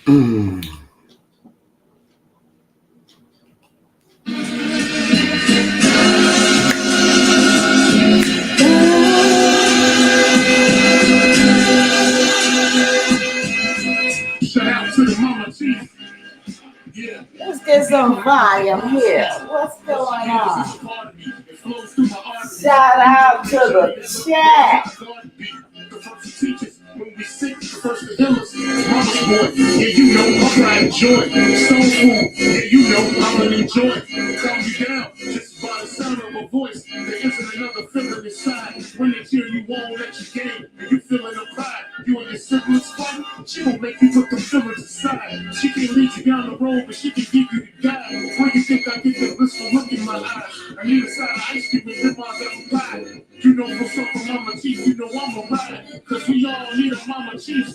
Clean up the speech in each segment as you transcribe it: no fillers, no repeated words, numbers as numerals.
Mm. Shout out to the mama chief. Yeah. Let's get some volume here. What's going on? Shout out to the chat. When we sick, the first to heal us, mama's boy. Yeah, you know, I'm riding joy. Soul food. Yeah, you know, I'm gonna enjoy. Calm you down, just by the sound of a voice. There isn't another feeling inside. When they cheer, you won't let you game. And you feeling the pride. You and your siblings fighting. She gon' make you put them feelings aside. She can't lead you down the road, but she can give you the guide. Where you think I get the blissful look in my eyes? I need a side of ice cream and rip off that pie. You know what's up for mama chief, you know I'm a ride. Cause we all need a mama chief.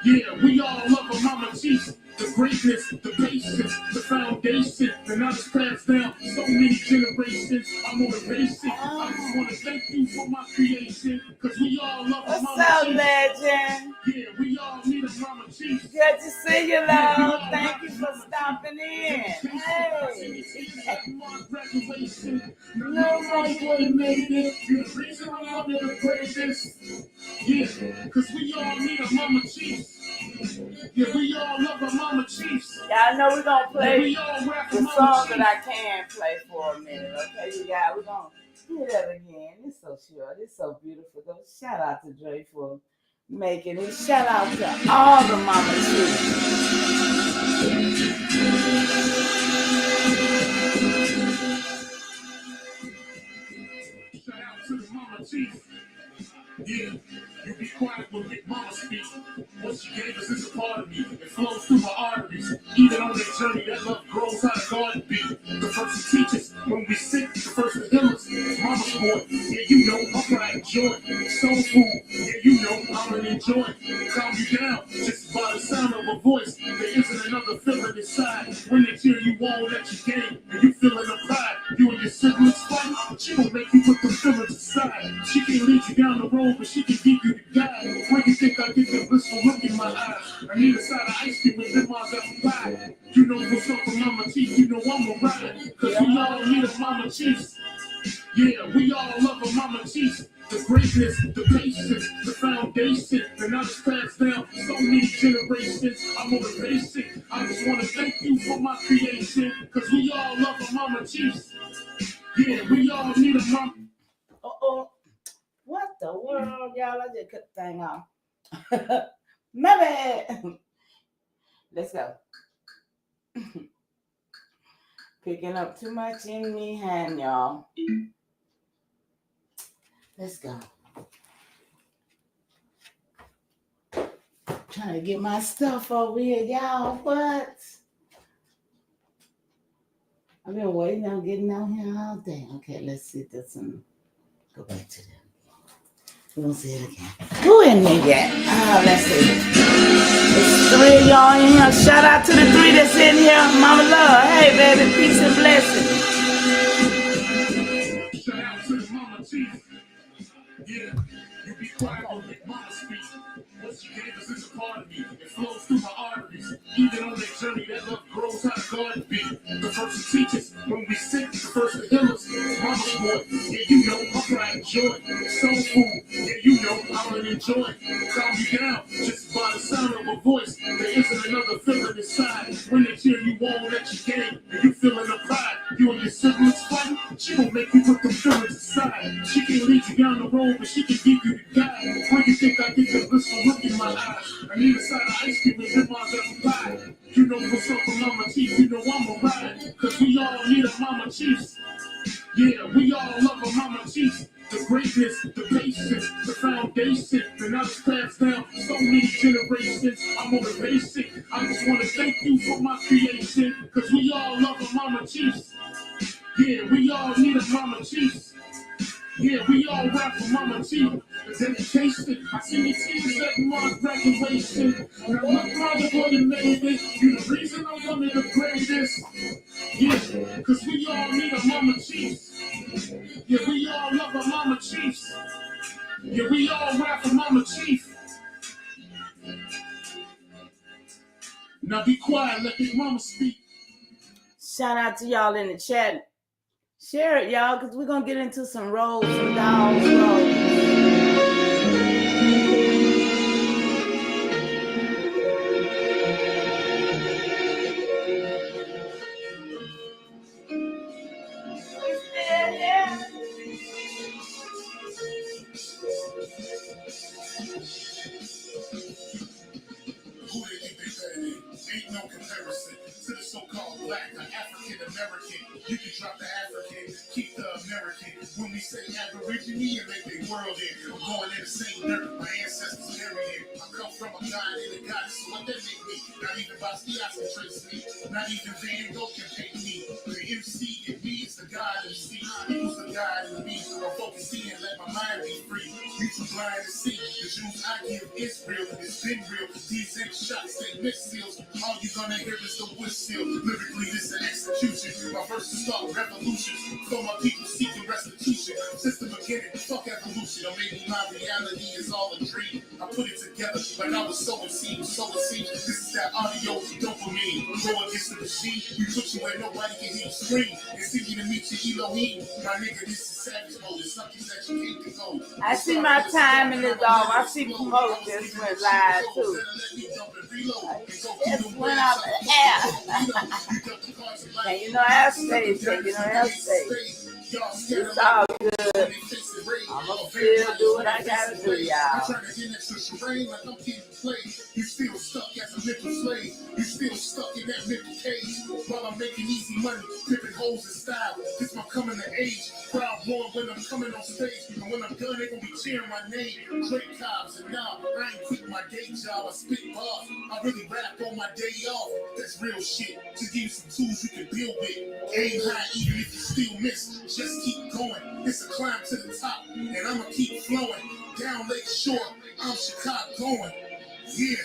Yeah, we all love a mama chief. The greatness, the patience, the foundation, the knowledge passed down so many generations. I'm motivation. I just want to thank you for my creation. Cause we all love a mama chief. What's up, legend? Yeah, we all need a mama chief. Good to see you, love. Thank you for stopping in. Hey. Nobody would have made it. You're the reason I love you the greatest. Yeah, cause we all need a mama chief. Yeah, we all love our mama chiefs. Yeah, I know we're going to play the song that I can play for a minute. Okay, you guys, we're going to hear that again. It's so short. It's so beautiful. Though. Shout out to Dre for making it. Shout out to all the mama chiefs. Shout out to the mama chiefs. Yeah, you be quiet when Big Mama speaks. What she gave us is a part of me. It flows through my arteries. Even on that journey, that love grows how the garden be. The first to teach us when we sick, the first to heal us. Mama's boy, yeah, you know, I'm riding joy. Soul food, yeah, you know, I'm gonna enjoy. Calm you down, just by the sound of a voice. There isn't another feeling inside. When they cheer, you won't let you game. And you feeling the pride. You and your siblings fight. She gon' make you put them feelings aside. She can lead you down the road, but she can give you the guide. Where you think I get the blissful look in my eyes? I need a side of ice cream with them eyes apple pie. You know what's up for mama chief, you know I'm a ride. Cause we all need a mama chiefs. Yeah, we all love a mama chiefs. The greatness, the patience, the foundation, the knowledge passed down so many generations. I'm motivation. I just want to thank you for my creation. Cause we all love a mama chiefs. Yeah, we all need a mama. Uh-oh. What the world, y'all? I just cut the thing off. My bad. Let's go. Picking up too much in me hand, y'all. Let's go. Trying to get my stuff over here, y'all. What? I've been waiting on getting out here all day. Okay, let's see if there's some. Go back to that. We're going to see it again. Who in here yet? Let's see. There's 3 of y'all in here. Shout out to the 3 that's in here. Mama love. Hey, baby. Peace and blessings. Shout out to the mama chief. Yeah, you be quiet when Big Mama speaks. What she gave us is a part of me. It flows through my arteries. Even on that journey, that love grows how the garden be. The first to teach us when we sick, the first to heal us. Mama's boy, yeah, you know, I'm riding joy. Soul food, yeah, you know, I'm gonna enjoy. Calm you down, just by the sound of a voice. There isn't another feeling inside. When they cheer, you won't let you game. And you feeling the pride. You and your siblings fighting. She gon' make you put them feelings aside. She can lead you down the road, but she can give you the guide. Where you think I get the blissful look in my eyes? I need a side of ice cream with them eyes apple pie. You know what's up for mama chief, you know I'm a ride. Cause we all need a mama chiefs. Yeah, we all love a mama chiefs. The greatness, the patience, the foundation, the knowledge passed down so many generations. I'm motivation. I just want to thank you for my creation. Cause we all love a mama chiefs. Yeah, we all need a mama chiefs. Yeah, we all rap for mama chief. The dedication. I see the tears at my graduation. Now my brother would have made it. You the reason I'm one of the greatest. Yeah, cause we all need a mama chiefs. Yeah, we all love a mama chiefs. Yeah, we all rap for mama chief. Now be quiet, let Big Mama speak. Shout out to y'all in the chat. Share it, y'all, because we're going to get into some roles, some dogs roles. Who they think they better than? Ain't no comparison to the so-called black or African American. You can drop the African, keep the American. When we say Aborigine and make their world in, I'm going in the same dirt my ancestors buried in. I come from a god and a goddess, so what that make me? Not even Basquiat can trace me. Not even Van Gogh can paint me. The MC in me is the God MC. Equals the God in me. I'm focused in, let my mind be free. You too blind to see. The Jews I give is real. It's been real. These shots, they missiles. All you gonna hear is the whistle. Lyrically, this is execution. My verses start revolution. For my people seeking restitution. Since the beginning, fuck evolution. Or maybe my reality is all a dream. I put it together like I was sowing seeds. This is that audio dopamine. Go against the machine. We put you where nobody can hear you scream. It's easy to meet your Elohim. My nigga, this is savage mode. It's something that you hate to go. I see my timing is off. I see promote this went live too. It went out the air. And you know our stage, it's all good. I'ma still do what I gotta do, y'all. You still stuck as a mental slave. You still stuck in that mental cage. While I'm making easy money, dipping holes in style. This my coming of age. Proud boy when I'm coming on stage. And when I'm done, they gonna be cheering my name. Great cops, and now I ain't quit my day job. I spit bars. I really rap on my day off. That's real shit. Just give you some tools you can build with. Aim high even if you still miss. Just keep going. It's a climb to the top. And I'ma keep flowing. Down Lake Shore, I'm Chicago going. Yeah.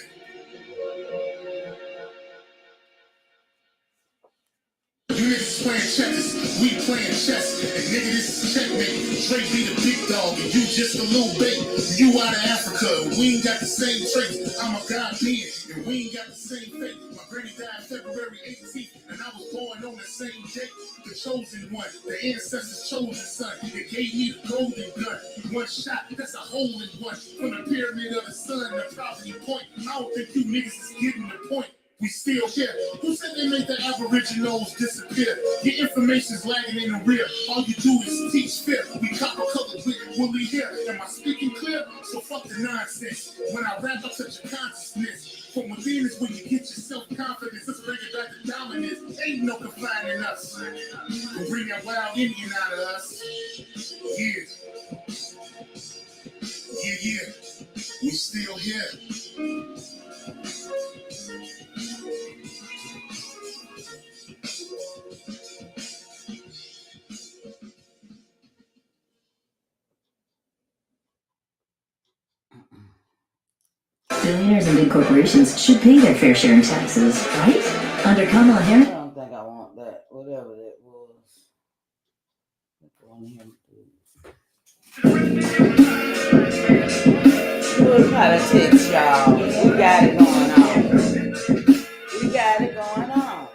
You niggas playing checkers, we playing chess. And nigga, this is checkmate. Dre be the big dog, and you just a little bait. You out of Africa, we ain't got the same traits. I'm a God being, and we ain't got the same fate. My granny died February 18th, and I was born on the same date. The chosen one, the ancestors' chosen son. It gave me the golden gun. One shot, that's a hole in one. From the pyramid of the sun, the property point. I don't think you niggas is getting the point. We still here. Who said they make the Aboriginals disappear? Your information's lagging in the rear. All you do is teach fear. We copper colored with woolly hair. Am I speaking clear? So fuck the nonsense. When I rap, I touch your consciousness. From within is when you get your self-confidence. Let's bring it back to dominance. Ain't no confining us. We'll bring that wild Indian out of us. Yeah. Yeah. We still here. Billionaires and big corporations should pay their fair share in taxes, right? Under Kamala Harris. I don't think I want that. Whatever that was. Good politics, y'all. We got it going on. We got it going on.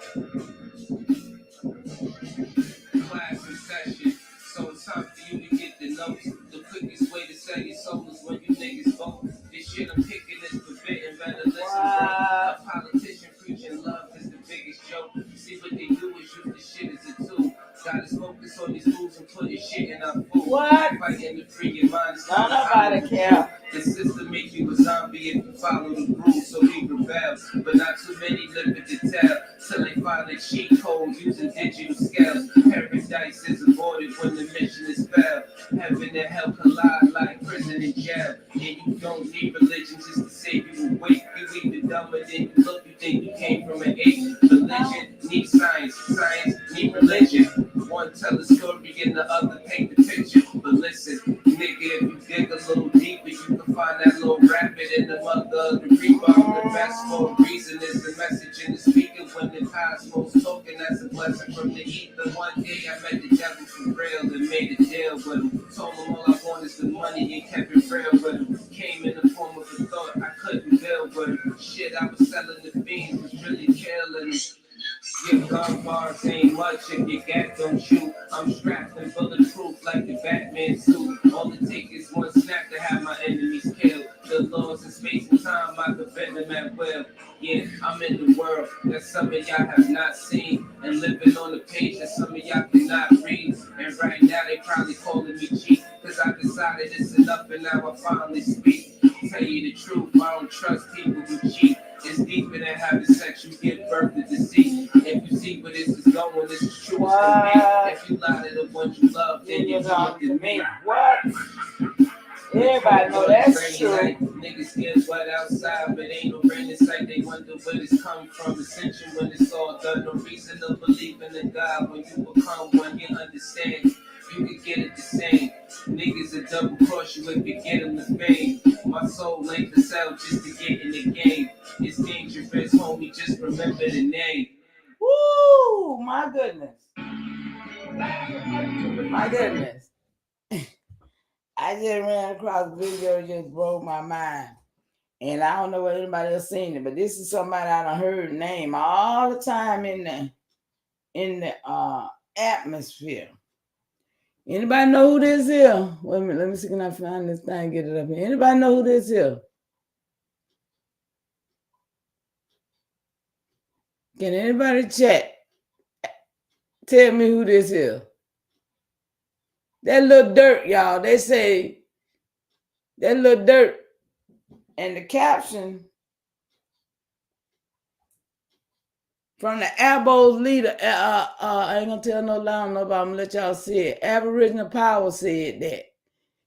Class in session, so it's time for you to get the notes. The quickest way to sell your soul is when you niggas vote. This shit I'm kicking is forbidden, better listen, bro. A politician preaching love is the biggest joke. See what they do is use the shit as a tool. Got us focus on these fools and put this shit in our food. What? Fighting to free your mind. Don't nobody care. The system make you a zombie if you follow the rules, so we rebel. But not too many live it to tell. Till they find a cheat code using digital scales. Paradise is aborted when the mission is failed. Heaven and hell collide like prison and jail. And you don't need religion just to save you awake. You either dumber than you look, you think you came from an ape. Religion needs science, science need religion. One tell a story and the other paint the picture. But listen, nigga, if you dig a little deeper, you can find that little rabbit in the mother of the reaper. The best for a reason is the message in the speaker. When the cosmos talking, that's a blessing from the ether. One day I met the devil for real and made a deal with him. Told him all I want is the money and kept it real with him. Came in the form of a thought I couldn't couldn't build, but shit, I was selling the beans, was really killing them. Your gun bars ain't much if your gat don't shoot. I'm strapped and bulletproof like the Batman suit. All it takes is one snap to have my enemies killed. The laws of space and time, I could bend them at will. Yeah, I'm in the world that some of y'all have not seen, and living on the page that some of y'all cannot read. And right now they probably calling me cheap, cause I decided it's enough and now I finally speak. Tell you the truth, I don't trust people who cheat. It's deeper than having sex, you give birth to deceit. If you see where this is going, this is true as can be. If you lie to the ones you love, then you talk to me. What? Everybody know that's true. Niggas get wet outside, but ain't no rain in sight. They wonder where this come from. Ascension when it's all done. No reason to believe in a God. When you become one, you understand. You can get it the same. Niggas will double cross you if you get them the fame. My soul ain't the cell just to get in the game. It's dangerous, homie. Just remember the name. Woo! My goodness. My goodness. I just ran across a video, just broke my mind. And I don't know if anybody else seen it, but this is somebody I done heard name all the time in the atmosphere. Anybody know who this is? Wait a minute, let me see, can I find this thing, get it up here. Anybody know who this is? Can anybody chat? Tell me who this is. That little dirt, y'all. They say that little dirt. And the caption from the Abbo's leader, I ain't gonna tell no lie on nobody, I'm gonna let y'all see it. Aboriginal Power said that.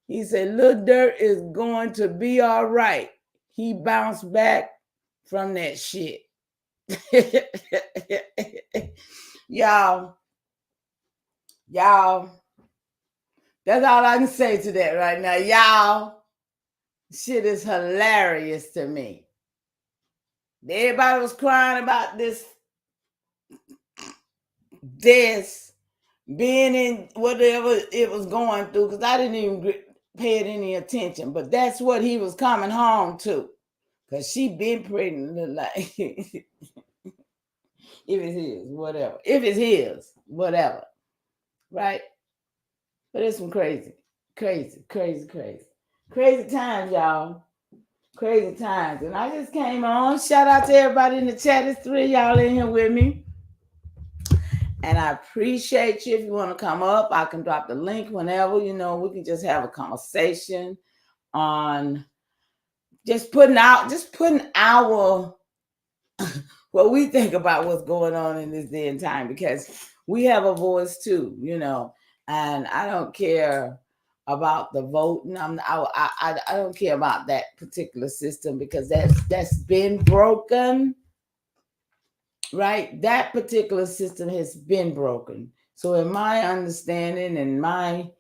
He said, Lil Dirt is going to be all right. He bounced back from that shit. Y'all, that's all I can say to that right now. Y'all, shit is hilarious to me. Everybody was crying about this being in whatever it was going through, because I didn't even pay it any attention, but that's what he was coming home to, because she been pregnant. Like if it's his, whatever. If it's his, whatever. Right? But it's some crazy times, y'all. Crazy times. And I just came on. Shout out to everybody in the chat. It's 3 of y'all in here with me. And I appreciate you. If you want to come up, I can drop the link whenever. We can just have a conversation on just putting our what we think about what's going on in this day and time, because we have a voice too, and I don't care about the voting. I don't care about that particular system, because that's been broken. Right? That particular system has been broken. So in my understanding and my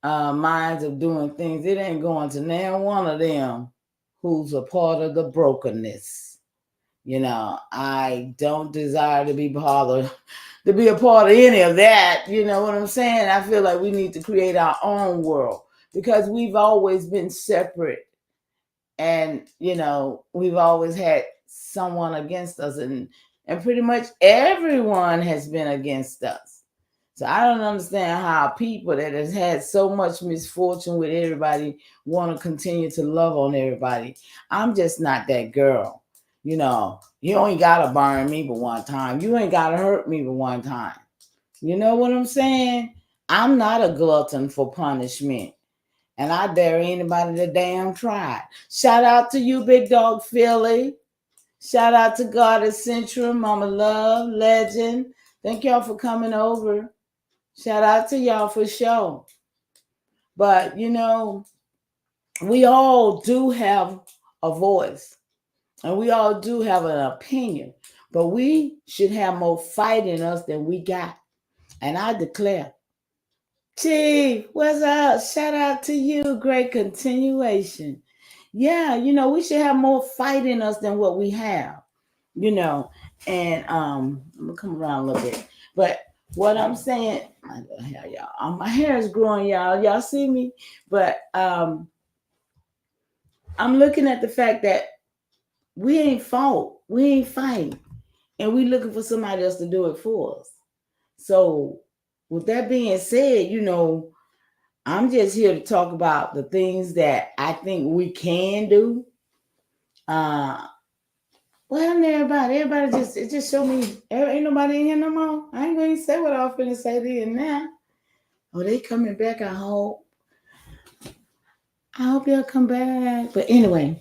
minds of doing things, it ain't going to now one of them who's a part of the brokenness. I don't desire to be a part of any of that. You know what I'm saying? I feel like we need to create our own world, because we've always been separate. And, we've always had someone against us, and pretty much everyone has been against us. So I don't understand how people that has had so much misfortune with everybody want to continue to love on everybody. I'm just not that girl. You ain't got to burn me but one time. You ain't got to hurt me but one time. You know what I'm saying? I'm not a glutton for punishment. And I dare anybody to damn try. Shout out to you, Big Dog Philly. Shout out to Goddess Central, Mama Love, Legend. Thank y'all for coming over. Shout out to y'all for sure. But, we all do have a voice. And we all do have an opinion. But we should have more fight in us than we got. And I declare, Chief, what's up? Shout out to you. Great continuation. Yeah, we should have more fight in us than what we have. And I'm gonna come around a little bit. But what I'm saying, my hair is growing, y'all. Y'all see me? But I'm looking at the fact that we ain't fought, we ain't fighting, and we looking for somebody else to do it for us. So with that being said, I'm just here to talk about the things that I think we can do. Well, everybody just show me. Ain't nobody in here no more. I ain't going to say what I was finna say then now. Oh, they coming back, I hope. I hope they'll come back. But anyway,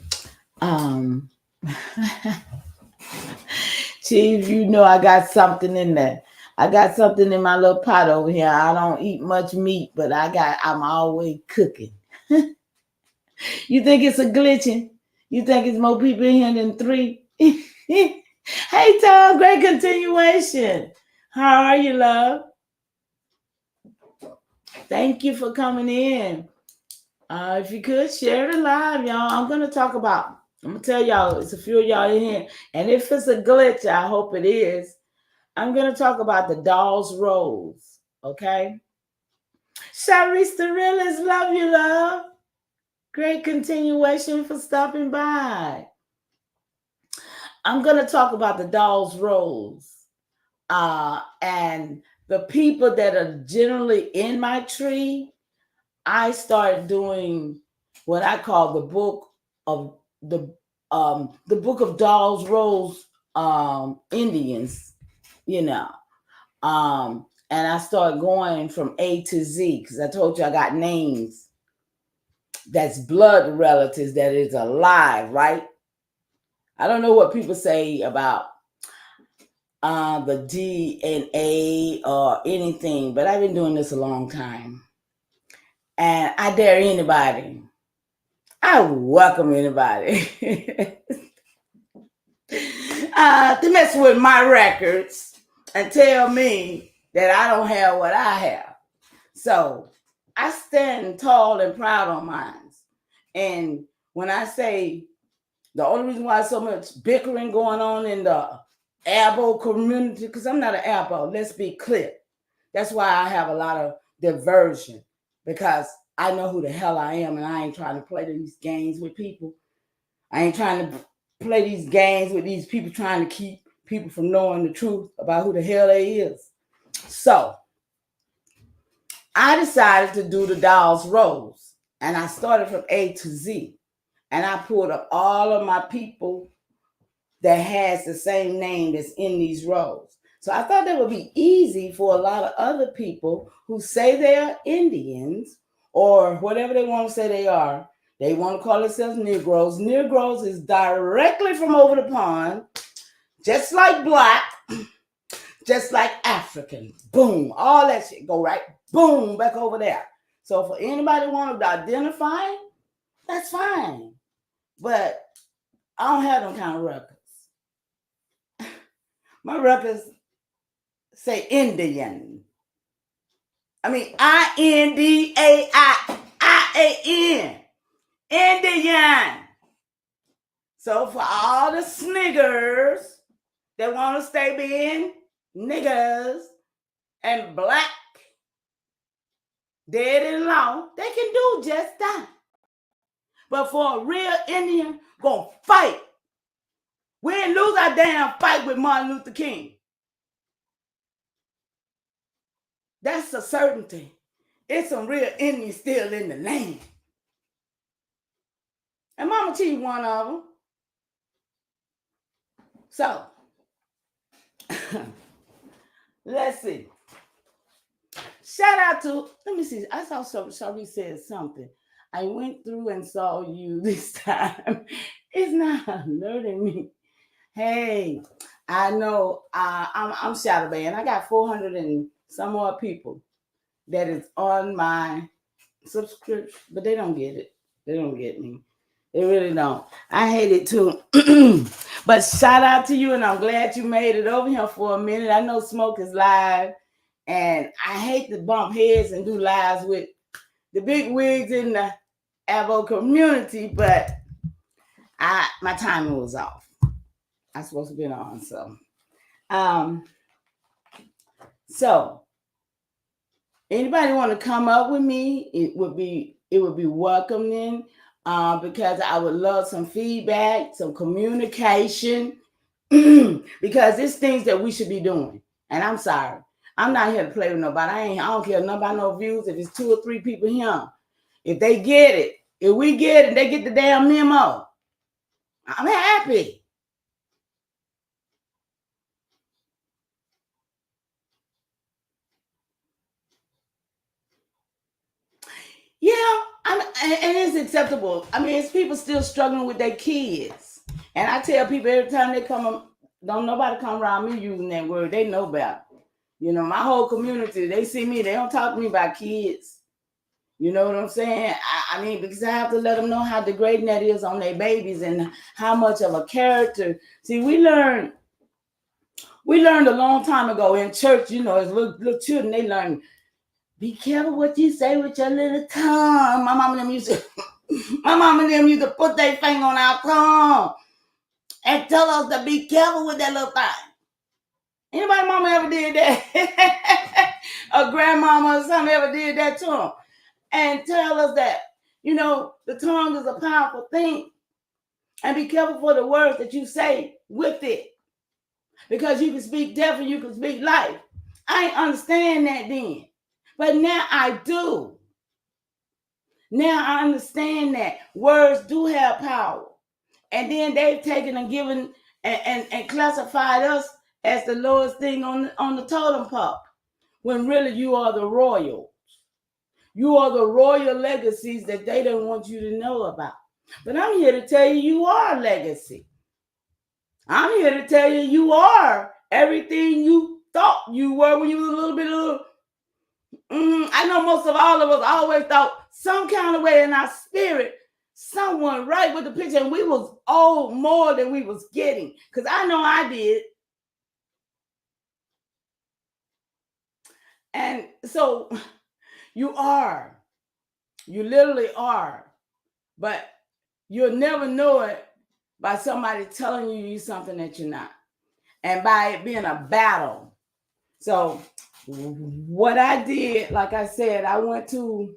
Chief, I got something in there. I got something in my little pot over here. I don't eat much meat, but I'm always cooking. You think it's a glitching? You think it's more people in here than 3? Hey, Tom, great continuation. How are you, love? Thank you for coming in. If you could, share the live, y'all. I'm going to tell y'all, it's a few of y'all in here. And if it's a glitch, I hope it is. I'm going to talk about the doll's rose, okay? Sharice the realist, love you, love. Great continuation for stopping by. I'm going to talk about the doll's rose and the people that are generally in my tree. I started doing what I call the book of Doll's Rose Indians, and I started going from A to Z because I told you I got names that's blood relatives that is alive, right? I don't know what people say about the DNA or anything, but I've been doing this a long time. And I dare anybody. I welcome anybody to mess with my records and tell me that I don't have what I have. So I stand tall and proud on mine. And when I say the only reason why so much bickering going on in the Abo community, because I'm not an Abo, let's be clear. That's why I have a lot of diversion, because I know who the hell I am, and I ain't trying to play these games with people. I ain't trying to play these games with these people trying to keep people from knowing the truth about who the hell they is. So I decided to do the Doll's Rose, and I started from A to Z, and I pulled up all of my people that has the same name that's in these rows. So I thought that would be easy for a lot of other people who say they're Indians or whatever they want to say they are. They want to call themselves Negroes. Negroes is directly from over the pond, just like Black, just like African. Boom, all that shit go right, boom, back over there. So for anybody who want to identify, that's fine. But I don't have them kind of records. My records say Indian. I mean, INDAIIAN. Indian. So for all the sniggers that want to stay being niggas and Black, dead and long, they can do just that. But for a real Indian, gonna fight. We didn't lose our damn fight with Martin Luther King. That's a certainty. It's some real Indians still in the land. And Mama T, one of them. So, let's see. Shout out to, let me see. I saw Shari said something. I went through and saw you this time. It's not alerting me. Hey, I know I'm Shadow Band. I got 400 and some more people that is on my subscription, but they don't get it. They don't get me. They really don't. I hate it too. But shout out to you, and I'm glad you made it over here for a minute. I know Smoke is live, and I hate to bump heads and do lives with the big wigs in the Avo community, but my timing was off. I was supposed to be on, so anybody want to come up with me? It would be welcoming. because I would love some feedback, some communication, because it's things that we should be doing. And I'm sorry, I'm not here to play with nobody. I don't care nothing about no views. If it's 2 or 3 people here, if they get it, if we get it, they get the damn memo, I'm happy. Yeah, and it's acceptable. I mean, it's people still struggling with their kids. And I tell people every time they come, don't nobody come around me using that word. They know better. You know, my whole community, they see me, they don't talk to me about kids. You know what I'm saying? I mean, because I have to let them know how degrading that is on their babies and how much of a character. See, we learned a long time ago in church, you know, as little children, they learn, be careful what you say with your little tongue. My mama and them used to put their finger on our tongue and tell us to be careful with that little thing. Anybody mama ever did that? A grandmama or something ever did that to them? And tell us that, you know, the tongue is a powerful thing. And be careful for the words that you say with it. Because you can speak death and you can speak life. I ain't understand that then. But now I do. Now I understand that words do have power. And then they've taken and given and classified us as the lowest thing on the totem pole. When really you are the royals. You are the royal legacies that they don't want you to know about. But I'm here to tell you, you are a legacy. I'm here to tell you, you are everything you thought you were when you was a little bit. I know most of all of us always thought some kind of way in our spirit, someone right with the picture, and we was owed more than we was getting. Because I know I did. And so you literally are, but you'll never know it by somebody telling you something that you're not, and by it being a battle. So what I did, like I said, I went to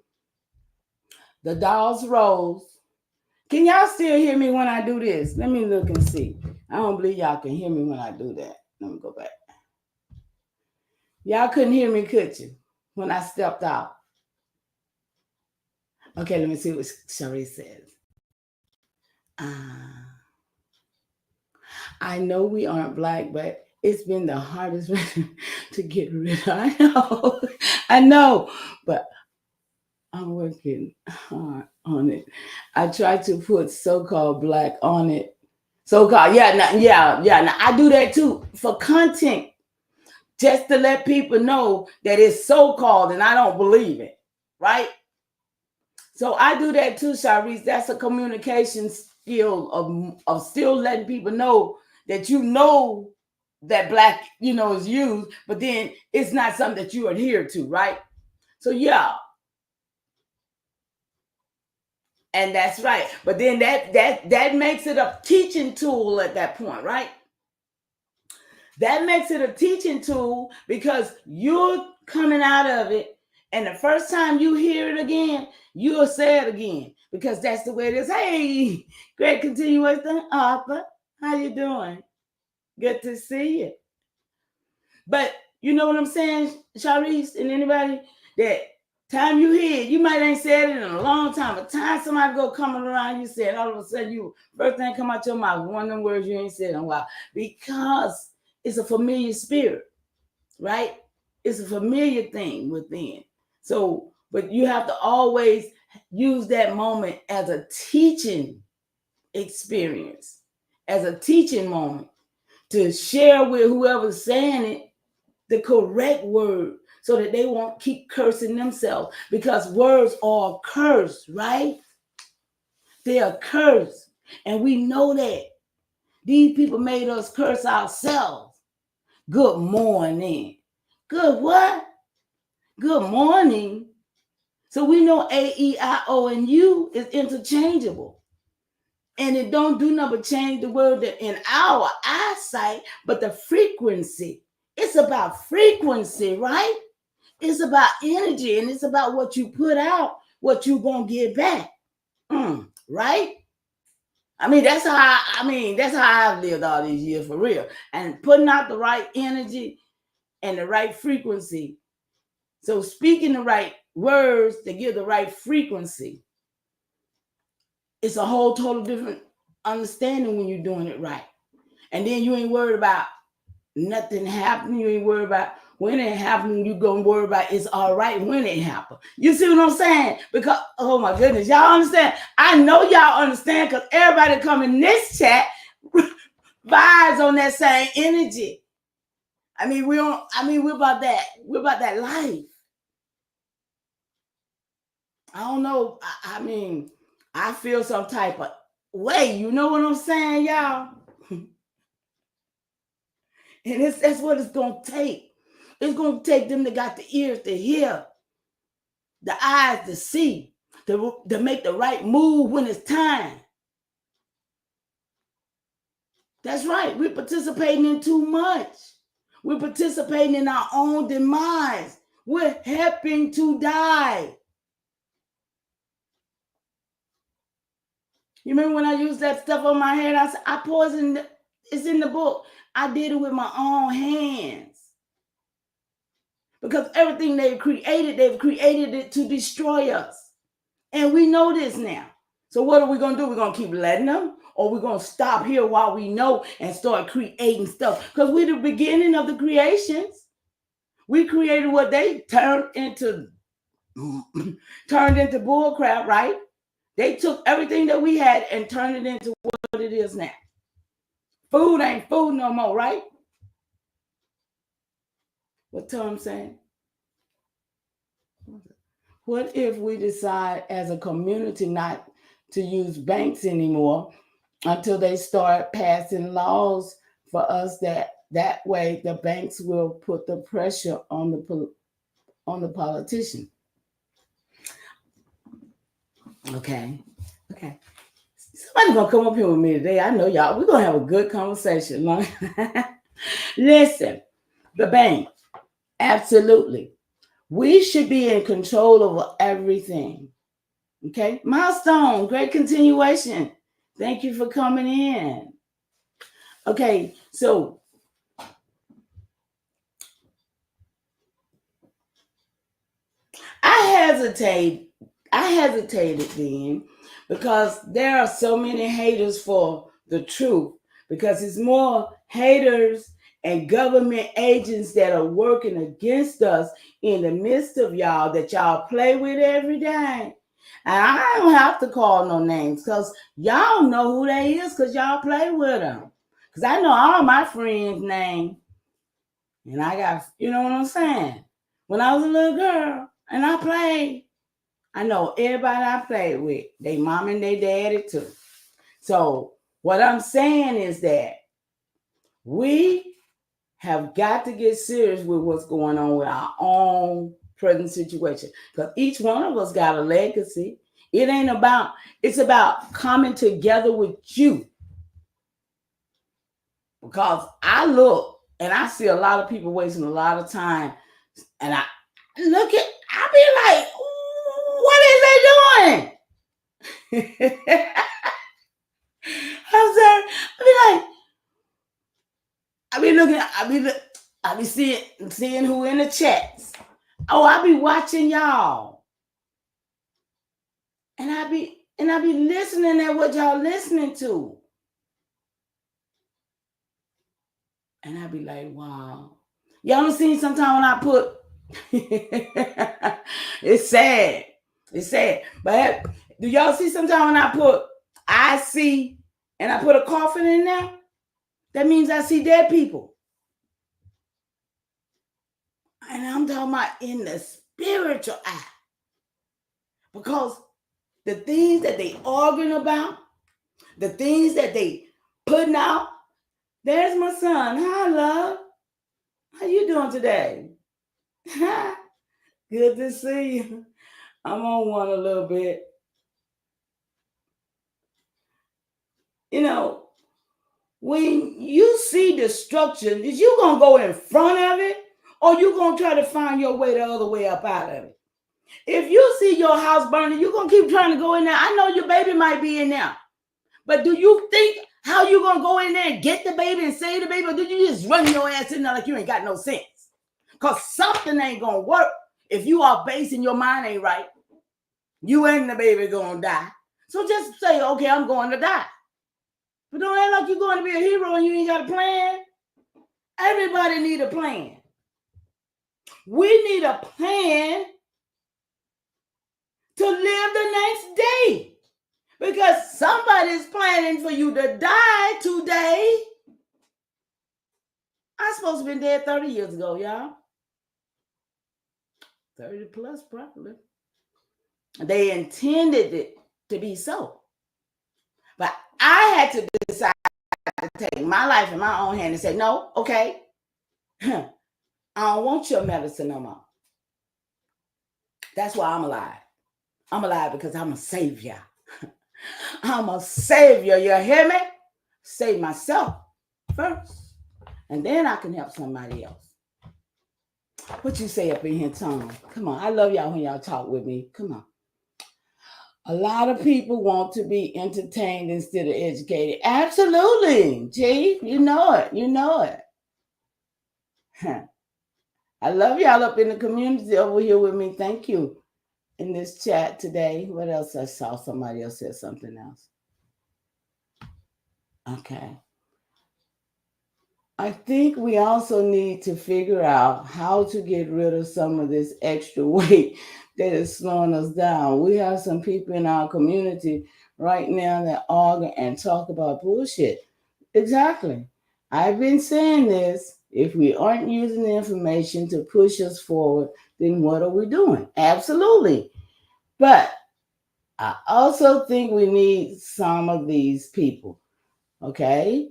the Dolls Rose. Can y'all still hear me when I do this? Let me look and see. I don't believe y'all can hear me when I do that. Let me go back. Y'all couldn't hear me, could you, when I stepped out? Okay, let me see what Cherie says. I know we aren't black, but it's been the hardest to get rid of. I know, but I'm working hard on it. I try to put so-called black on it. So-called, Now, I do that too for content, just to let people know that it's so-called and I don't believe it, right? So I do that too, Sharice. That's a communication skill of still letting people know that you know that black, you know, is used, but then it's not something that you adhere to, right? So yeah. And that's right. But then that makes it a teaching tool at that point, right? That makes it a teaching tool because you're coming out of it, and the first time you hear it again, you'll say it again because that's the way it is. Hey, great continuation, Arthur. How you doing? Good to see you. But you know what I'm saying, Sharice, and anybody, that time you hear it, you might ain't said it in a long time, but time somebody go coming around, you said, all of a sudden, you first thing come out your mouth, one of them words you ain't said in a while, because it's a familiar spirit, right? It's a familiar thing within. So, but you have to always use that moment as a teaching experience, as a teaching moment to share with whoever's saying it the correct word so that they won't keep cursing themselves, because words are cursed, right? They are cursed. And we know that. These people made us curse ourselves. Good morning. Good what? Good morning. So we know A, E, I, O, and U is interchangeable. And it don't do nothing but change the word that in our eyesight, but the frequency. It's about frequency, right? It's about energy, and it's about what you put out, what you're going to get back. right? That's how I've lived all these years for real. And putting out the right energy and the right frequency. So speaking the right words to give the right frequency, it's a whole total different understanding when you're doing it right. And then you ain't worried about nothing happening. You ain't worried about when it happened. You gonna worry about it's all right when it happened. You see what I'm saying? Because, oh my goodness, y'all understand? I know y'all understand because everybody come in this chat vibes on that same energy. We're about that. We're about that life. I don't know. I feel some type of way. You know what I'm saying, y'all? And that's what it's going to take. It's going to take them that got the ears to hear, the eyes to see, to make the right move when it's time. That's right. We're participating in too much. We're participating in our own demise. We're helping to die. You remember when I used that stuff on my head? I said, I poisoned, it's in the book. I did it with my own hands. Because everything they've created it to destroy us. And we know this now. So what are we going to do? We're going to keep letting them? Or we're going to stop here while we know and start creating stuff? Because we're the beginning of the creations. We created what they turned into bull crap, right? They took everything that we had and turned it into what it is now. Food ain't food no more, right? What Tom's saying? What if we decide as a community not to use banks anymore until they start passing laws for us that way the banks will put the pressure on the politician? Okay. Somebody's gonna come up here with me today. I know y'all. We're gonna have a good conversation. Listen, the bank, absolutely. We should be in control of everything. Okay, Milestone, great continuation. Thank you for coming in. Okay, so I hesitated then because there are so many haters for the truth, because it's more haters and government agents that are working against us in the midst of y'all that y'all play with every day. And I don't have to call no names because y'all know who they is because y'all play with them. Because I know all my friends' names. And I got, you know what I'm saying? When I was a little girl and I played, I know everybody I played with, they mom and they daddy too. So what I'm saying is that we have got to get serious with what's going on with our own present situation. Because each one of us got a legacy. It's about coming together with you. Because I look and I see a lot of people wasting a lot of time. And I be like, what is they doing? I'm sorry. I be seeing who in the chats. Oh, I be watching y'all. And I be listening at what y'all listening to. And I be like, wow. Y'all done seen sometime when I put it's sad. But do y'all see sometime when I put I see and I put a coffin in there? That means I see dead people. And I'm talking about in the spiritual eye. Because the things that they arguing about, the things that they putting out, there's my son. Hi, love. How you doing today? Good to see you. I'm on one a little bit. You know, when you see destruction, is you going to go in front of it or you going to try to find your way the other way up out of it? If you see your house burning, you're going to keep trying to go in there. I know your baby might be in there. But do you think how you going to go in there and get the baby and save the baby? Or do you just run your ass in there like you ain't got no sense? Because something ain't going to work if you are basing your mind ain't right. You and the baby going to die. So just say, okay, I'm going to die. But don't act like you're going to be a hero and you ain't got a plan. Everybody need a plan. We need a plan to live the next day. Because somebody's planning for you to die today. I'm supposed to have been dead 30 years ago, y'all. 30 plus, probably. They intended it to be so. But I had to decide to take my life in my own hand and say, no, okay, I don't want your medicine no more. That's why I'm alive. I'm alive because I'm a savior. I'm a savior, you hear me? Save myself first, and then I can help somebody else. What you say up in here, Tom? Come on, I love y'all when y'all talk with me. Come on. A lot of people want to be entertained instead of educated. Absolutely, Chief. You know it. You know it. I love y'all up in the community over here with me. Thank you. In this chat today. What else I saw? Somebody else said something else. Okay. I think we also need to figure out how to get rid of some of this extra weight that is slowing us down. We have some people in our community right now that argue and talk about bullshit. Exactly. I've been saying this. If we aren't using the information to push us forward, then what are we doing? Absolutely. But I also think we need some of these people. Okay?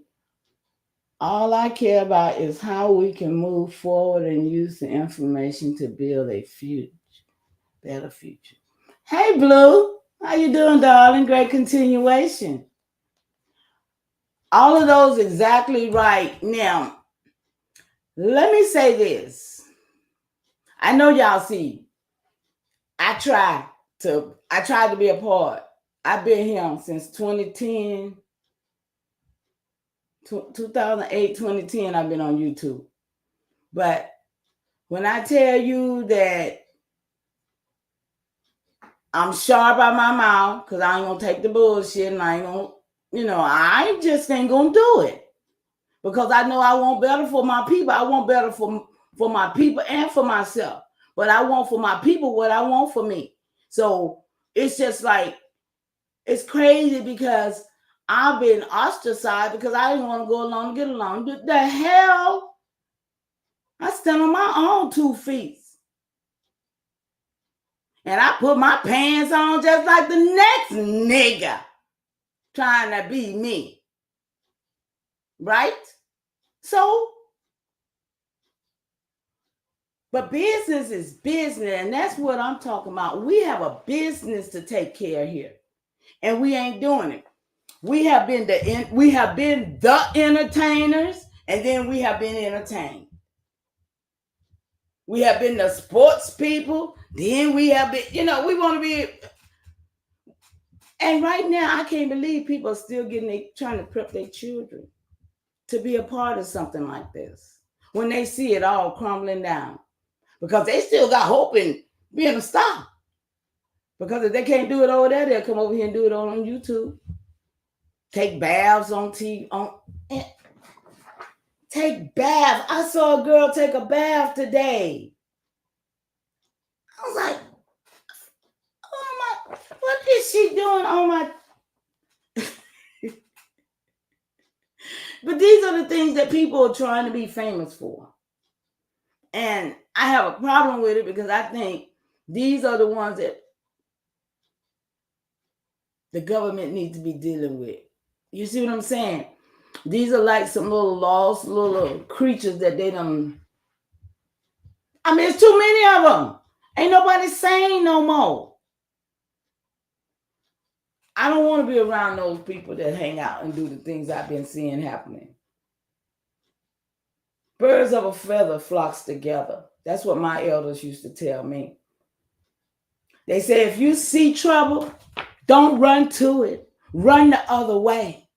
All I care about is how we can move forward and use the information to build a future, better future. Hey, Blue. How you doing, darling? Great continuation. All of those exactly right. Now, let me say this. I know y'all see, I tried to be a part. I've been here since 2010. 2008, 2010, I've been on YouTube. But when I tell you that I'm sharp out my mouth, because I ain't going to take the bullshit, and I ain't going to, I just ain't going to do it. Because I know I want better for my people. I want better for my people and for myself. But I want for my people what I want for me. So it's just like, it's crazy because I've been ostracized because I didn't want to go along and get along. The hell? I stand on my own 2 feet. And I put my pants on just like the next nigga trying to be me. Right? So, but business is business, and that's what I'm talking about. We have a business to take care of here, and we ain't doing it. We have been the entertainers, and then we have been entertained. We have been the sports people, then we have been, we want to be. And right now, I can't believe people are still trying to prep their children to be a part of something like this when they see it all crumbling down, because they still got hope in being a star. Because if they can't do it over there, they'll come over here and do it on YouTube. Take baths on TV. Take baths. I saw a girl take a bath today. I was like, oh my, what is she doing on my? But these are the things that people are trying to be famous for. And I have a problem with it because I think these are the ones that the government needs to be dealing with. You see what I'm saying? These are like some little lost little creatures that they don't. I mean, it's too many of them. Ain't nobody sane no more. I don't want to be around those people that hang out and do the things I've been seeing happening. Birds of a feather flocks together. That's what my elders used to tell me. They say if you see trouble, don't run to it. Run the other way.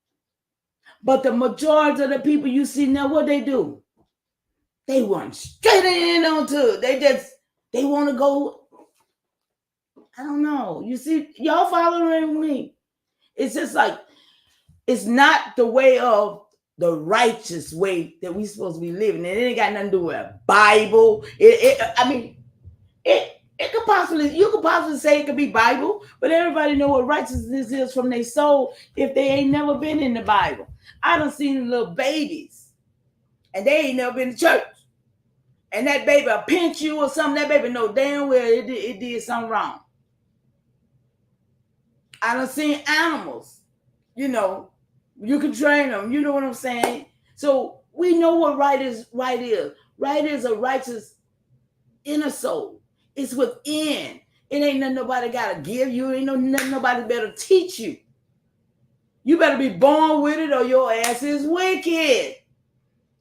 But the majority of the people you see now, what they do? They run straight in onto it. They want to go. I don't know. You see, y'all following me? It's just like, it's not the way of the righteous way that we supposed to be living. And it ain't got nothing to do with a Bible. It could possibly, you could possibly say it could be Bible, but everybody know what righteousness is from their soul if they ain't never been in the Bible. I done seen little babies and they ain't never been to church. And that baby will pinch you or something. That baby know damn well it did something wrong. I done seen animals, you know, you can train them. You know what I'm saying? So we know what right is. Right is a righteous inner soul. It's within. It ain't nothing nobody got to give you. Ain't nothing nobody better teach you. You better be born with it or your ass is wicked.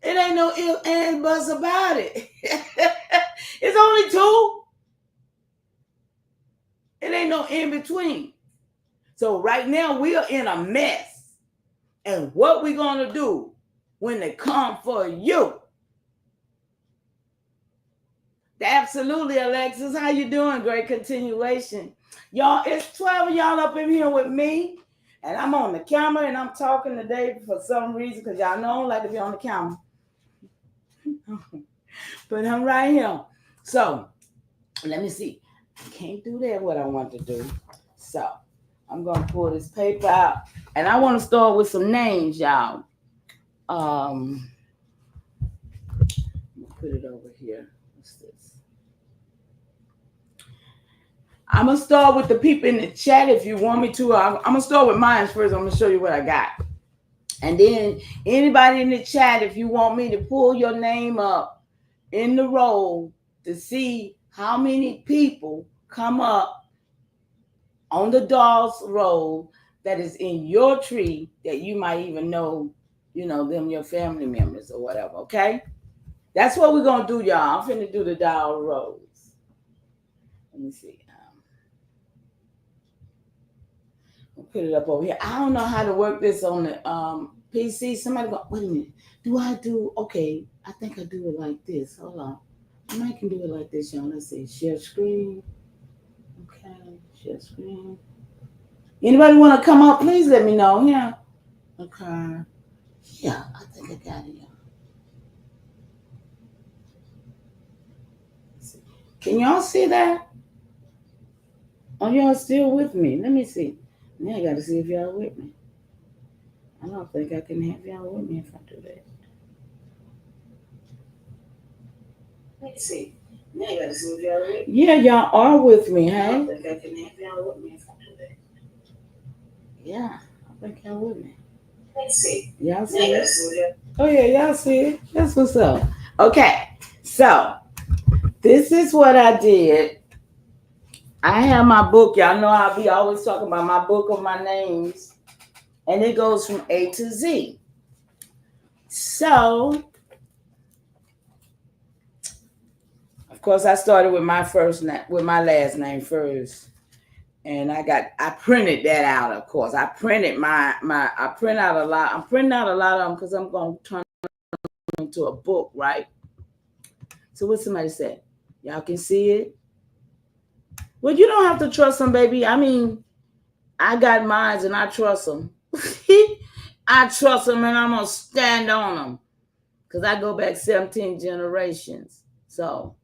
It ain't no ifs and buts about it. It's only two. It ain't no in between. So right now we are in a mess. And what we going to do when they come for you? Absolutely, Alexis. How you doing? Great continuation. Y'all, it's 12 of y'all up in here with me. And I'm on the camera and I'm talking today for some reason because y'all know I don't like to be on the camera. But I'm right here. So, let me see. I can't do that what I want to do. So, I'm going to pull this paper out. And I want to start with some names, y'all. Put it over here. What's this? I'm going to start with the people in the chat if you want me to. I'm going to start with mine first. I'm going to show you what I got. And then anybody in the chat, if you want me to pull your name up in the roll to see how many people come up on the doll's roll that is in your tree that you might even know, them, your family members or whatever, okay? That's what we're going to do, y'all. I'm finna do the doll rolls. Let me see. I'll put it up over here. I don't know how to work this on the PC. Somebody go, wait a minute. Okay, I think I do it like this. Hold on. I might can do it like this, y'all. Let's see. Share screen. Okay, share screen. Anybody want to come up? Please let me know. Yeah. Okay. Yeah, I think I got it, y'all. Can y'all see that? Are y'all still with me? Let me see. Now I got to see if y'all with me. I don't think I can have y'all with me if I do that. Let's see. Now I got to see if y'all with me. Yeah, y'all are with me, hey? I don't think I can have y'all with me if I do that. Yeah, I think y'all with me. Let's see. Y'all see it? Oh, yeah, y'all see it. That's what's up. Okay, so this is what I did. I have my book. Y'all know I'll be always talking about my book of my names. And it goes from A to Z. So, of course, I started with my last name first. And I printed that out, of course. I printed I print out a lot. I'm printing out a lot of them because I'm going to turn them into a book, right? So what somebody said? Y'all can see it? Well, you don't have to trust them, baby. I mean, I got mines and I trust them. I trust them and I'm going to stand on them because I go back 17 generations. So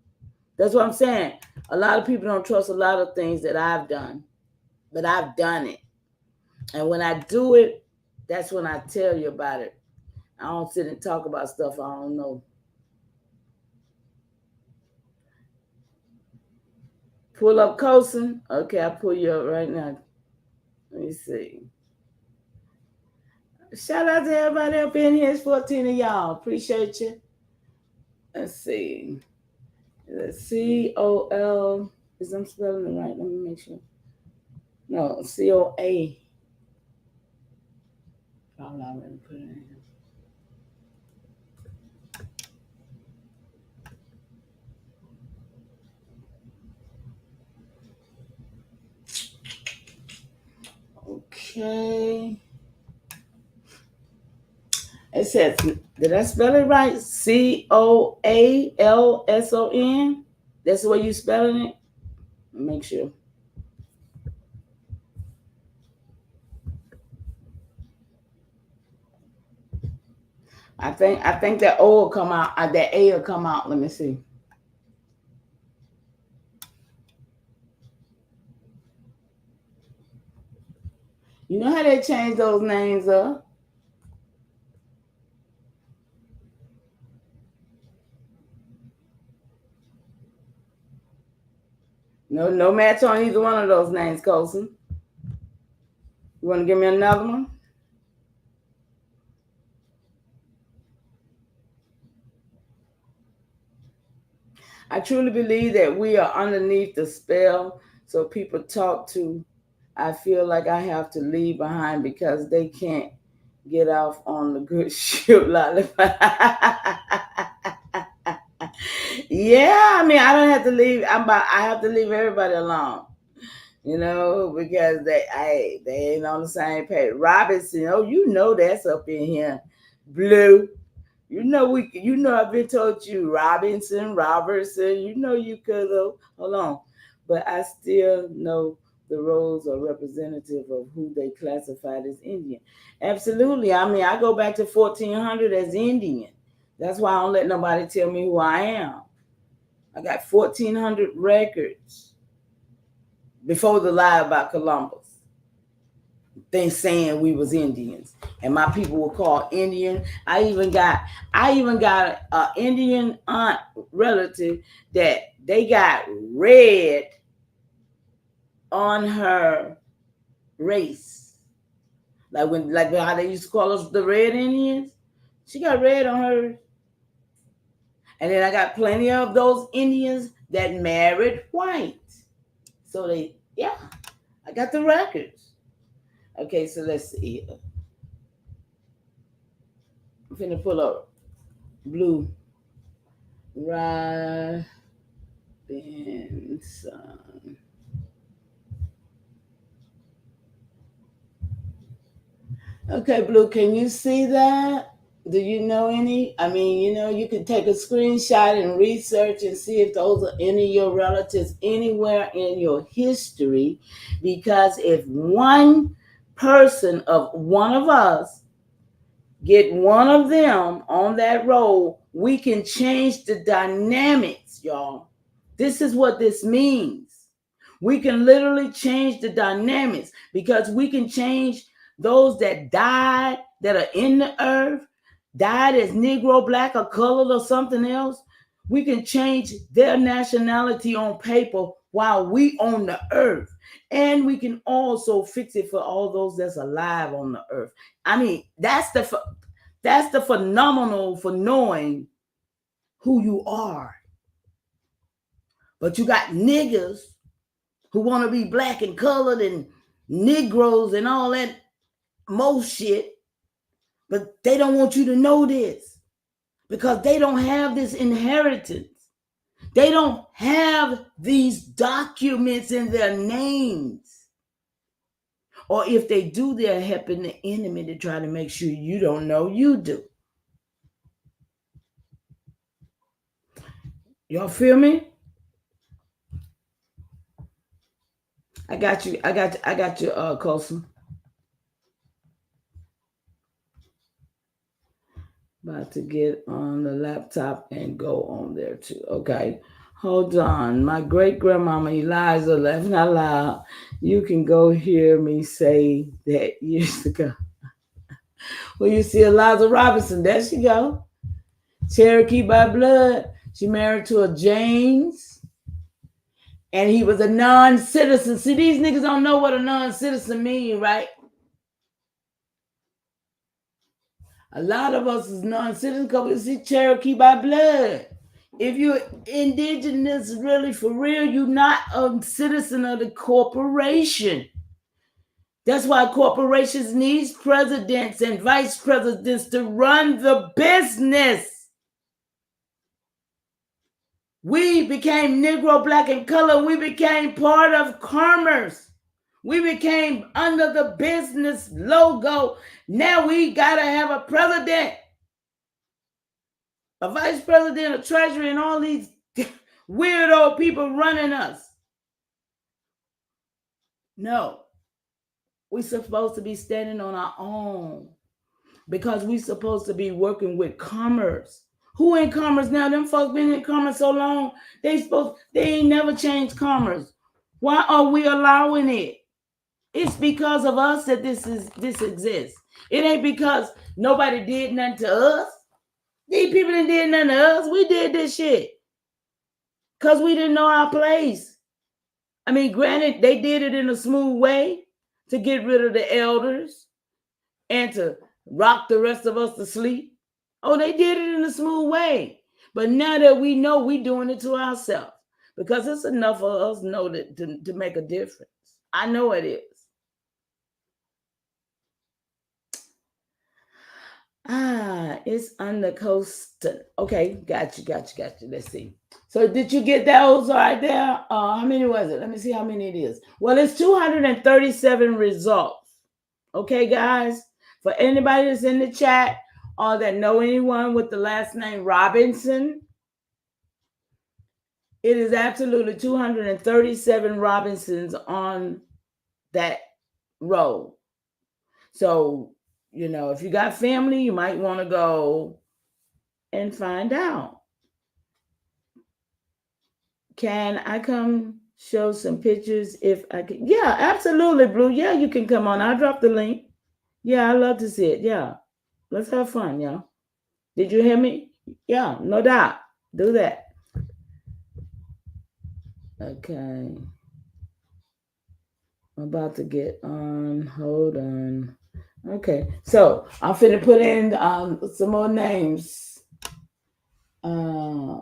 that's what I'm saying. A lot of people don't trust a lot of things that I've done, but I've done it. And when I do it, that's when I tell you about it. I don't sit and talk about stuff I don't know. Pull up Coulson. Okay, I'll pull you up right now. Let me see. Shout out to everybody up in here. It's 14 of y'all. Appreciate you. Let's see. COL. Is I'm spelling it right? Let me make sure. No, COA. I'll already put it in here. Okay. It says, did I spell it right? COALSON. That's the way you spelling it? Make sure. I think that O will come out. That A will come out. Let me see. You know how they change those names up? No match on either one of those names, Colson. You want to give me another one? I truly believe that we are underneath the spell, so people talk to. I feel like I have to leave behind because they can't get off on the good ship. Yeah, I mean, I don't have to leave. I have to leave everybody alone, because they ain't on the same page. Robinson, you know that's up in here. Blue, I've been told you Robertson, you could have. Hold on, but I still know the roles are representative of who they classified as Indian. Absolutely. I mean, I go back to 1400 as Indian. That's why I don't let nobody tell me who I am. I got 1400 records before the lie about Columbus. Things saying we was Indians, and my people were called Indian. I even got an Indian aunt relative that they got red on her race, like how they used to call us the Red Indians. She got red on her, and then I got plenty of those Indians that married white. So I got the records. Okay, so let's see. I'm finna pull up Blue Robinson. Okay, Blue, can you see that? Do you know any? I mean, you can take a screenshot and research and see if those are any of your relatives anywhere in your history. Because if one person of one of us get one of them on that road, we can change the dynamics, y'all. This is what this means. We can literally change the dynamics because we can change those that died, that are in the earth, died as Negro, Black, or colored or something else. We can change their nationality on paper while we on the earth. And we can also fix it for all those that's alive on the earth. I mean, that's the phenomenal for knowing who you are. But you got niggas who want to be black and colored and Negroes and all that most shit, but they don't want you to know this because they don't have this inheritance. They don't have these documents in their names. Or if they do, they're helping the enemy to try to make sure you don't know you do. Y'all feel me? I got you, Colson. About to get on the laptop and go on there too. Okay. Hold on. My great grandmama Eliza laughed out loud. You can go hear me say that years ago. Well, you see Eliza Robinson. There she go. Cherokee by blood. She married to a James. And he was a non-citizen. See, these niggas don't know what a non-citizen mean, right? A lot of us is non-citizens because we see Cherokee by blood. If you're indigenous, really for real, you're not a citizen of the corporation. That's why corporations need presidents and vice presidents to run the business. We became Negro, Black, and color. We became part of commerce. We became under the business logo. Now we got to have a president, a vice president, a treasury, and all these weirdo people running us. No, we're supposed to be standing on our own because we're supposed to be working with commerce. Who in commerce now? Them folks been in commerce so long, they ain't never changed commerce. Why are we allowing it? It's because of us that this exists. It ain't because nobody did nothing to us. These people didn't did nothing to us. We did this shit because we didn't know our place. I mean, granted, they did it in a smooth way to get rid of the elders and to rock the rest of us to sleep. Oh, they did it in a smooth way. But now that we know, we doing it to ourselves because it's enough for us to know that to make a difference. I know it is. It's on the coast. Okay, got you. Let's see. So did you get those right there? How many was it? Let me see how many it is. Well, it's 237 results. Okay, guys. For anybody that's in the chat or that know anyone with the last name Robinson, it is absolutely 237 Robinsons on that roll. So, if you got family, you might want to go and find out. Can I come show some pictures if I can? Yeah, absolutely, Blue. Yeah, you can come on. I'll drop the link. Yeah, I love to see it. Yeah. Let's have fun, y'all. Did you hear me? Yeah, no doubt. Do that. Okay. I'm about to get on. Hold on. Okay. So I'm finna put in some more names. CALSTON.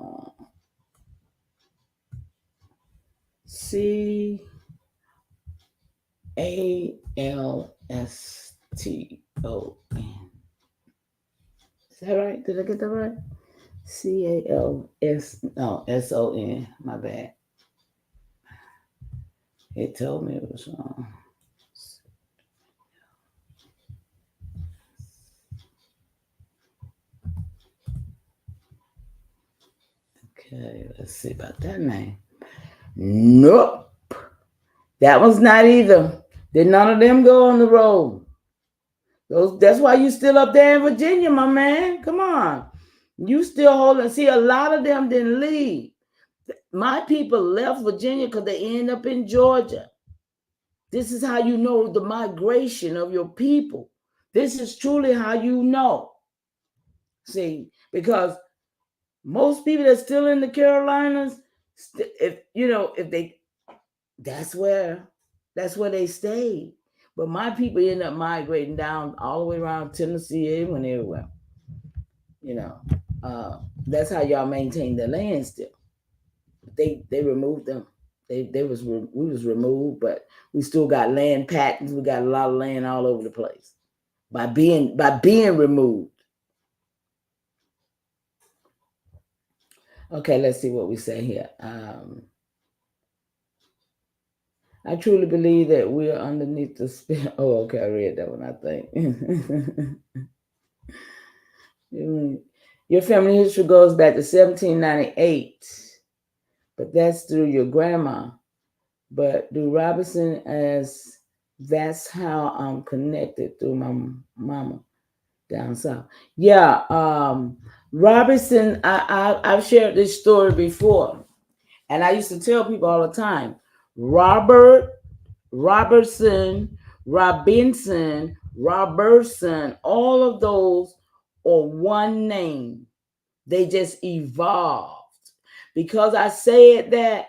Is that right? Did I get that right? SON. My bad. It told me it was wrong. Okay, let's see about that name. Nope. That was not either. Did none of them go on the road? That's why you still up there in Virginia, my man. Come on. You still holding. See, a lot of them didn't leave. My people left Virginia because they end up in Georgia. This is how you know the migration of your people. This is truly how you know. See, because most people that's still in the Carolinas, that's where they stayed. But my people end up migrating down all the way around Tennessee, and everywhere. That's how y'all maintain the land still. They removed them. We was removed, but we still got land patents. We got a lot of land all over the place by being removed. Okay, let's see what we say here. I truly believe that we are underneath the spell. Oh, okay, I read that one, I think. Your family history goes back to 1798, but that's through your grandma. But through Robinson, as that's how I'm connected through my mama down south. Yeah, Robinson, I've shared this story before, and I used to tell people all the time, Robertson, Robinson, all of those are one name. They just evolved. Because I said that,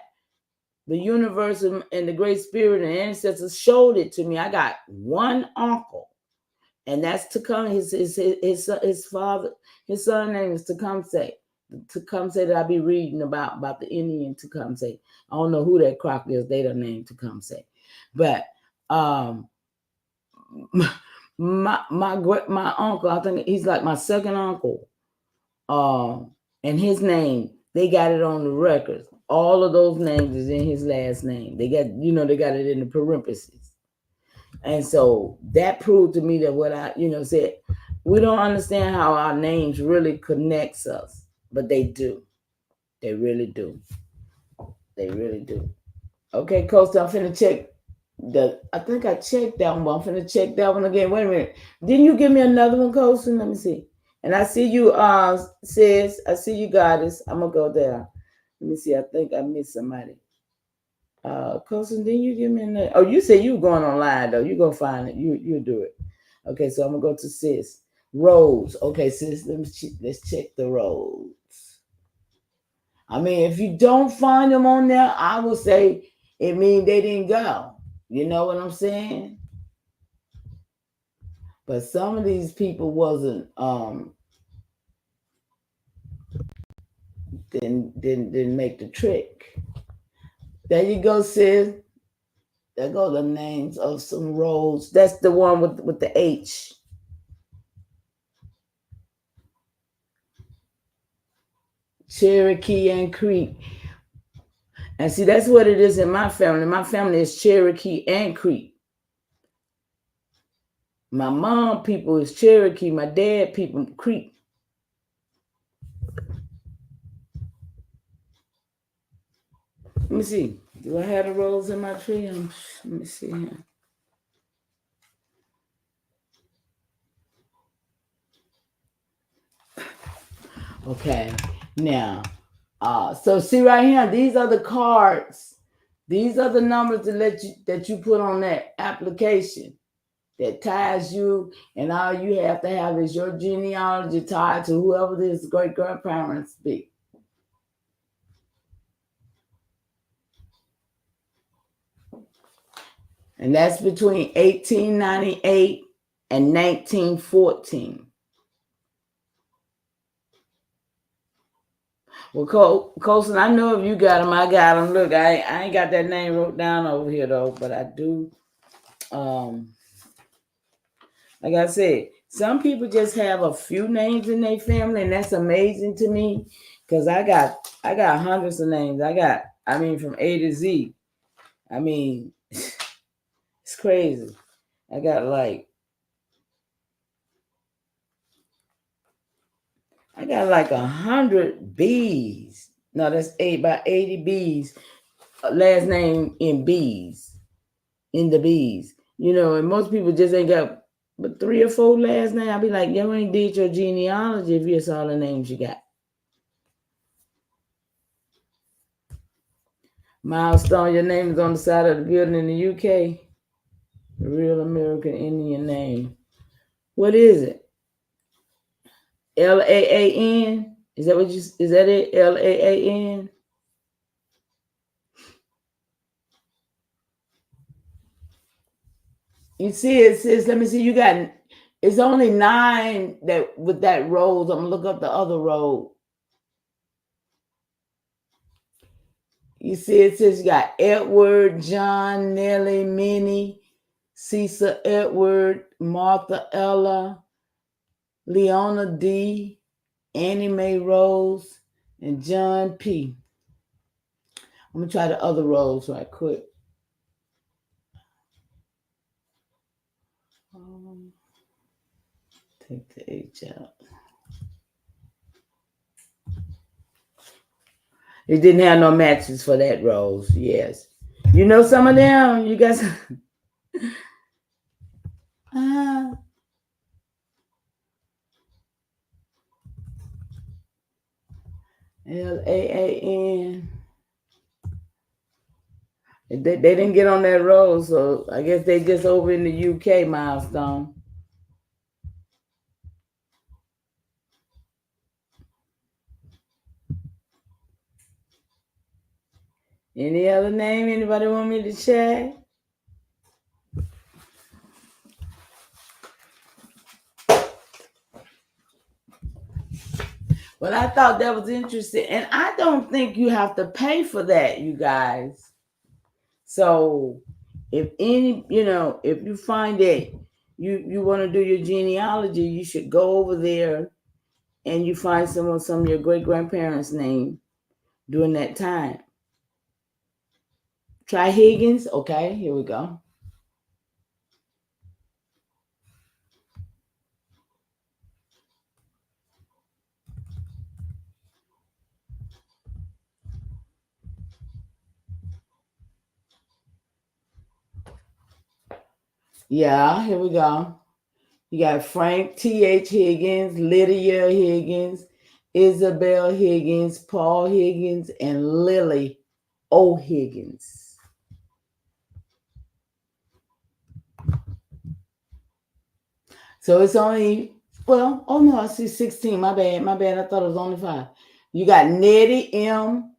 the universe and the great spirit and ancestors showed it to me. I got one uncle, and that's Tecumseh. His father, his son name is Tecumseh. Tecumseh that I be reading about the Indian Tecumseh. I don't know who that croc is. They don't name Tecumseh, but my uncle, I think he's like my second uncle. And his name, they got it on the records. All of those names is in his last name. They got it in the parentheses. And so that proved to me that what I, said, we don't understand how our names really connects us, but they do. They really do. They really do. Okay, Coach, I'm finna check I think I checked that one, but I'm finna check that one again. Wait a minute. Didn't you give me another one, Coach? Let me see. And I see you, sis. I see you, Goddess. I'm gonna go there. Let me see. I think I missed somebody. Coach, didn't you give me another? Oh, you said you were going online though. You go find it. You do it. Okay, so I'm gonna go to sis. Roads. Okay, sis. Let's check the roads. I mean, if you don't find them on there, I will say it means they didn't go. You know what I'm saying? But some of these people wasn't didn't make the trick. There you go, sis. There go the names of some roads. That's the one with the H. Cherokee and Creek. And see, that's what it is in my family. My family is Cherokee and Creek. My mom people is Cherokee. My dad people Creek. Let me see. Do I have the rose in my tree? Let me see here. Okay. Now, so see right here, these are the cards. These are the numbers that you put on that application that ties you, and all you have to have is your genealogy tied to whoever this great grandparents be. And that's between 1898 and 1914. Well, Colson, I know if you got them, I got them. Look, I ain't got that name wrote down over here though, but I do. Like I said, some people just have a few names in their family, and that's amazing to me because I got hundreds of names. I mean, from A to Z. I mean, it's crazy. I got like 100 B's. No, that's about 80 B's. Last name in B's. In the B's. And most people just ain't got but 3 or 4 last names. I'll be like, you ain't did your genealogy if you saw the names you got. Milestone, your name is on the side of the building in the UK. The real American Indian name. What is it? Laan? Is that it? Laan? You see it says, let me see, it's only 9 that with that road. I'm gonna look up the other road. You see it says you got Edward, John, Nellie, Minnie, Cecil, Edward, Martha, Ella, Leona D, Annie Mae Rose, and John P. I'm gonna try the other rows right quick. Take the H out. It didn't have no matches for that rose. Yes, you know some of them. You guys. Laan. They didn't get on that road, so I guess they just over in the UK milestone. Any other name? Anybody want me to check? Well, I thought that was interesting, and I don't think you have to pay for that, you guys. So, if you find that you want to do your genealogy, you should go over there and you find some of your great grandparents' name during that time. Try Higgins. Okay, here we go. Yeah, here we go. You got Frank T.H. Higgins, Lydia Higgins, Isabel Higgins, Paul Higgins, and Lily O. Higgins. So it's only, well, oh no, I see 16. My bad. I thought it was only 5. You got Nettie M.,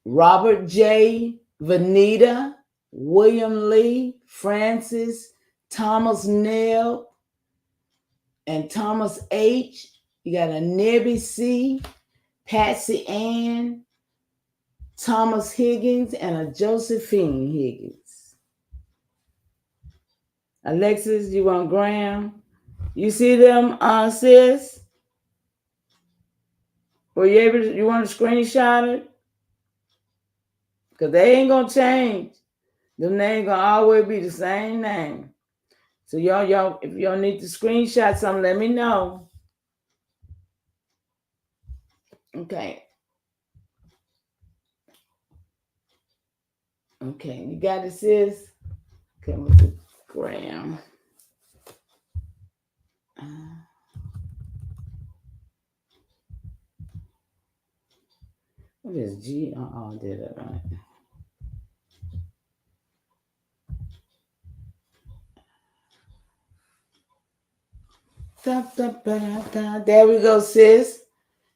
Robert J., Vanita, William Lee, Francis, Thomas Nell, and Thomas H. You got a Nebby C., Patsy Ann, Thomas Higgins, and a Josephine Higgins. Alexis, you want Graham? You see them, sis? Were you able to, you want to screenshot it? Because they ain't going to change. Them names going to always be the same name. So y'all, if y'all need to screenshot something, let me know. Okay. Okay, you got it, sis? Okay, what's the Graham? What is G? Oh, I did it right. There we go, sis.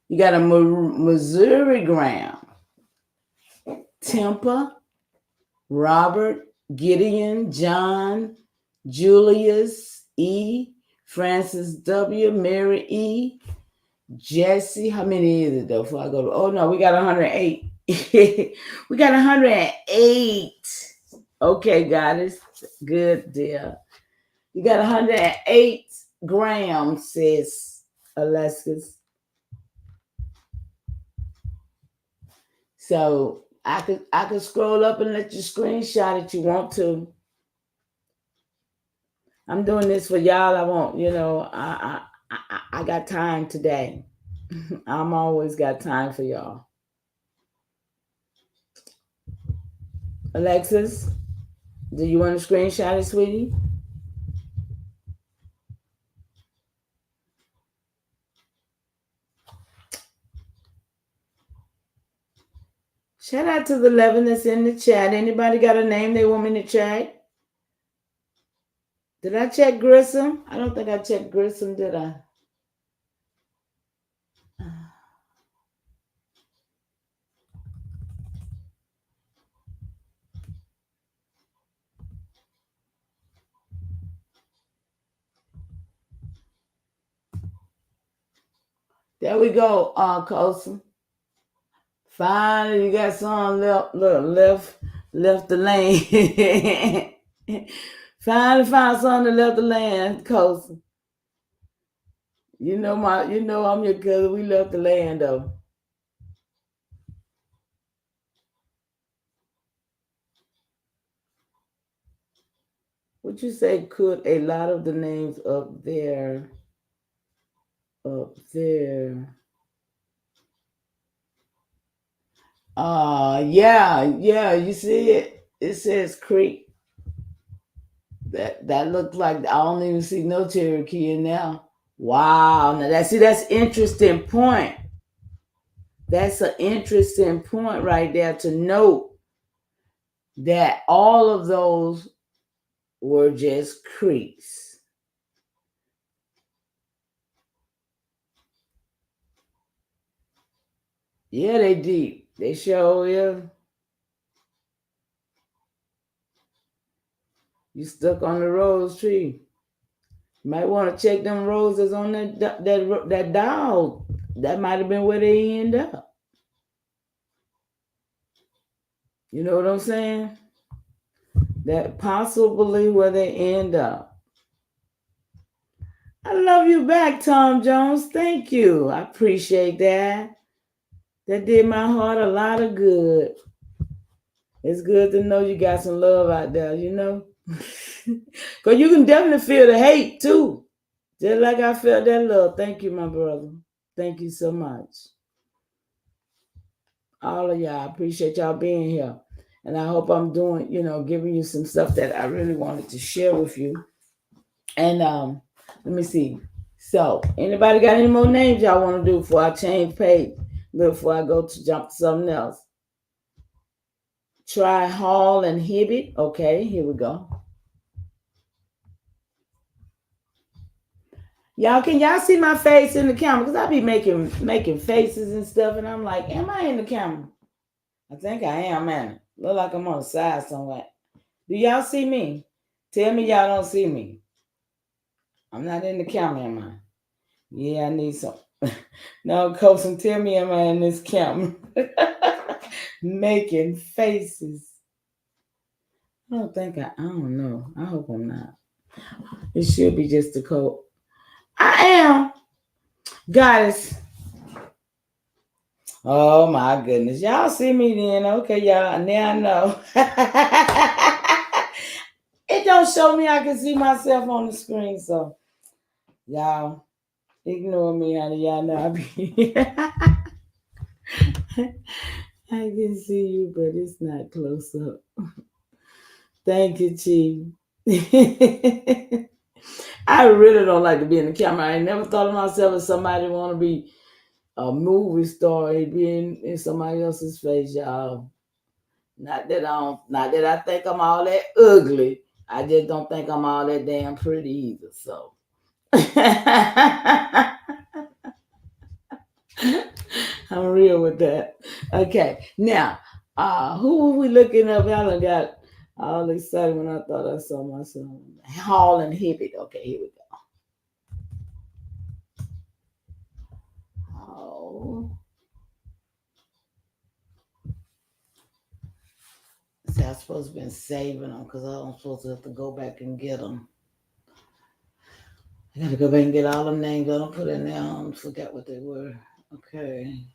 You got a Missouri Graham. Tempa, Robert, Gideon, John, Julius E., Francis W., Mary E., Jesse. How many is it though? Before I go to, oh no, we got 108. We got 108. Okay, got it. Good deal. You got 108 grams, sis Alexis. So I could scroll up and let you screenshot if you want to. I'm doing this for y'all. I won't, I got time today. I'm always got time for y'all. Alexis, do you want to screenshot it, sweetie? Shout out to the 11 that's in the chat. Anybody got a name they want me to check? Did I check Grissom? I don't think I checked Grissom, did I? There we go, Colson. Finally, you got some left the lane. Finally found something that left the land, Colson. You know I'm your cousin. We left the land though. Would you say could a lot of the names up there? Yeah, you see it? It says Creek. That looks like I don't even see no Cherokee in now. Wow. Now that's interesting point. That's an interesting point right there to note that all of those were just creeks. Yeah, they deep. They sure is. You stuck on the rose tree. You might want to check them roses on that dial. That might have been where they end up. You know what I'm saying? That possibly where they end up. I love you back, Tom Jones. Thank you. I appreciate that. That did my heart a lot of good. It's good to know you got some love out there, you know? Because you can definitely feel the hate, too. Just like I felt that love. Thank you, my brother. Thank you so much. All of y'all. I appreciate y'all being here. And I hope I'm doing, giving you some stuff that I really wanted to share with you. And let me see. So, anybody got any more names y'all want to do before I change page? Before I go to jump to something else. Try Hall and Hibbit. Okay, here we go. Can y'all see my face in the camera? Because I be making faces and stuff, and I'm like, am I in the camera? I think I am, man. Look like I'm on the side somewhere. Do y'all see me? Tell me y'all don't see me. I'm not in the camera, am I? Yeah, I need some. No, Coach, tell me, am I in this camera? Making faces. I don't know. I hope I'm not. It should be just the code. I am. Goddess. Oh my goodness. Y'all see me then. Okay, y'all. Now I know. It don't show me I can see myself on the screen, so y'all ignore me, honey. Y'all know I be I can see you, but it's not close up. Thank you, Chief. I really don't like to be in the camera. I ain't never thought of myself as somebody want to be a movie star and be in somebody else's face, y'all. Not that I think I'm all that ugly. I just don't think I'm all that damn pretty either. So I'm real with that. Okay. Now, who are we looking up? Y'all got all excited when I thought I saw myself. Hall and Hibbit. Okay, here we go. Oh. See, I'm supposed to have been saving them because I'm supposed to have to go back and get them. I gotta go back and get all them names I don't put in there. I forgot what they were. Okay.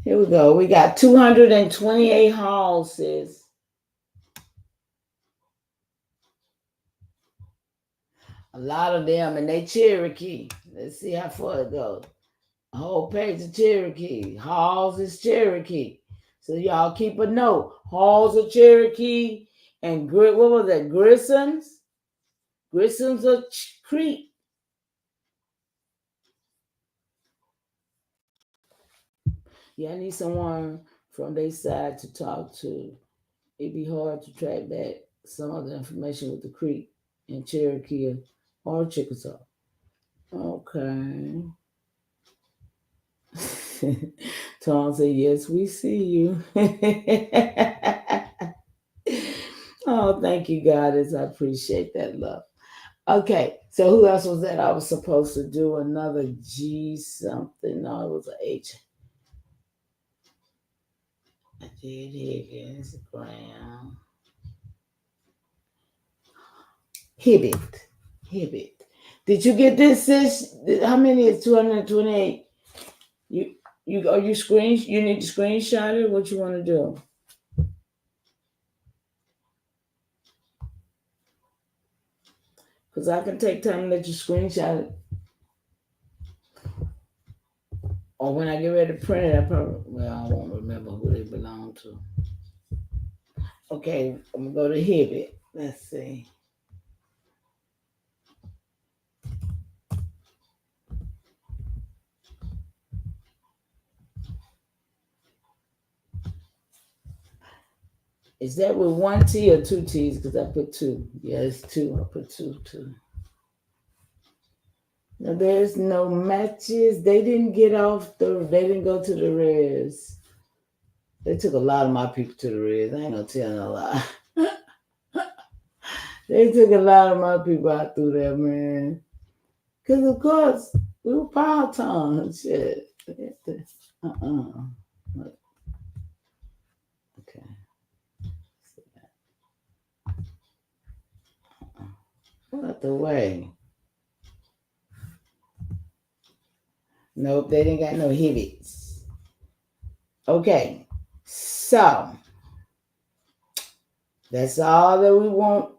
Here we go. We got 228 halls, sis. A lot of them, and they Cherokee. Let's see how far it goes. A whole page of Cherokee. Halls is Cherokee. So y'all keep a note. Halls are Cherokee. And what was that? Grissons? Grissons are Creek. Yeah, I need someone from their side to talk to. It'd be hard to track back some of the information with the Creek and Cherokee or Chickasaw. Okay. Tom said, yes, we see you. Oh, thank you, Goddess. I appreciate that love. Okay, so who else was that? I was supposed to do another G something. No, it was an H. I did Instagram. Hibbit. Did you get this, sis? How many is 228? You need to screenshot it? What you want to do? Because I can take time and let you screenshot it. Or when I get ready to print it, I won't remember who they belong to. Okay, I'm going to go to Hibbit. Let's see. Is that with one T or two T's? Because I put two. Yeah, it's two. I put two. Now, there's no matches. They didn't they didn't go to the res. They took a lot of my people to the res. I ain't gonna tell no lie. They took a lot of my people out through there, man. Because, of course, we were power tongue and shit. Okay. Out the way. Nope, they didn't got no Hibbits. Okay, so that's all that we want.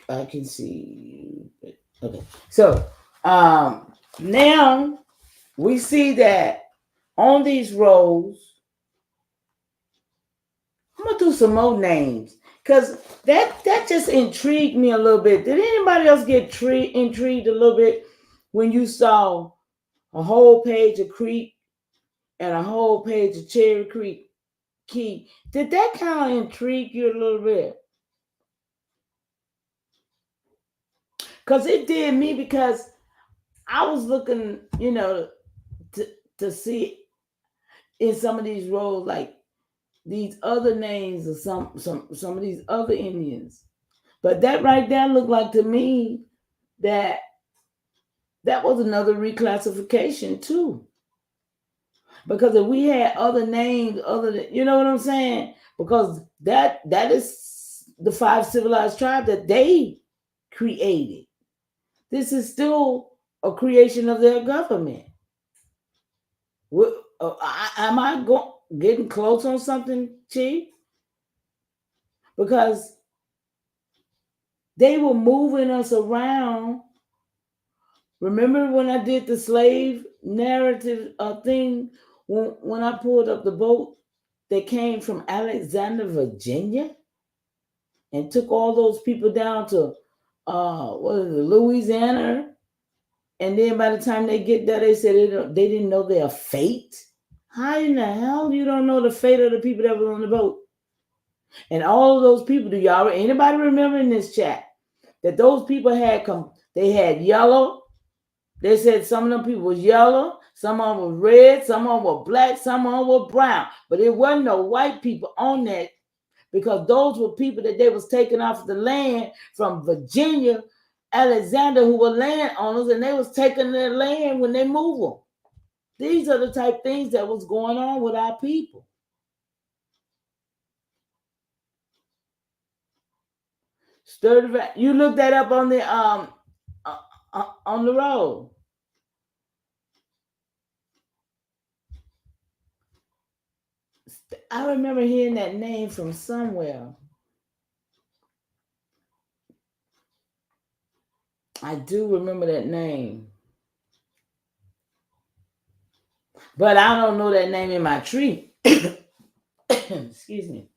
I can see. Okay, so now we see that on these rows, I'm gonna do some more names because that just intrigued me a little bit. Did anybody else get intrigued a little bit when you saw a whole page of Creek and a whole page of Cherry Creek Key? Did that kind of intrigue you a little bit? Because it did me, because I was looking, to see in some of these roles, like these other names of some of these other Indians. But that right there looked like to me that was another reclassification too. Because if we had other names other than, you know what I'm saying? Because that is the 5 civilized tribes that they created. This is still a creation of their government. Am I getting close on something, Chief? Because they were moving us around. Remember when I did the slave narrative thing, when I pulled up the boat that came from Alexander, Virginia, and took all those people down to Louisiana, and then by the time they get there, they said they didn't know their fate. How in the hell you don't know the fate of the people that were on the boat? And all of those people, anybody remember in this chat that those people they had yellow? They said some of them people was yellow, some of them were red, some of them were black, some of them were brown. But it wasn't no white people on that, because those were people that they was taking off the land from Virginia, Alexander, who were landowners, and they was taking their land when they moved them. These are the type things that was going on with our people. You look that up on the road. I remember hearing that name from somewhere. I do remember that name. But I don't know that name in my tree. Excuse me.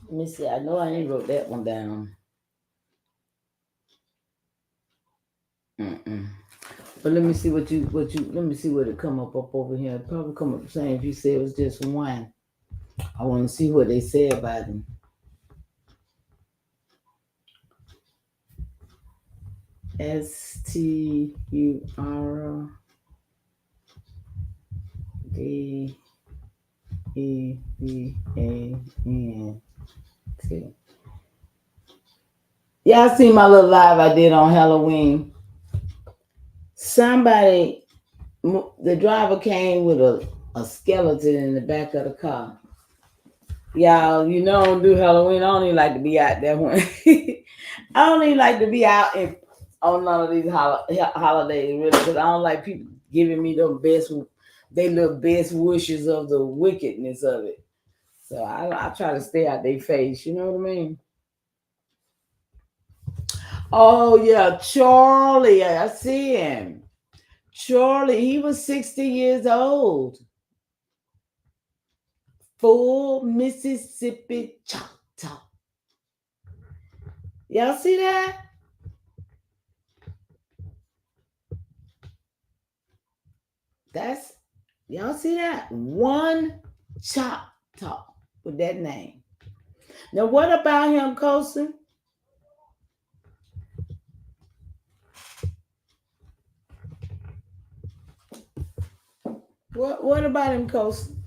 Let me see. I know I ain't wrote that one down. But let me see let me see what it come up over here. It probably come up saying if you say it was just one. I want to see what they say about him. STURDEVEN. Yeah, I seen my little live I did on Halloween. The driver came with a skeleton in the back of the car. Y'all, I don't do Halloween. I don't even like to be out there. I don't even like to be out on none of these holidays, really, because I don't like people giving me they little best wishes of the wickedness of it. So I try to stay out their face. You know what I mean? Oh yeah, Charlie, I see him. Charlie, he was 60 years old. Full Mississippi Choctaw. Y'all see that? Y'all see that? One Choctaw with that name. Now, what about him, Colson? What about him, Colson?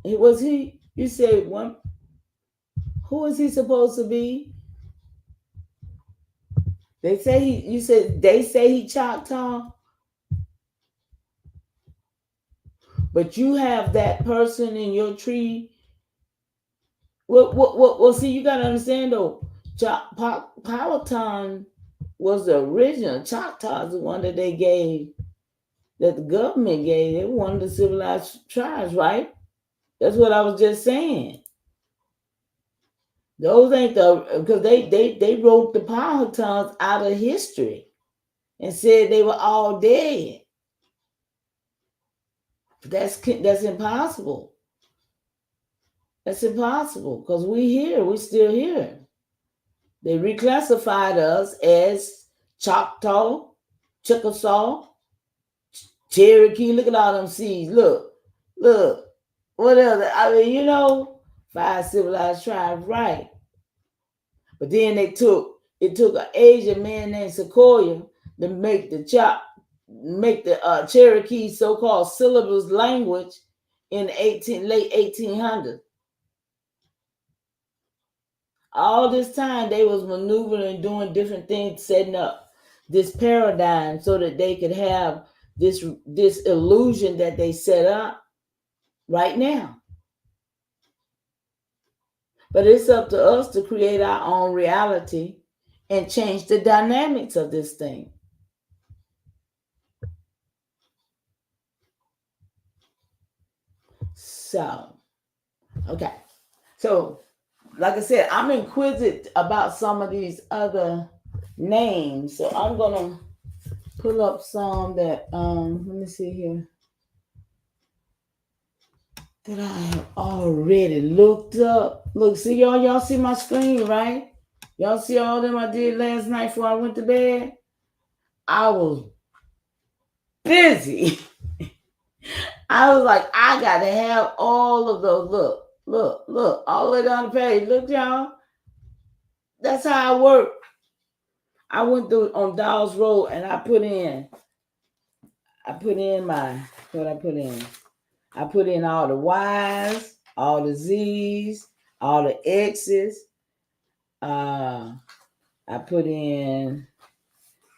You said one? Who is he supposed to be? They say he Choctaw. But you have that person in your tree. Well, see, you gotta understand though, Powhatan was the original. Choctaw is the one that they gave, that the government gave. They were one of the civilized tribes, right? That's what I was just saying. Those ain't because they wrote the Powhatans out of history and said they were all dead. That's impossible. That's impossible because we still here. They reclassified us as Choctaw, Chickasaw, Cherokee. Look at all them C's. Look. What else? I mean, 5 civilized tribes, right? But then it took an Asian man named Sequoia to make the Cherokee so-called syllables language in late 1800s. All this time they was maneuvering and doing different things, setting up this paradigm so that they could have this illusion that they set up right now. But it's up to us to create our own reality and change the dynamics of this thing. So, okay. So, like I said, I'm inquisitive about some of these other names. So I'm going to pull up some that, let me see here, that I have already looked up. Look, see y'all see my screen, right? Y'all see all them I did last night before I went to bed? I was busy. I was like, I got to have all of those. Look, all the way down the page. Look, y'all. That's how I work. I went through on Dawes Road and I put in what I put in. I put in all the Y's, all the Z's, all the X's. I put in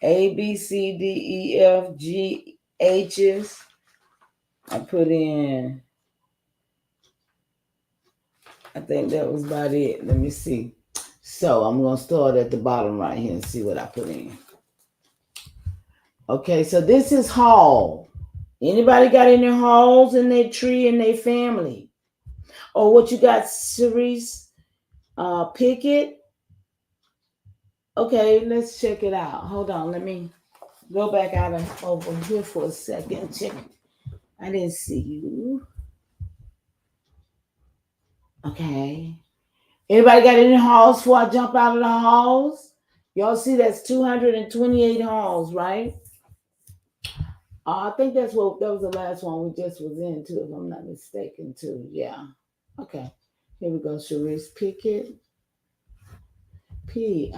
A, B, C, D, E, F, G, H's. I put in, I think that was about it. Let me see. So I'm going to start at the bottom right here and see what I put in. Okay, so this is Hall. Anybody got any Halls in their tree in their family? Or what you got, Cerise? Pickett? Okay, let's check it out. Hold on, let me go back out of over here for a second. Check. I didn't see you. Okay. Anybody got any halls before I jump out of the halls? Y'all see that's 228 halls, right? I think that was the last one we just was into, if I'm not mistaken, too. Yeah. Okay. Here we go. Sharice Pickett. Pickett.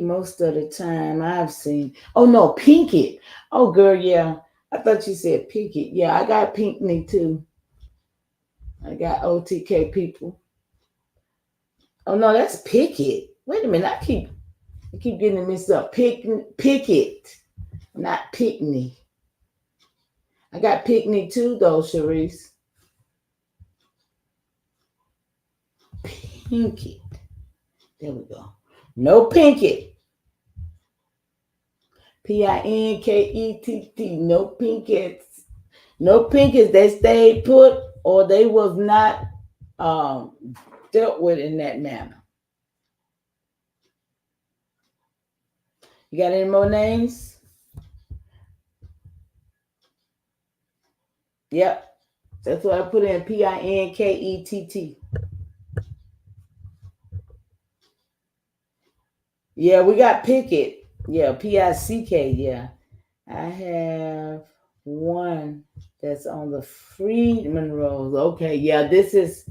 Most of the time I've seen. Oh, no, Pinkett. Oh, girl, yeah. I thought you said Pickett. Yeah, I got Pinckney, too. I got OTK people. Oh, no, that's Pickett. Wait a minute. I keep getting it mixed up. Pickett, not Pickney. I got Pickney too, though, Sharice. Pinkett. There we go. No Pinkett. Pinkett. No Pinkett's. No Pinkett's. They stayed put or they was not dealt with in that manner. You got any more names? Yep. That's what I put in. Pinkett. Yeah, we got Pickett. Yeah, Pick. Yeah. I have one that's on the Freedman Road. Okay, yeah, this is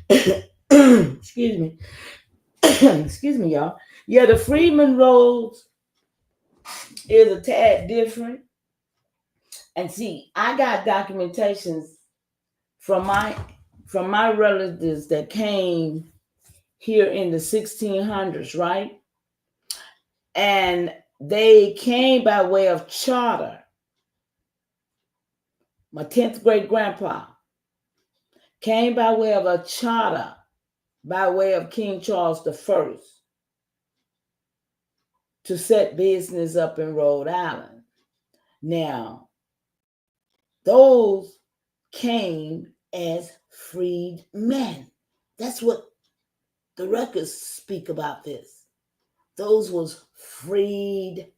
excuse me. Excuse me, y'all. Yeah, the Freedman Road is a tad different. And see, I got documentations from my relatives that came here in the 1600s, right? And they came by way of charter. My 10th great grandpa came by way of a charter by way of King Charles I to set business up in Rhode Island. Now, those came as freedmen. That's what the records speak about this. Those was freedmen.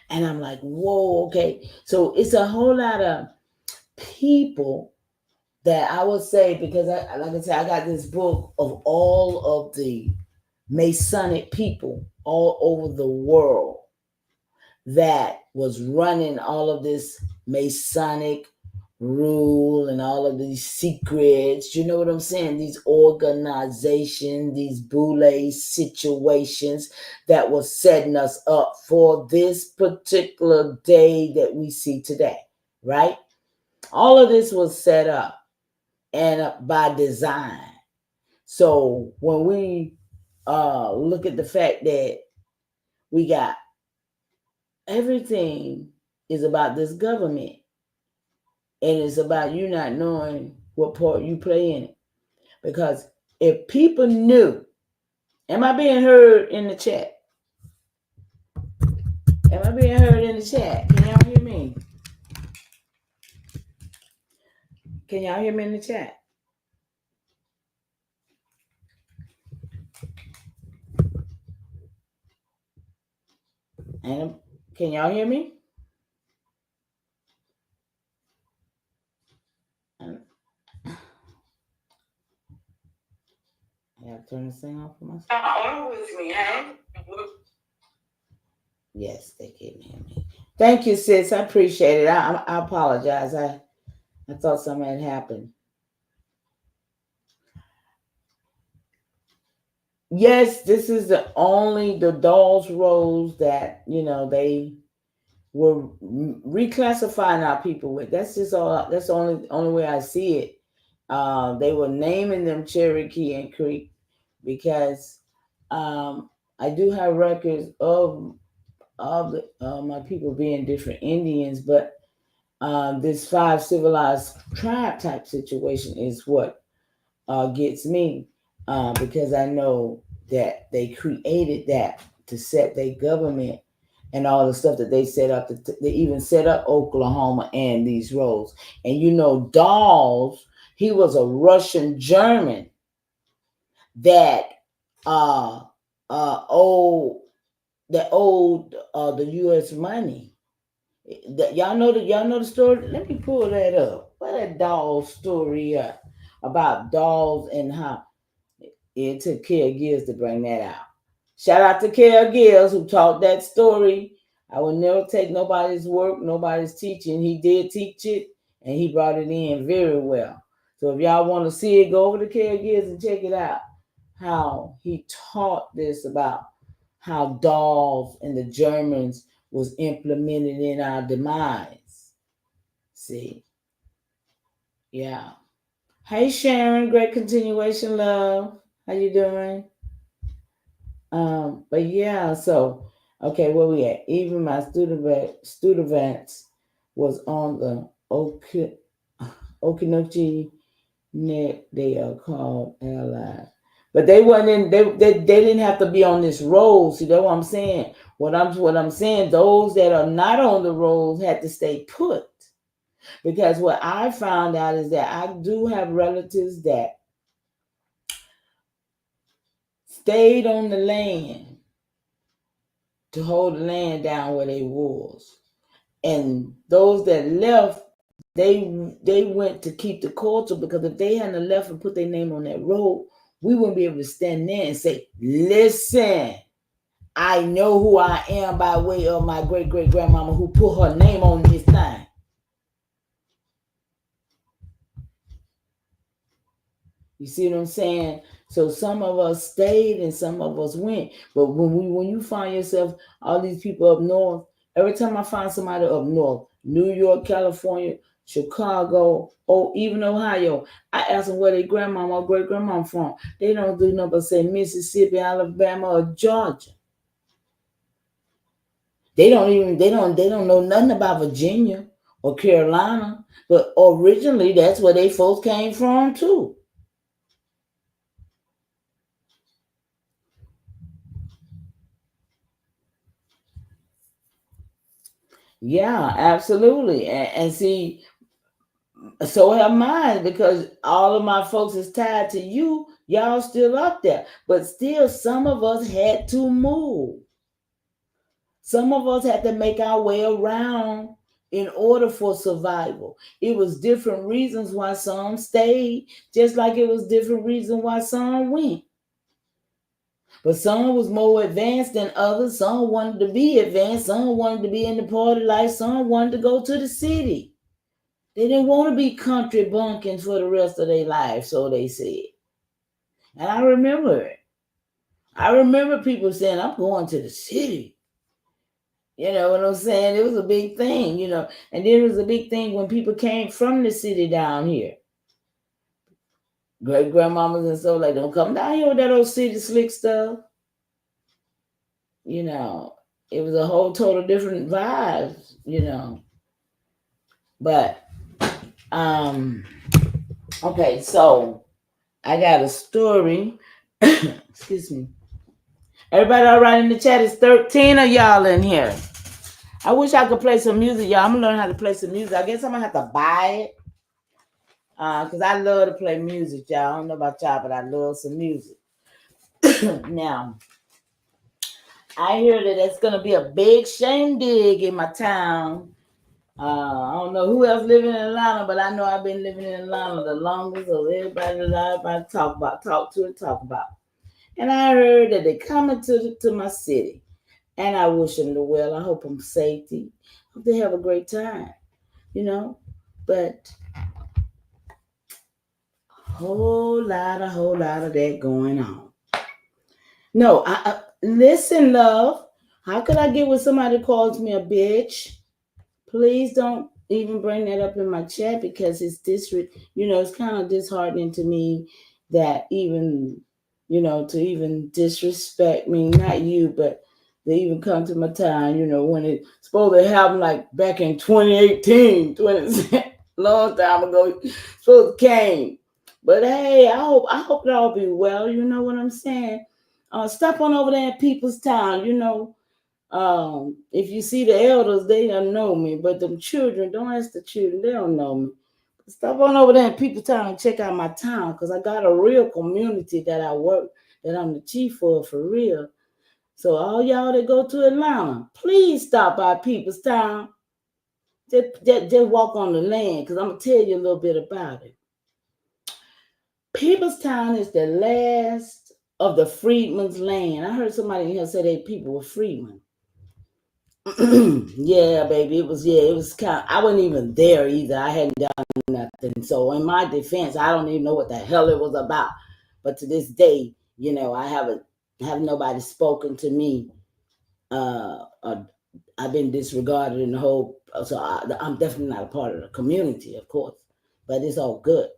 And I'm like, whoa, okay. So it's a whole lot of people that I would say, because like I said, I got this book of all of the Masonic people all over the world that was running all of this Masonic rule and all of these secrets. You know what I'm saying? These organizations, these boule situations that was setting us up for this particular day that we see today, right? All of this was set up and by design. So when we look at the fact that we got everything is about this government, and it's about you not knowing what part you play in it. Because if people knew, am I being heard in the chat? Am I being heard in the chat? Can y'all hear me? Can y'all hear me in the chat? And can y'all hear me? I have to turn this thing off for myself. On with me, hey? Yes, they can hear me. Thank you, sis. I appreciate it. I apologize. I thought something had happened. Yes, this is the dolls roles that, they were reclassifying our people with. That's just all. That's the only way I see it. They were naming them Cherokee and Creek because I do have records of my people being different Indians, but this 5 civilized tribe type situation is what gets me, because I know that they created that to set their government and all the stuff that they set up. They even set up Oklahoma and these roads. And Dawes, he was a Russian German that owed the U.S. money. Y'all know the story. Let me pull that up. What that Dawes story about Dawes and how it took Care Gills to bring that out. Shout out to Care Gills who taught that story. I will never take nobody's work, nobody's teaching. He did teach it, and he brought it in very well. So if y'all want to see it, go over to Care Gills and check it out. How he taught this about how Dawes and the Germans was implemented in our demise. See? Yeah. Hey Sharon, great continuation, love. How you doing? But yeah, so okay, where we at? Even my students was on the Okinochi net. They are called allies, but they wasn't in. They didn't have to be on this roll. See, that's what I'm saying. What I'm saying, those that are not on the rolls had to stay put. Because what I found out is that I do have relatives that stayed on the land to hold the land down where they was. And those that left, they went to keep the culture, because if they hadn't left and put their name on that road, we wouldn't be able to stand there and say, listen, I know who I am by way of my great-great-grandmama who put her name on this thing. You see what I'm saying? So some of us stayed and some of us went. But when you find yourself, all these people up north, every time I find somebody up north, New York, California, Chicago, or even Ohio, I ask them where their grandmama or great grandmama from. They don't do nothing but say Mississippi, Alabama, or Georgia. They don't know nothing about Virginia or Carolina. But originally that's where they folks came from too. Yeah, absolutely. And see, so have mine, because all of my folks is tied to you. Y'all still up there. But still, some of us had to move. Some of us had to make our way around in order for survival. It was different reasons why some stayed, just like it was different reasons why some went. But some was more advanced than others. Some wanted to be advanced. Some wanted to be in the party life. Some wanted to go to the city. They didn't want to be country bumpkins for the rest of their life, so they said. And I remember it. I remember people saying, I'm going to the city. You know what I'm saying? It was a big thing, you know. And then it was a big thing when people came from the city down here. Great grandmamas and stuff like, don't come down here with that old city slick stuff. You know, it was a whole total different vibe, you know. But okay, so I got a story. Excuse me. Everybody all right in the chat? It's 13 of y'all in here. I wish I could play some music, y'all. I'm gonna learn how to play some music. I guess I'm gonna have to buy it. Because I love to play music, y'all. I don't know about y'all, but I love some music. Now, I hear that it's gonna be a big shindig in my town. I don't know who else living in Atlanta, but I know I've been living in Atlanta the longest. So everybody talk about. And I heard that they're coming to my city. And I wish them the well. I hope them safety. Hope they have a great time, you know. But whole lot of that going on. No, listen, love. How could I get with somebody who calls me a bitch? Please don't even bring that up in my chat because it's it's kind of disheartening to me that even, to even disrespect me, not you, but they even come to my town, when it's supposed to happen like back in 2018, long time ago, supposed to came. But hey, I hope it all be well. You know what I'm saying? Stop on over there in People's Town, if you see the elders, they don't know me. But them children, don't ask the children, they don't know me. Stop on over there in People's Town and check out my town, because I got a real community that I work, that I'm the chief for real. So all y'all that go to Atlanta, please stop by People's Town. Just walk on the land, because I'm going to tell you a little bit about it. People's Town is the last of the freedmen's land. I heard somebody in here say they people were freedmen. Yeah, baby, it was kind of, I wasn't even there either. I hadn't done nothing. So in my defense, I don't even know what the hell it was about. But to this day, I haven't nobody spoken to me. I've been disregarded in the whole, so I'm definitely not a part of the community, of course. But it's all good.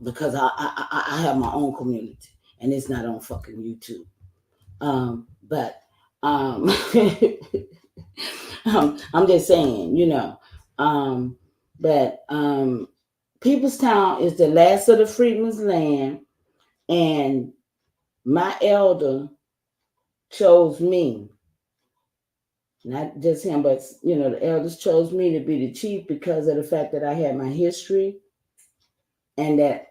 Because I have my own community and it's not on fucking YouTube. But I'm just saying, but People's Town is the last of the freedmen's land, and my elder chose me. Not just him, but the elders chose me to be the chief because of the fact that I had my history and that,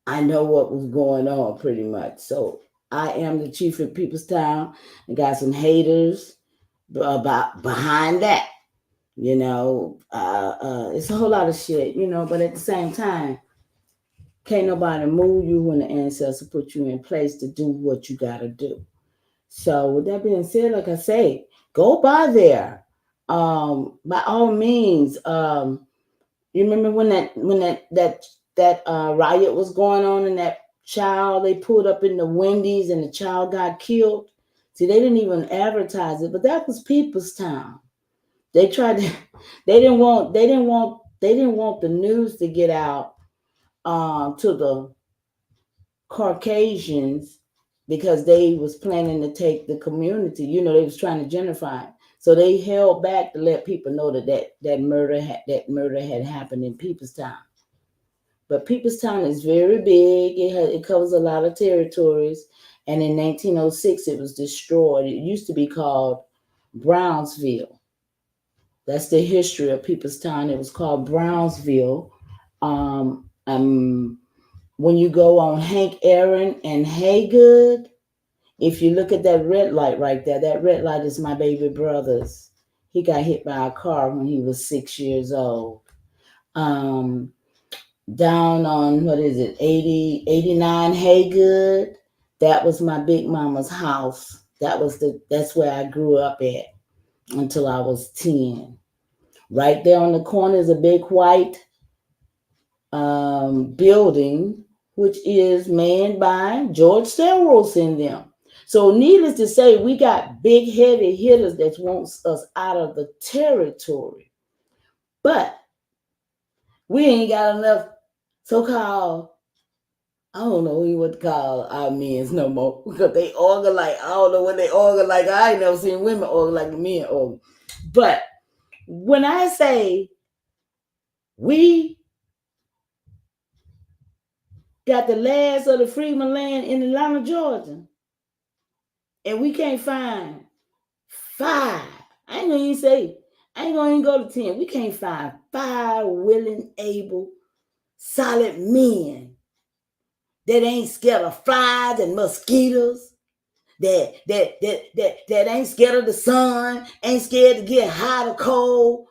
I know what was going on pretty much. So I am the chief of People's Town. I got some haters behind that. It's a whole lot of shit, but at the same time, can't nobody move you when the ancestors put you in place to do what you got to do. So with that being said, like I say, go by there. By all means, you remember when that riot was going on and that child they pulled up in the Wendy's and the child got killed? See, they didn't even advertise it, but that was People's Town. They tried to, they didn't want the news to get out to the Caucasians because they was planning to take the community. They was trying to gentrify it. So they held back to let people know that murder had happened in People's Town. But People's Town is very big. It covers a lot of territories. And in 1906, it was destroyed. It used to be called Brownsville. That's the history of People's Town. It was called Brownsville. When you go on Hank Aaron and Haygood, if you look at that red light right there, that red light is my baby brother's. He got hit by a car when he was 6 years old. Down on, what is it, 89 Haygood. That was my big mama's house. That's where I grew up at until I was 10. Right there on the corner is a big white building, which is manned by George Soros in them. So needless to say, we got big heavy hitters that wants us out of the territory. But we ain't got enough so-called, I don't know what to call our men's no more. Because they organ like, I don't know what they organ like. I ain't never seen women organ like the men organ. But when I say we got the last of the Freeman land in Atlanta, Georgia, and we can't find 5. I ain't gonna even go to 10. We can't find 5 willing, able, solid men that ain't scared of flies and mosquitoes, that ain't scared of the sun, ain't scared to get hot or cold,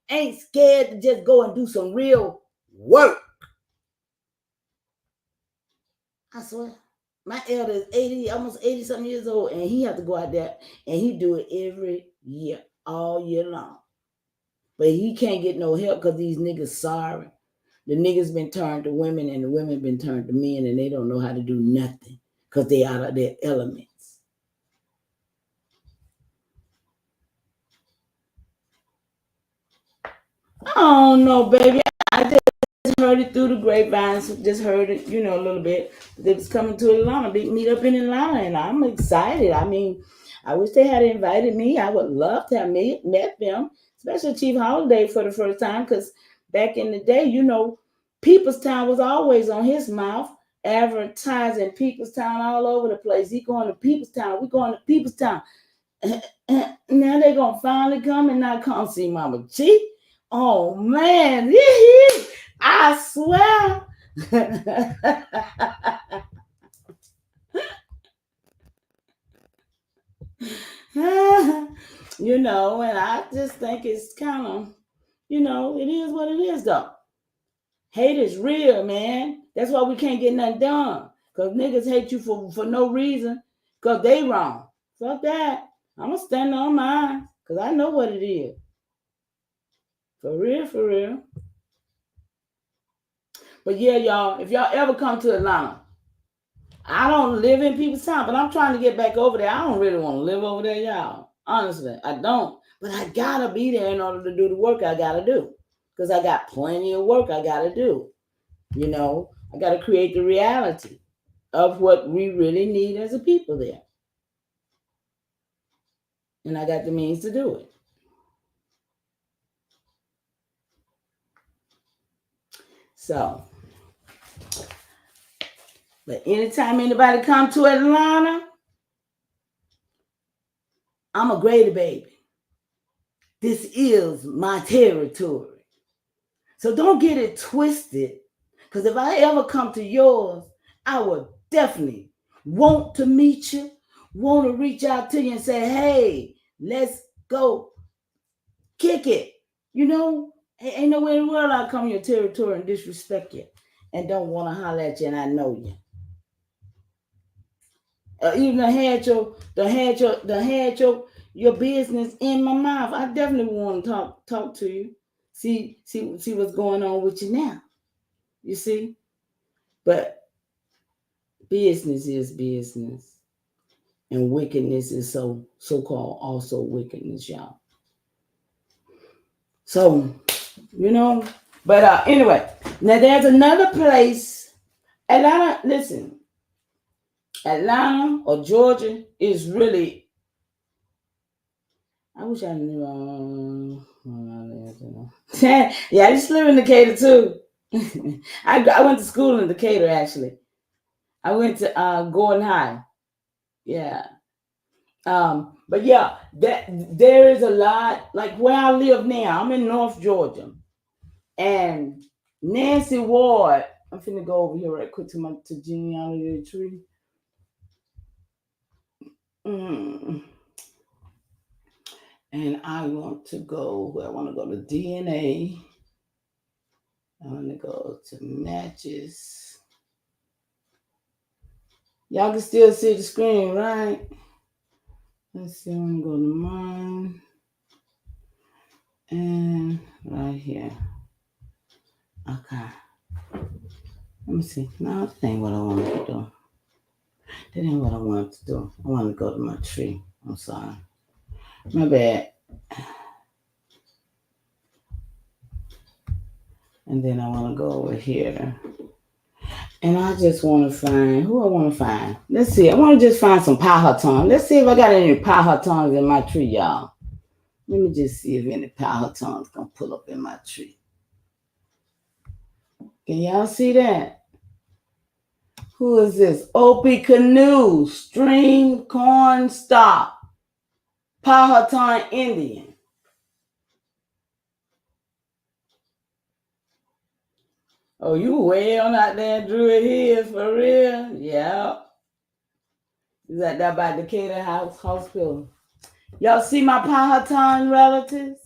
ain't scared to just go and do some real work. I swear. My elder is 80, almost 80 something years old, and he have to go out there and he do it every year, all year long. But he can't get no help because these niggas sorry. The niggas been turned to women and the women been turned to men, and they don't know how to do nothing because they out of their elements. I don't know, baby. I just heard it through the grapevines. Just heard it, a little bit. They was coming to Atlanta, big meet up in Atlanta, and I'm excited. I mean, I wish they had invited me. I would love to have met them, especially Chief Holiday for the first time, because back in the day, People's Town was always on his mouth, advertising People's Town all over the place. He going to People's Town. We going to People's Town. Now they gonna finally come and not come see Mama G. Oh man, I swear. And I just think it's kind of, it is what it is though. Hate is real, man. That's why we can't get nothing done. Because niggas hate you for no reason. Because they wrong. Fuck that. I'm going to stand on mine. Because I know what it is. For real, for real. But yeah, y'all, if y'all ever come to Atlanta, I don't live in People's Town, but I'm trying to get back over there. I don't really want to live over there, y'all. Honestly, I don't. But I got to be there in order to do the work I got to do. Because I got plenty of work I got to do. I got to create the reality of what we really need as a people there. And I got the means to do it. So, but anytime anybody come to Atlanta, I'm a Grady baby. This is my territory. So don't get it twisted. Because if I ever come to yours, I would definitely want to meet you, want to reach out to you and say, hey, let's go kick it. Ain't nowhere in the world I'll come to your territory and disrespect you and don't want to holler at you and I know you. Even had your business in my mouth. I definitely want to talk to you. See what's going on with you now. You see? But business is business. And wickedness is so-called also wickedness, y'all. So, but anyway, now there's another place. Atlanta, listen, Atlanta or Georgia is really, I wish I knew. Yeah, I used to live in Decatur too. I went to school in Decatur actually. I went to Gordon High. Yeah. But yeah, there is a lot, like where I live now. I'm in North Georgia. And Nancy Ward, I'm finna go over here right quick to genealogy tree. And I want to go, I want to go to DNA. I want to go to matches. Y'all can still see the screen, right? Let's see, I'm going to go to mine. And right here. Okay. Let me see. No, that ain't what I wanted to do. That ain't what I wanted to do. I want to go to my tree. I'm sorry. My bad. And then I want to go over here. And I just want to find, who I want to find? Let's see. I want to just find some Powhatan. Let's see if I got any Powhatans in my tree, y'all. Let me just see if any Powhatans going to pull up in my tree. Can y'all see that? Who is this? Opie Canoe, Stream Corn Stop, Powhatan Indian. Oh, you way on out there in Druid Hills for real? Yeah. Is that down by Decatur Hospital? Y'all see my Powhatan relatives?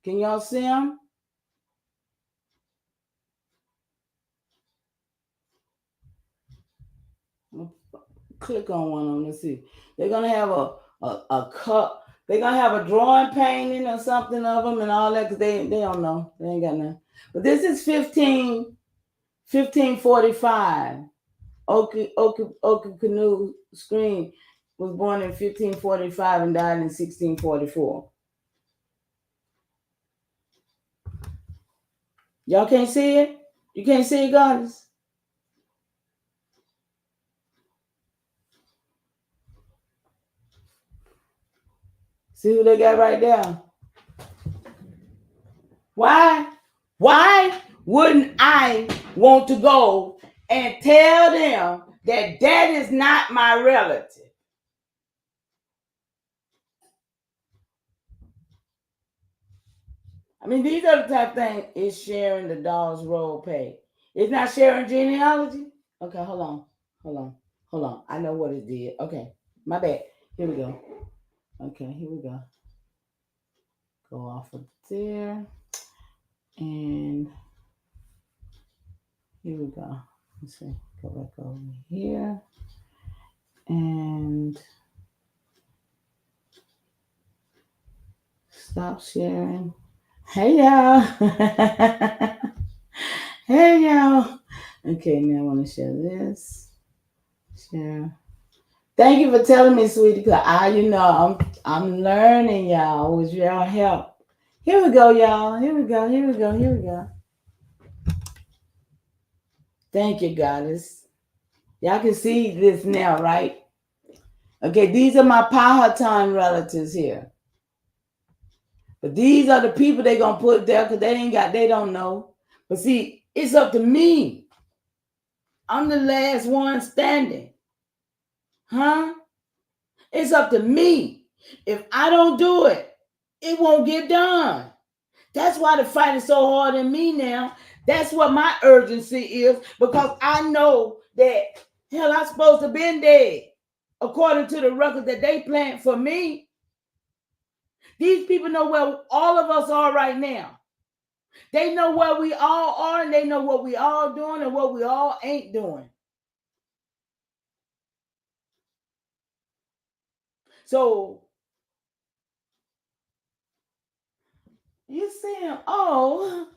Can y'all see them? Click on one of them. Let's see. They're gonna have a cup. They're gonna have a drawing painting or something of them and all that because they don't know. They ain't got nothing. But this is 1545. Okie Canoe Screen was born in 1545 and died in 1644. Y'all can't see it? You can't see it, guys? See who they got right there? Why wouldn't I want to go and tell them that that is not my relative? I mean, these are the type of things is sharing the dog's role pay. It's not sharing genealogy. Okay, hold on. I know what it did. Okay, my bad. Here we go. Okay, here we go. Go off of there. And here we go. Let's see. Go back over here. And stop sharing. Hey, y'all. Hey, y'all. Okay, now I want to share this. Share. Thank you for telling me, sweetie, because I'm learning, y'all, with your help. Here we go, y'all. Here we go. Thank you, goddess. Y'all can see this now, right? Okay, these are my Powhatan relatives here. But these are the people they're going to put there because they don't know. But see, it's up to me. I'm the last one standing. Huh? It's up to me. If I don't do it, it won't get done. That's why the fight is so hard in me now. That's what my urgency is because I know that, hell, I'm supposed to have been dead according to the record that they planned for me. These people know where all of us are right now. They know where we all are and they know what we all doing and what we all ain't doing. So, you see him? Oh,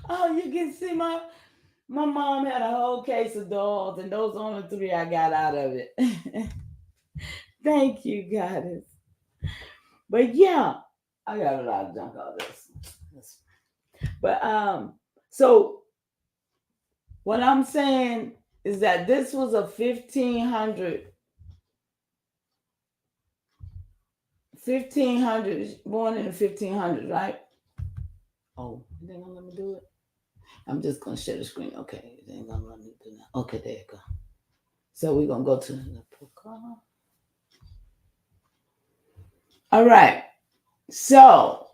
you can see my mom had a whole case of dolls, and those are the 3 I got out of it. Thank you, goddess. But yeah, I got a lot of junk out of this. But so what I'm saying is that this was a 1500, born in the 1500s, right? Oh, they gonna let me do it? I'm just gonna share the screen. Okay, they ain't gonna let me do that. Okay, there you go. So we're gonna go to the book. All right. So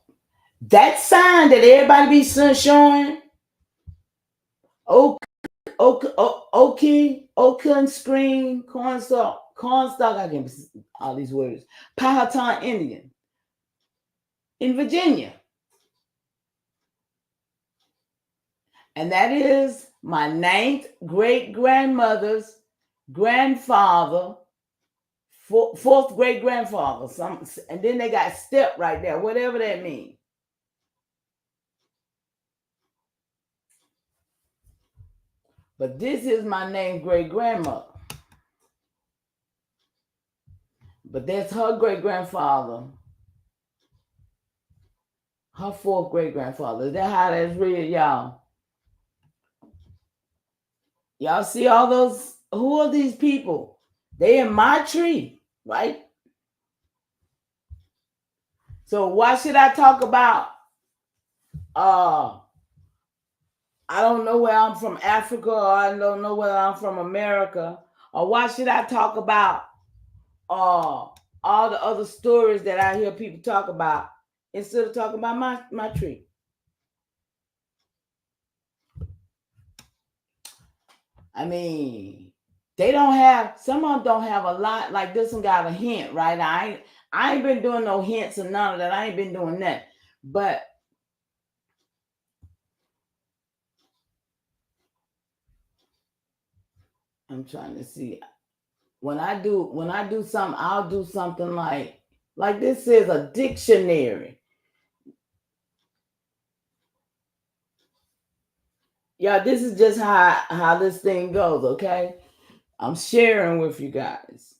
that sign that everybody be showing, Oaken Screen, Cornstalk, I can't all these words. Powhatan Indian. in Virginia. And that is my 9th great-grandmother's grandfather, 4th great-grandfather. And then they got step right there, whatever that means. But this is my named great-grandmother. But that's her great-grandfather, her 4th great-grandfather. Is that how that's read, y'all? Y'all see all those? Who are these people? They in my tree, right? So why should I talk about I don't know where I'm from Africa, or I don't know where I'm from America, or why should I talk about all the other stories that I hear people talk about instead of talking about my tree? I mean, they don't have, some of them don't have a lot. Like this one got a hint, right? I ain't been doing no hints or none of that. I ain't been doing that. But I'm trying to see. When I do something, I'll do something like this is a dictionary. Yeah, this is just how this thing goes, okay? I'm sharing with you guys.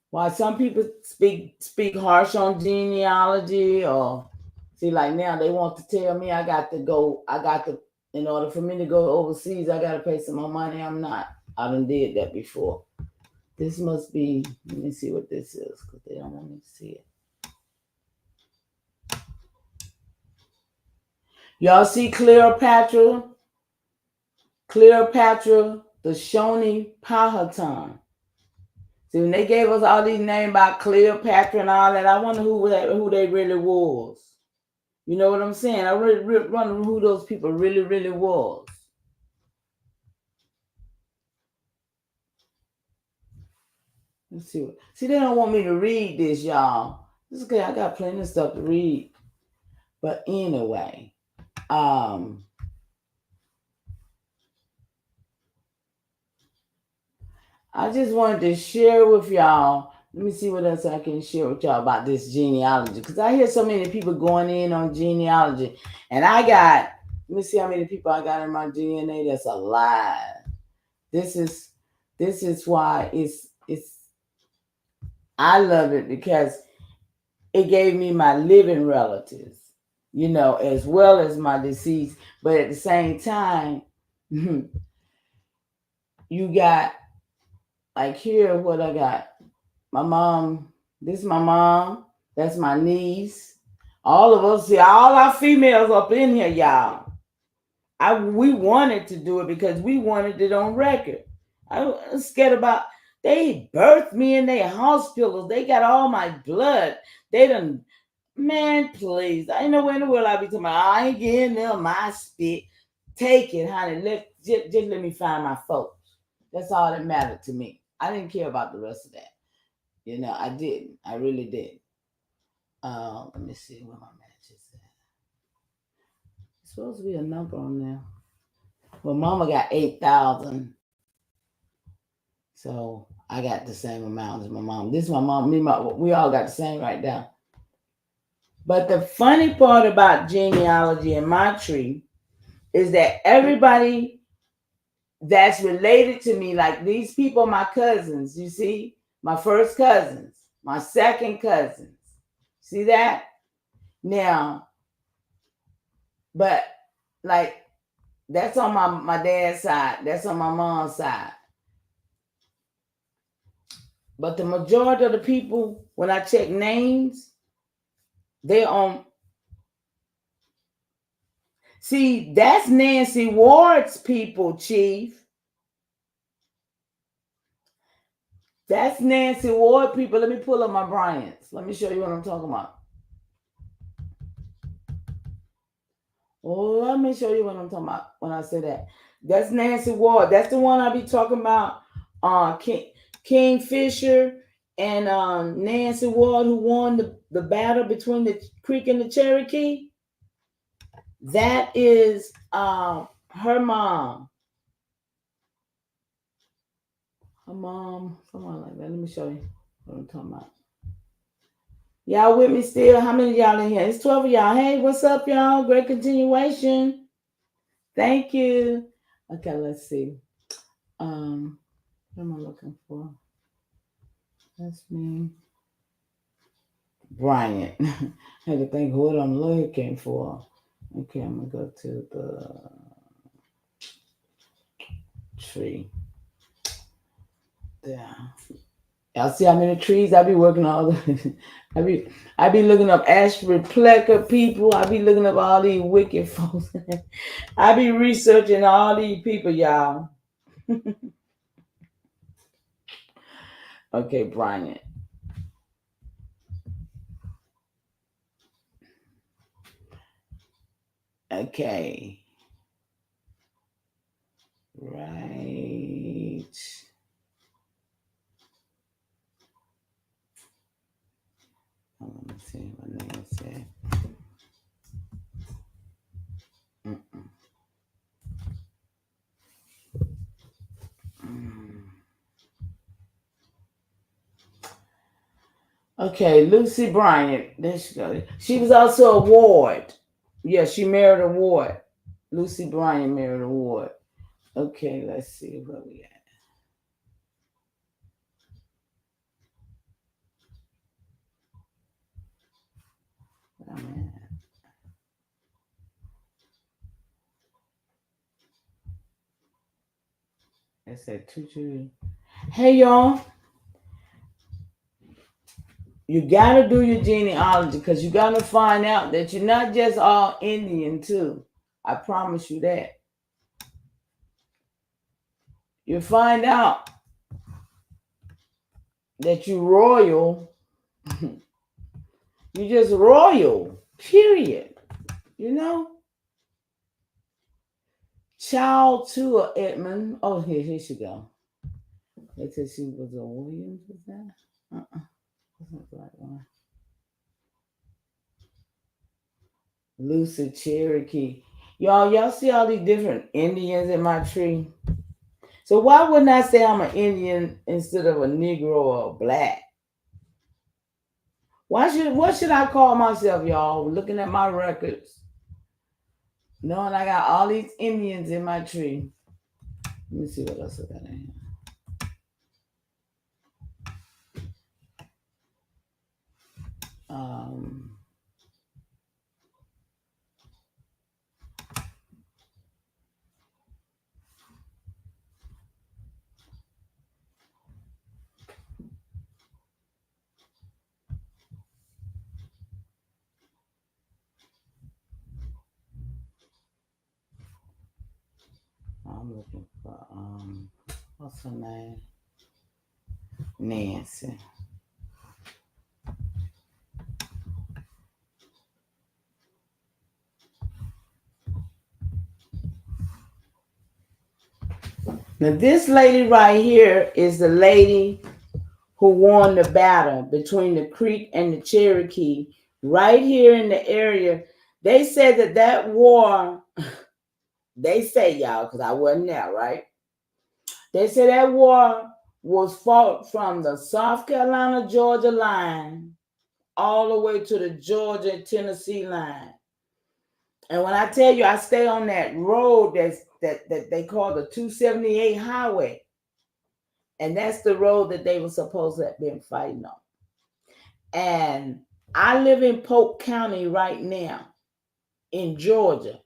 While some people speak harsh on genealogy, or see, like now they want to tell me in order for me to go overseas, I got to pay some more money. I'm not. I done did that before. This must be, let me see what this is, because they don't want me to see it. Y'all see Cleopatra, the Shoni Powhatan. See, when they gave us all these names about Cleopatra and all that, I wonder who they really was. You know what I'm saying? I really wonder who those people really, really was. Let's see. See, they don't want me to read this, y'all. This is okay. I got plenty of stuff to read. But anyway, I just wanted to share with y'all. Let me see what else I can share with y'all about this genealogy. Because I hear so many people going in on genealogy. And let me see how many people I got in my DNA that's alive. This is why I love it, because it gave me my living relatives, as well as my deceased. But at the same time, you got, like here, what I got. My mom, this is my mom. That's my niece. All of us, see, all our females up in here, y'all. We wanted to do it because we wanted it on record. I was scared about, they birthed me in their hospitals. They got all my blood. They done, man, please. I ain't know where in the world I be talking about. I ain't getting them my spit. Take it, honey. Just let me find my folks. That's all that mattered to me. I didn't care about the rest of that. I didn't. I really did. Let me see where my match is at. It's supposed to be a number on there. Well, Mama got 8,000. So I got the same amount as my mom. This is my mom. We all got the same right now. But the funny part about genealogy in my tree is that everybody that's related to me, like these people, my cousins, you see, my first cousins, my second cousins. See that? Now, but like that's on my dad's side. That's on my mom's side. But the majority of the people, when I check names, they're on. See, that's Nancy Ward's people, Chief. That's Nancy Ward people. Let me pull up my Bryants. Let me show you what I'm talking about. Oh, let me show you what I'm talking about when I say that. That's Nancy Ward. That's the one I be talking about. Kingfisher and Nancy Ward, who won the battle between the Creek and the Cherokee. That is her mom. Her mom, someone like that. Let me show you what I'm talking about. Y'all with me still? How many of y'all in here? It's 12 of y'all. Hey, what's up, y'all? Great continuation. Thank you. Okay, let's see. What am I looking for? That's me. Bryant. I had to think what I'm looking for. Okay, I'm gonna go to the tree. There. Y'all see how many trees I be working on? I be looking up Ashford Plecker people. I be looking up all these wicked folks. I be researching all these people, y'all. Okay, Bryant. Okay. Right. Let me see what name said. Okay, Lucy Bryant. There she goes. She was also a Ward. Yeah, she married a Ward. Lucy Bryant married a Ward. Okay, let's see where we at. Oh, man. I said 2 2. Hey, y'all. You gotta do your genealogy because you gotta find out that you're not just all Indian too. I promise you that. You find out that you're royal. You're just royal. Period. You know. Child to a Edmund. Oh, here she go. They said she was a Williams. Was that? That's not the right one. Lucy Cherokee. Y'all see all these different Indians in my tree? So why wouldn't I say I'm an Indian instead of a Negro or a black? What should I call myself, y'all? Looking at my records, knowing I got all these Indians in my tree. Let me see what else I got in here. I'm looking for what's her name? Nancy. Now this lady right here is the lady who won the battle between the Creek and the Cherokee right here in the area. They said that war, they say, y'all, because I wasn't there, right? They said that war was fought from the South Carolina, Georgia line all the way to the Georgia, Tennessee line. And when I tell you I stay on that road that they call the 278 highway, and that's the road that they were supposed to have been fighting on. And I live in Polk County right now in Georgia,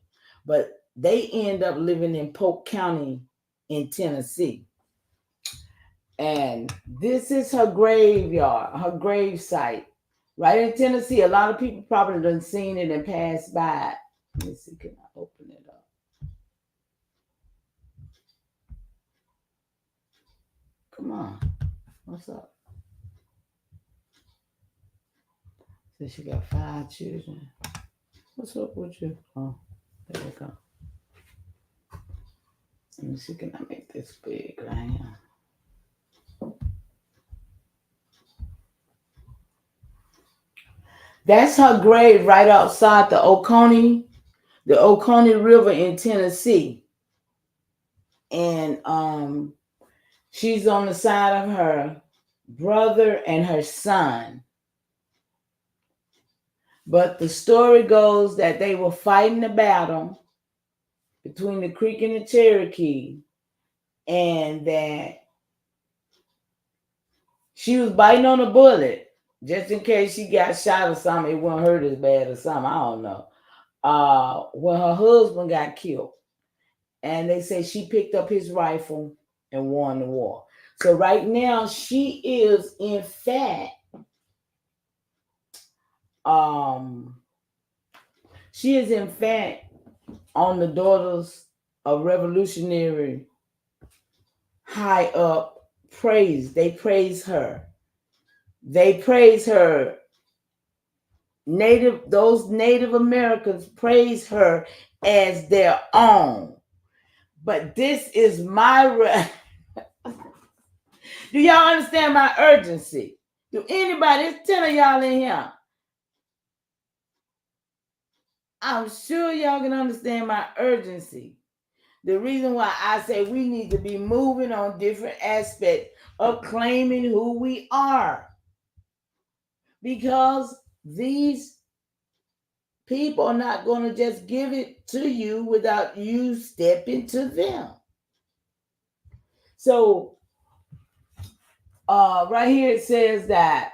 but they end up living in Polk County in Tennessee. And this is her graveyard, her grave site, right in Tennessee. A lot of people probably done seen it and passed by. Let me see, can I open it up? Come on, what's up? So she got 5 children. What's up with you? Oh, there we go. Let me see, can I make this big right here? That's her grave right outside the Oconee River in Tennessee. And she's on the side of her brother and her son. But the story goes that they were fighting a battle between the Creek and the Cherokee, and that she was biting on a bullet just in case she got shot or something. It wouldn't hurt as bad or something. I don't know. When her husband got killed, and they say she picked up his rifle and won the war. So right now she is in fact on the Daughters of Revolutionary high up praise. They praise her. They praise her. Those Native Americans praise her as their own. But this is my do y'all understand my urgency? Do anybody? There's 10 of y'all in here. I'm sure y'all can understand my urgency. The reason why I say we need to be moving on different aspects of claiming who we are. Because these people are not going to just give it to you without you stepping to them. So right here it says that,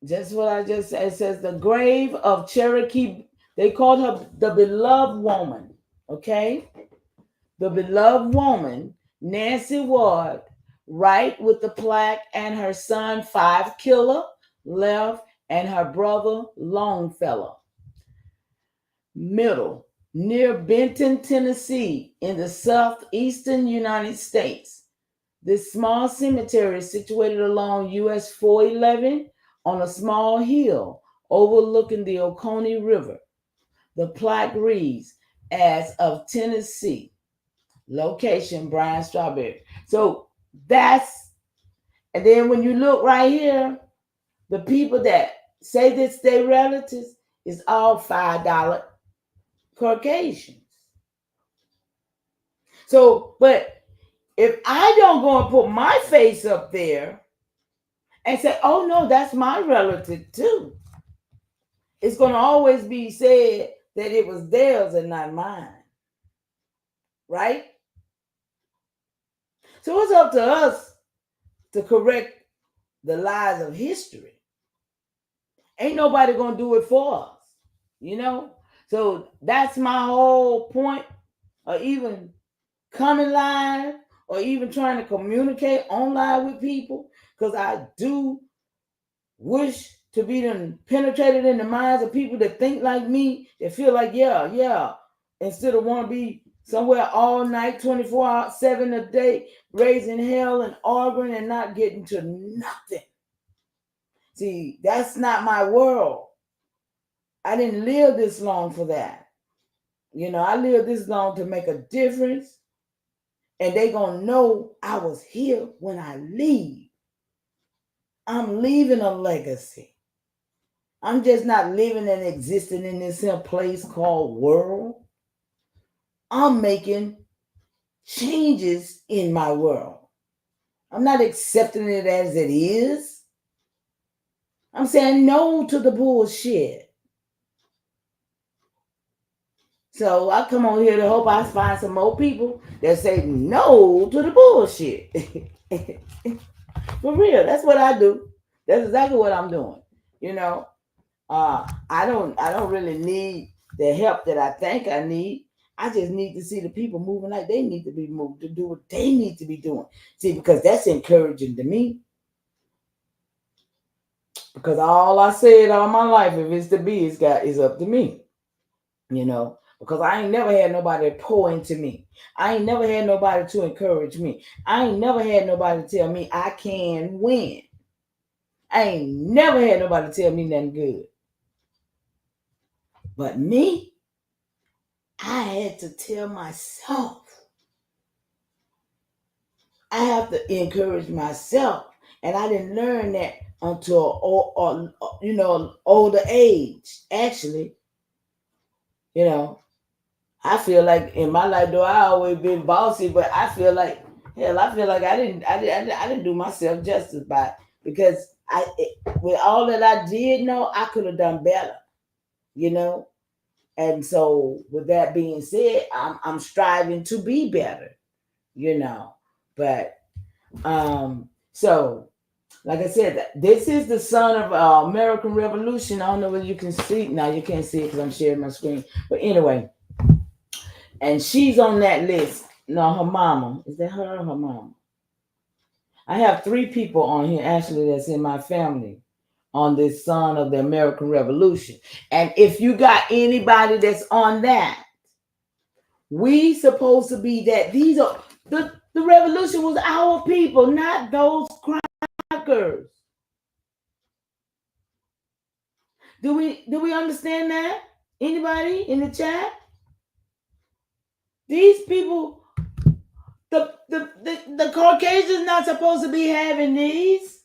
just what I just said, it says the grave of Cherokee, they called her the beloved woman, okay? The beloved woman, Nancy Ward, right with the plaque, and her son, 5 Killer, left, and her brother, Longfellow. Middle, near Benton, Tennessee, in the southeastern United States. This small cemetery is situated along US 411 on a small hill overlooking the Oconee River. The plaque reads, as of Tennessee, location Brian Strawberry. So that's, and then when you look right here, the people that say this their relatives is all $5 Caucasians. So, but if I don't go and put my face up there and say, oh no, that's my relative too, it's going to always be said that it was theirs and not mine. Right? So it's up to us to correct the lies of history. Ain't nobody going to do it for us, you know? So that's my whole point of even coming live or even trying to communicate online with people, because I do wish to be penetrated in the minds of people that think like me, that feel like, yeah, instead of want to be somewhere all night, 24 hours, 7 a day, raising hell and arguing and not getting to nothing. See, that's not my world. I didn't live this long for that. You know, I lived this long to make a difference, and they gonna know I was here when I leave. I'm leaving a legacy. I'm just not living and existing in this here place called world. I'm making changes in my world. I'm not accepting it as it is. I'm saying no to the bullshit. So I come on here to hope I find some more people that say no to the bullshit. For real, that's what I do. That's exactly what I'm doing. You know, I don't really need the help that I think I need. I just need to see the people moving like they need to be moved, to do what they need to be doing. See, because that's encouraging to me. Because all I said all my life, if it's to be, is up to me. You know, because I ain't never had nobody pour into me. I ain't never had nobody to encourage me. I ain't never had nobody tell me I can win. I ain't never had nobody tell me nothing good. But me, I had to tell myself. I have to encourage myself. And I didn't learn that until older age. Actually, you know, I feel like in my life, though I always been bossy, but I feel like hell, I feel like I didn't do myself justice by it, because with all that I did know, I could have done better, you know. And so, with that being said, I'm striving to be better, you know. But so like I said, this is the son of American Revolution. I don't know whether you can see. Now you can't see it because I'm sharing my screen. But anyway, and she's on that list. No, her mama. Is that her or her mama? I have 3 people on here actually that's in my family on this son of the American Revolution. And if you got anybody that's on that, we supposed to be that. These are the revolution was our people, not those crackers. Do we understand that? Anybody in the chat? These people, the Caucasians not supposed to be having these.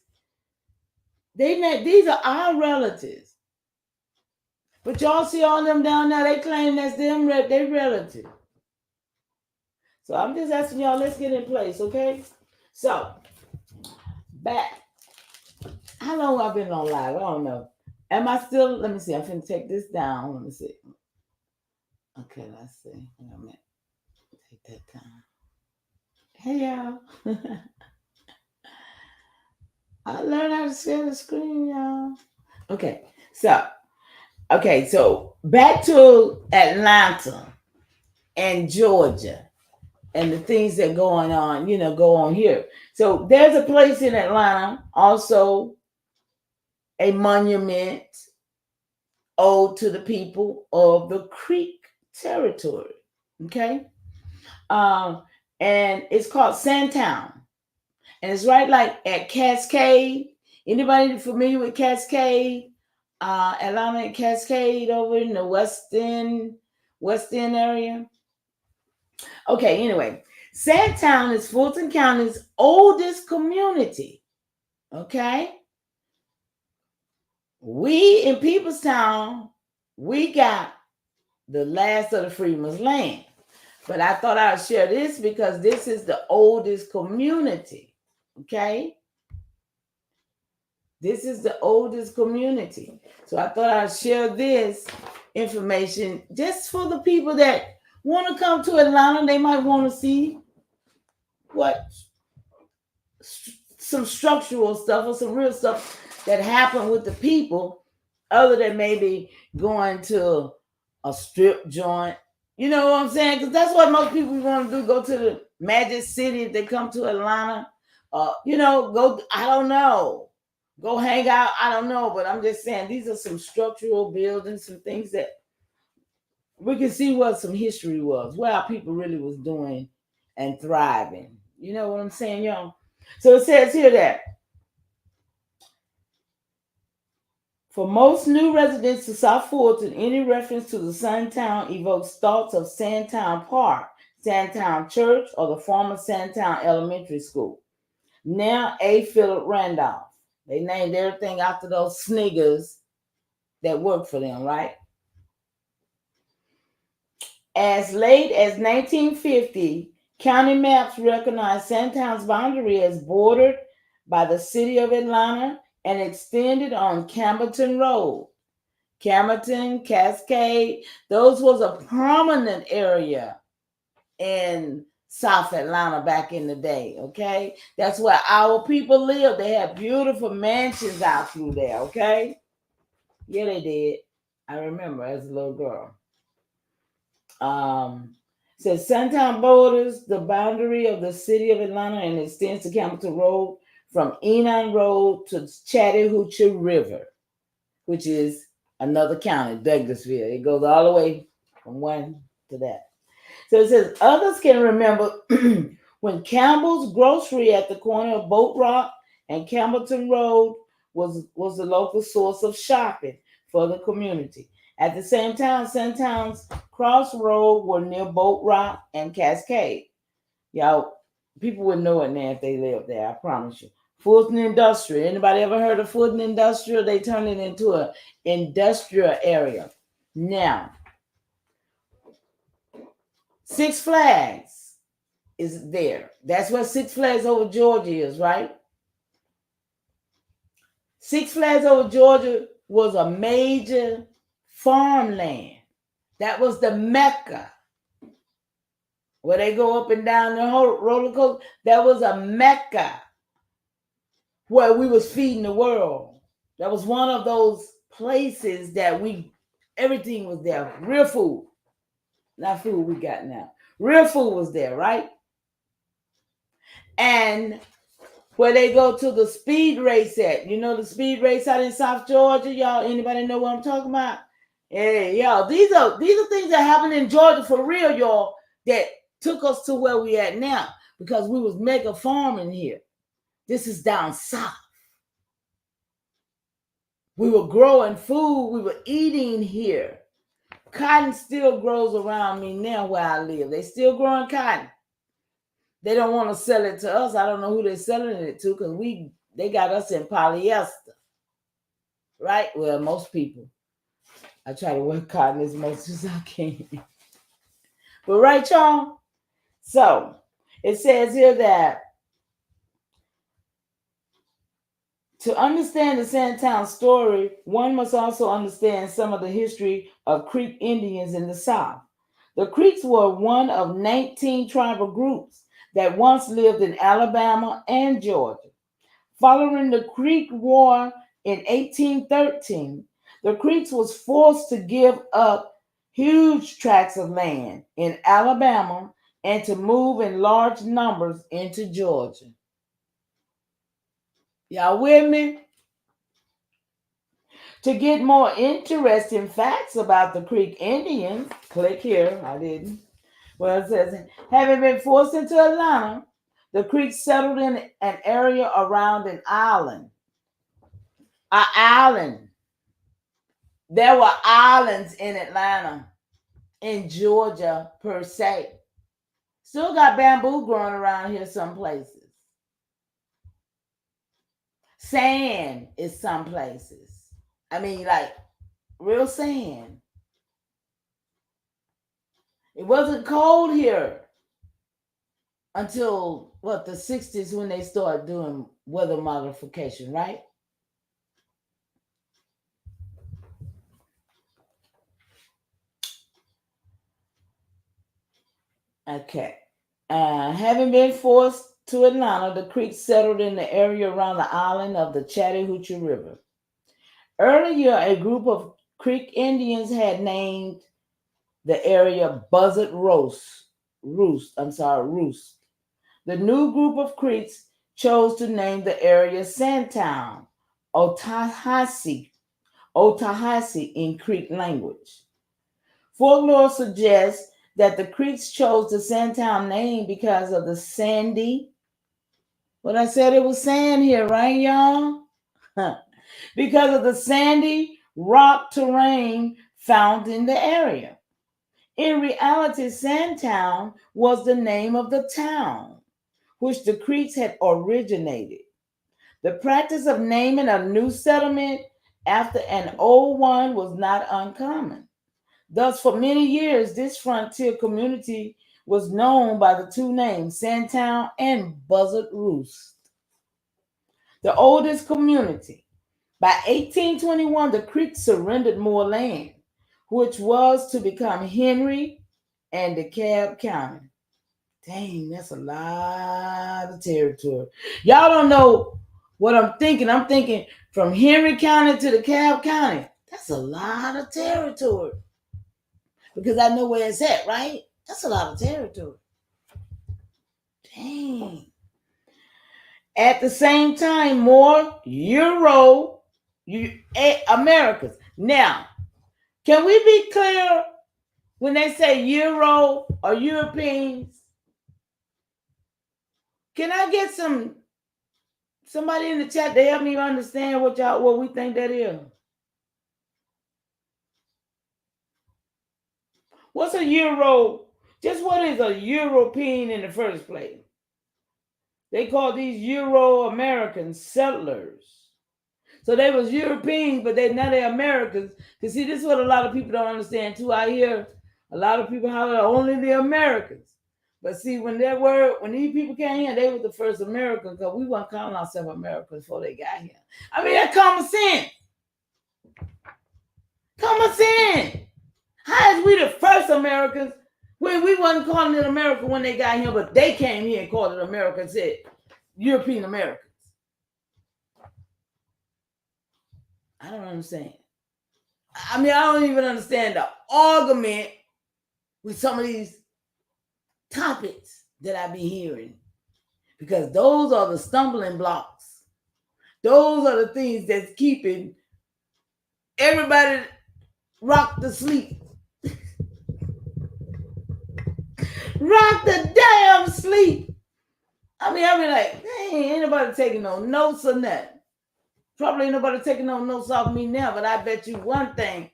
These are our relatives. But y'all see all them down there, they claim that's them, they relative. So I'm just asking y'all, let's get in place, okay? So, back. How long I've been on live? I don't know. Am I still, let me see, I'm finna take this down. Let me see. Okay, let's see. Wait a minute. Take that down. Hey y'all. I learned how to share the screen, y'all. Okay, so back to Atlanta and Georgia and the things that going on, go on here. So there's a place in Atlanta, also a monument owed to the people of the Creek territory. Okay. And it's called Sandtown. And it's right like at Cascade. Anybody familiar with Cascade? Atlanta and Cascade over in the West End area. Okay, anyway. Sandtown is Fulton County's oldest community. Okay. We in Peoplestown, we got the last of the freedmen's land. But I thought I'd share this because this is the oldest community. Okay. This is the oldest community. So I thought I'd share this information just for the people that want to come to Atlanta. They might want to see what some structural stuff or some real stuff that happened with the people, other than maybe going to a strip joint. You know what I'm saying? Because that's what most people want to do, go to the Magic City if they come to Atlanta. Go, I don't know. Go hang out, I don't know. But I'm just saying, these are some structural buildings, some things that we can see what some history was, what our people really was doing and thriving. You know what I'm saying, y'all? So it says here that for most new residents to South Fulton, any reference to the Sandtown evokes thoughts of Sandtown Park, Sandtown Church, or the former Sandtown Elementary School. Now A. Philip Randolph. They named everything after those sniggers that worked for them, right? As late as 1950, county maps recognized Sandtown's boundary as bordered by the city of Atlanta and extended on Campbellton Road. Campbellton, Cascade, those was a prominent area in South Atlanta back in the day, okay? That's where our people lived. They had beautiful mansions out through there, okay? Yeah, they did. I remember as a little girl. Says Sandtown borders the boundary of the city of Atlanta and extends to Campbellton Road from Enon Road to Chattahoochee River, which is another county, Douglasville. It goes all the way from one to that. So it says others can remember when Campbell's Grocery at the corner of Boat Rock and Campbellton Road was the local source of shopping for the community. At the same time, Sandtown's Crossroad were near Boat Rock and Cascade. Y'all, people would know it now if they lived there, I promise you. Fulton Industrial. Anybody ever heard of Fulton Industrial? They turned it into an industrial area. Now, Six Flags is there. That's what Six Flags Over Georgia is, right? Six Flags Over Georgia was a major farmland. That was the Mecca where they go up and down the whole roller coaster. That was a Mecca where we was feeding the world. That was one of those places that everything was there. Real food. Not food we got now. Real food was there, right? And where they go to the speed race at. You know the speed race out in South Georgia? Y'all, anybody know what I'm talking about? Yeah, y'all. These are things that happened in Georgia for real, y'all, that took us to where we at now because we was mega farming here. This is down south. We were growing food. We were eating here. Cotton still grows around me now where I live. They still growing cotton. They don't want to sell it to us. I don't know who they're selling it to because they got us in polyester. Right? Well, most people. I try to work cotton as much as I can. But right, y'all? So, it says here that to understand the Sandtown story, one must also understand some of the history of Creek Indians in the South. The Creeks were one of 19 tribal groups that once lived in Alabama and Georgia. Following the Creek War in 1813, the Creeks was forced to give up huge tracts of land in Alabama and to move in large numbers into Georgia. Y'all with me? To get more interesting facts about the Creek Indians, click here. I didn't. Well, it says, having been forced into Atlanta, the Creeks settled in an area around an island. An island. There were islands in Atlanta, in Georgia per se. Still got bamboo growing around here some places. Sand is some places. I mean, like real sand. It wasn't cold here until the 60s when they started doing weather modification, right? Okay. Having been forced to Atlanta, the Creeks settled in the area around the island of the Chattahoochee River. Earlier, a group of Creek Indians had named the area Buzzard Roost. The new group of Creeks chose to name the area Sandtown, Otahuasi in Creek language. Folklore suggests that the Creeks chose the Sandtown name because of the sandy. What I said, it was sand here, right, y'all? Because of the sandy rock terrain found in the area. In reality, Sandtown was the name of the town which the Creeks had originated. The practice of naming a new settlement after an old one was not uncommon. Thus, for many years, this frontier community was known by the two names, Sandtown and Buzzard Roost. The oldest community. By 1821, the Creeks surrendered more land, which was to become Henry and DeKalb County. Dang, that's a lot of territory. Y'all don't know what I'm thinking. I'm thinking from Henry County to DeKalb County. That's a lot of territory. Because I know where it's at, right? That's a lot of territory. Dang. At the same time, more Americans. Now, can we be clear when they say Euro or Europeans? Can I get somebody in the chat to help me understand what we think that is? What's a Euro? Just what is a European in the first place? They called these Euro-American settlers. So they was Europeans, but now they're Americans. Because see, this is what a lot of people don't understand too. I hear a lot of people holler only the Americans. But see, when these people came here, they were the first Americans, because we weren't calling ourselves Americans before they got here. I mean, that's common sense. Common sense. How is we the first Americans when we wasn't calling it America when they got here, but they came here and called it America and said European Americans? I don't understand. I mean, I don't even understand the argument with some of these topics that I be hearing, because those are the stumbling blocks. Those are the things that's keeping everybody rocked to sleep. Rock the damn sleep. I mean, like, dang, ain't nobody taking no notes or nothing. Probably ain't nobody taking no notes off me now, but I bet you one thing,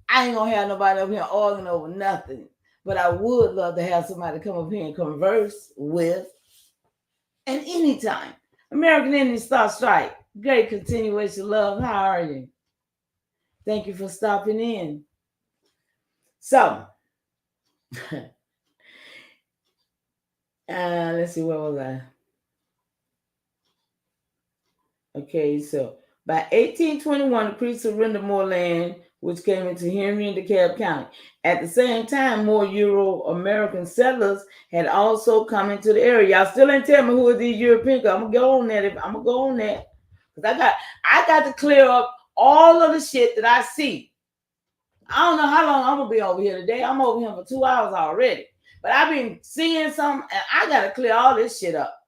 I ain't gonna have nobody up here arguing over nothing. But I would love to have somebody come up here and converse with. And anytime. American Indian Star Strike. Great continuation, love. How are you? Thank you for stopping in. So, let's see, where was I? Okay, so by 1821, the Creeks surrendered more land, which came into Henry and DeKalb County. At the same time, more Euro-American settlers had also come into the area. Y'all still ain't tell me who are these Europeans. I'm gonna go on that. Because I got to clear up all of the shit that I see. I don't know how long I'm gonna be over here today. I'm over here for 2 hours already. But I've been seeing something, and I gotta clear all this shit up.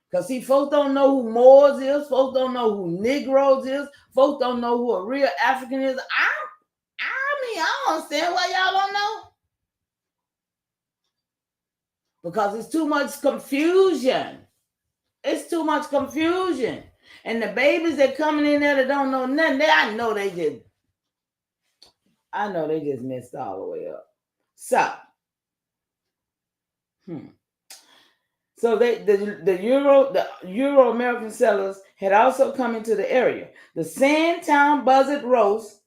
Because see, folks don't know who Moors is. Folks don't know who Negroes is. Folks don't know who a real African is. I don't understand why y'all don't know. Because it's too much confusion. It's too much confusion. And the babies that coming in there that don't know nothing, I know they just messed all the way up. So, So the Euro-American settlers had also come into the area. The Sandtown Buzzard Roost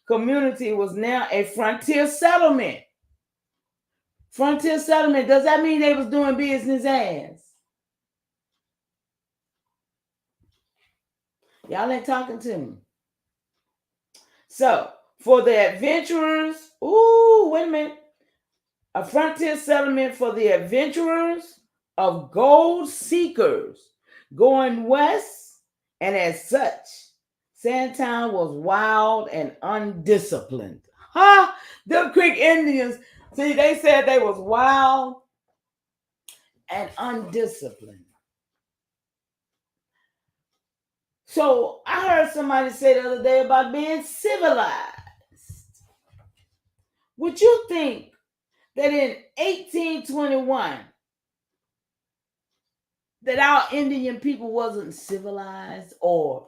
community was now a frontier settlement. Frontier settlement, does that mean they was doing business as? Y'all ain't talking to me. So, for the adventurers, wait a minute. A frontier settlement for the adventurers of gold seekers going west, and as such, Sandtown was wild and undisciplined. The Creek Indians, see, they said they was wild and undisciplined. So I heard somebody say the other day about being civilized. Would you think that in 1821 that our Indian people wasn't civilized, or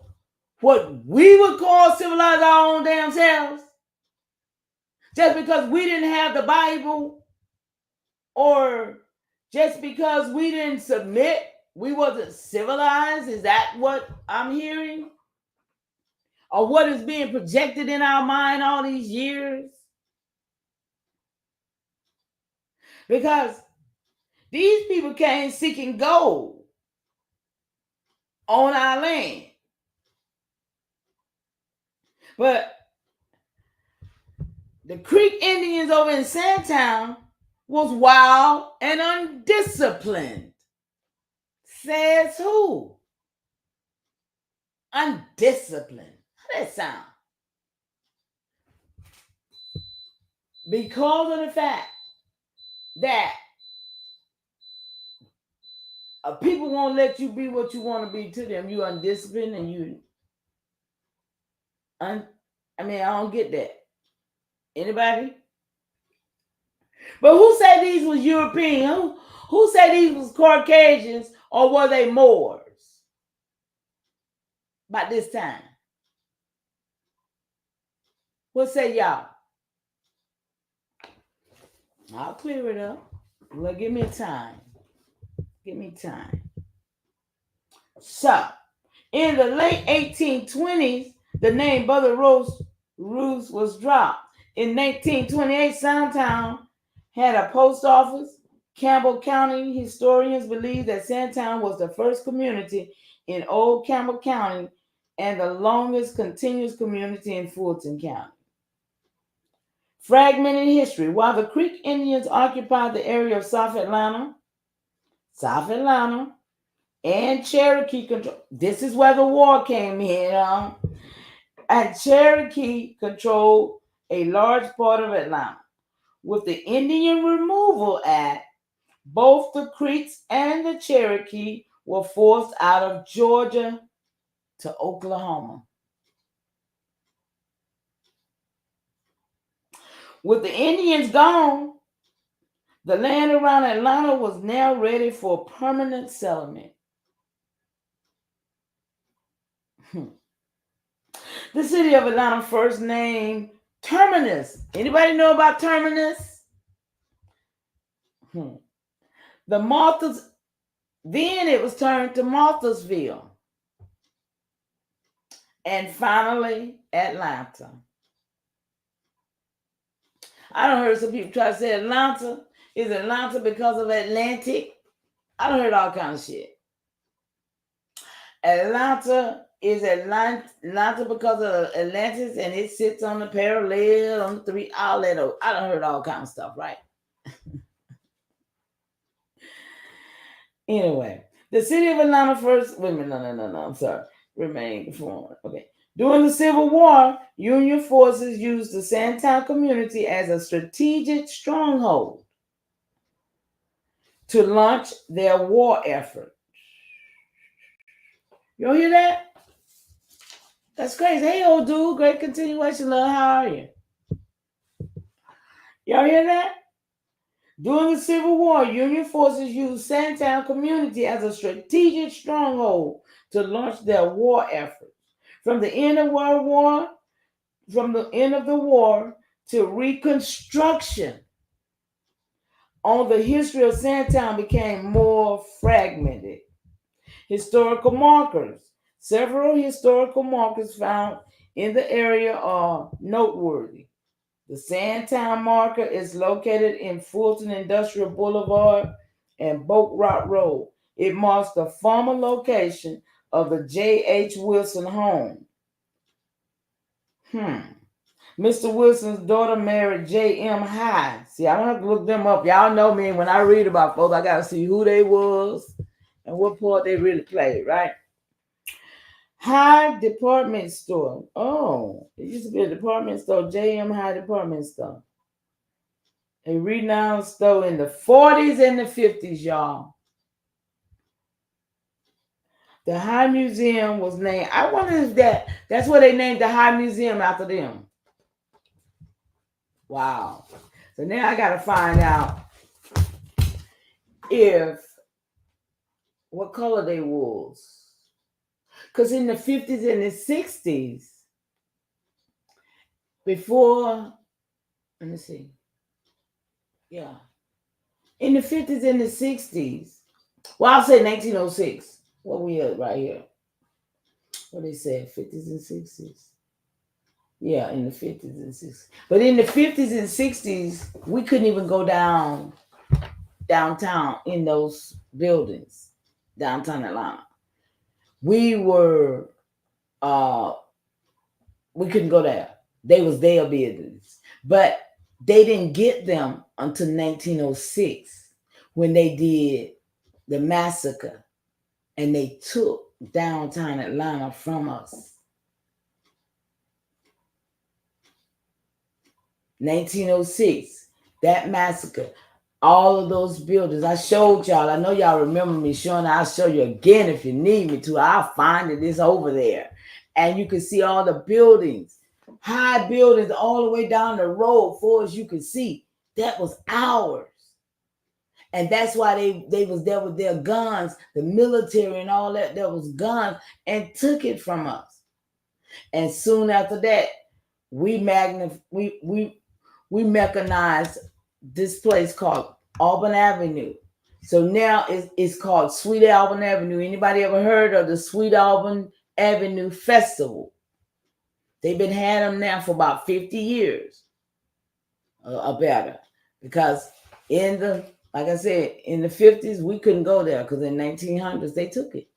what we would call civilized our own damn selves? Just because we didn't have the Bible, or just because we didn't submit, we wasn't civilized? Is that what I'm hearing? Or what is being projected in our mind all these years? Because these people came seeking gold on our land. But the Creek Indians over in Sandtown was wild and undisciplined. Says who? Undisciplined. How that sound? Because of the fact that people won't let you be what you want to be to them. You undisciplined and you... I don't get that. Anybody? But who said these was European? Who said these was Caucasians, or were they Moors by this time? What say y'all? I'll clear it up. Well, give me time. Give me time. So, in the late 1820s, the name Brother Ruth was dropped. In 1928, Sandtown had a post office. Campbell County historians believe that Sandtown was the first community in old Campbell County and the longest continuous community in Fulton County. Fragmented history. While the Creek Indians occupied the area of South Atlanta, and Cherokee control. This is where the war came in. And Cherokee controlled a large part of Atlanta. With the Indian Removal Act, both the Creeks and the Cherokee were forced out of Georgia to Oklahoma. With the Indians gone, the land around Atlanta was now ready for permanent settlement. The city of Atlanta first named Terminus. Anybody know about Terminus? The Martha's, then it was turned to Marthasville. And finally, Atlanta. I don't heard some people try to say Atlanta. Is Atlanta because of Atlantic? I don't heard all kinds of shit. Atlanta is Atlanta because of Atlantis and it sits on the parallel, on the three, all that. I don't heard all kinds of stuff, right? Anyway, the city of Atlanta first, wait a minute, no, I'm sorry, remained formed. Okay. During the Civil War, Union forces used the Sandtown community as a strategic stronghold to launch their war effort. You hear that? That's crazy. Hey, old dude, great continuation, love. How are you? Y'all hear that? During the Civil War, Union forces used Sandtown community as a strategic stronghold to launch their war efforts. From the end of the war to Reconstruction, on the history of Sandtown became more fragmented. Historical markers. Several historical markers found in the area are noteworthy. The Sandtown marker is located in Fulton Industrial Boulevard and Boat Rock Road. It marks the former location of the J.H. Wilson home. Mr. Wilson's daughter married J.M. High. See, I don't have to look them up. Y'all know me. When I read about folks, I got to see who they was and what part they really played, right? High Department Store. Oh, it used to be a department store, J.M. High Department Store. A renowned store in the 40s and the 50s, y'all. The High Museum was named. I wonder if that's where they named the High Museum after them. Wow. So now I got to find out what color they was. Because in the 50s and the 60s, before, let me see. Yeah. In the 50s and the 60s, well, I'll say 1906. What we at right here? What they said, 50s and 60s. Yeah, in the 50s and 60s. But in the 50s and 60s, we couldn't even go downtown in those buildings, downtown Atlanta. We couldn't go there. They was their buildings. But they didn't get them until 1906 when they did the massacre and they took downtown Atlanta from us. 1906, that massacre, all of those buildings. I showed y'all. I know y'all remember me showing. I'll show you again if you need me to. I'll find it. It's over there. And you can see all the buildings, high buildings all the way down the road, far as you can see. That was ours. And that's why they was there with their guns, the military and all that. There was guns and took it from us. And soon after that, we mechanized this place called Auburn Avenue. So now it's called Sweet Auburn Avenue. Anybody ever heard of the Sweet Auburn Avenue Festival? They've been had them now for about 50 years or better. Because like I said, in the 50s, we couldn't go there because in 1900s, they took it.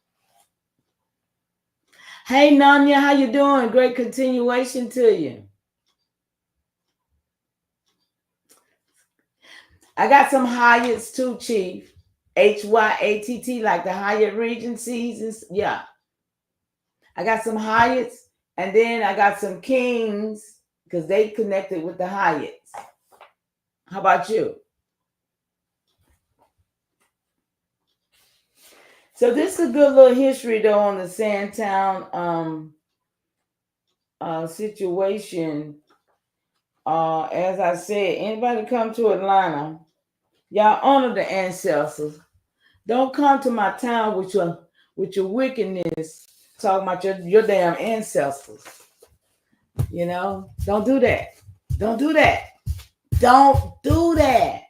Hey, Nanya, how you doing? Great continuation to you. I got some Hyatts too, Chief. Hyatt, like the Hyatt Regencies. Yeah. I got some Hyatts, and then I got some Kings because they connected with the Hyatts. How about you? So this is a good little history though on the Sandtown situation. As I said, anybody come to Atlanta, y'all honor the ancestors. Don't come to my town with your wickedness, talking about your damn ancestors. You know, don't do that. Don't do that. Don't do that.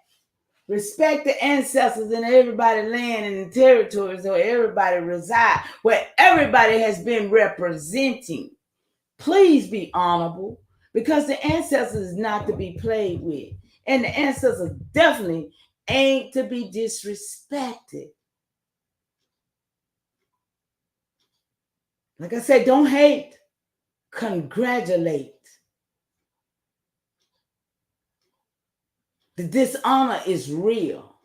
Respect the ancestors and everybody's land and the territories where everybody reside, where everybody has been representing. Please be honorable, because the ancestors is not to be played with. And the ancestors definitely ain't to be disrespected. Like I said, don't hate, congratulate. The dishonor is real.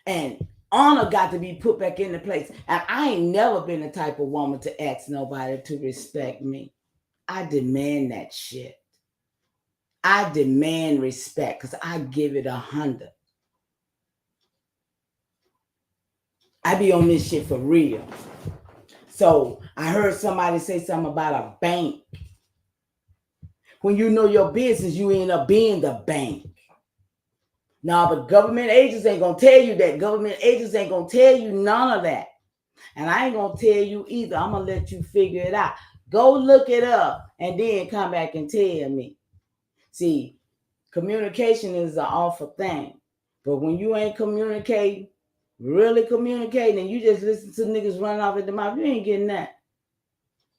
And honor got to be put back into place. And I ain't never been the type of woman to ask nobody to respect me. I demand that shit. I demand respect because I give it 100. I be on this shit for real. So I heard somebody say something about a bank. When you know your business, you end up being the bank. No, but government agents ain't gonna tell you that. Government agents ain't gonna tell you none of that. And I ain't gonna tell you either. I'm gonna let you figure it out. Go look it up and then come back and tell me. See, communication is an awful thing. But when you ain't communicating, really communicating, and you just listen to niggas running off at the mouth, you ain't getting that.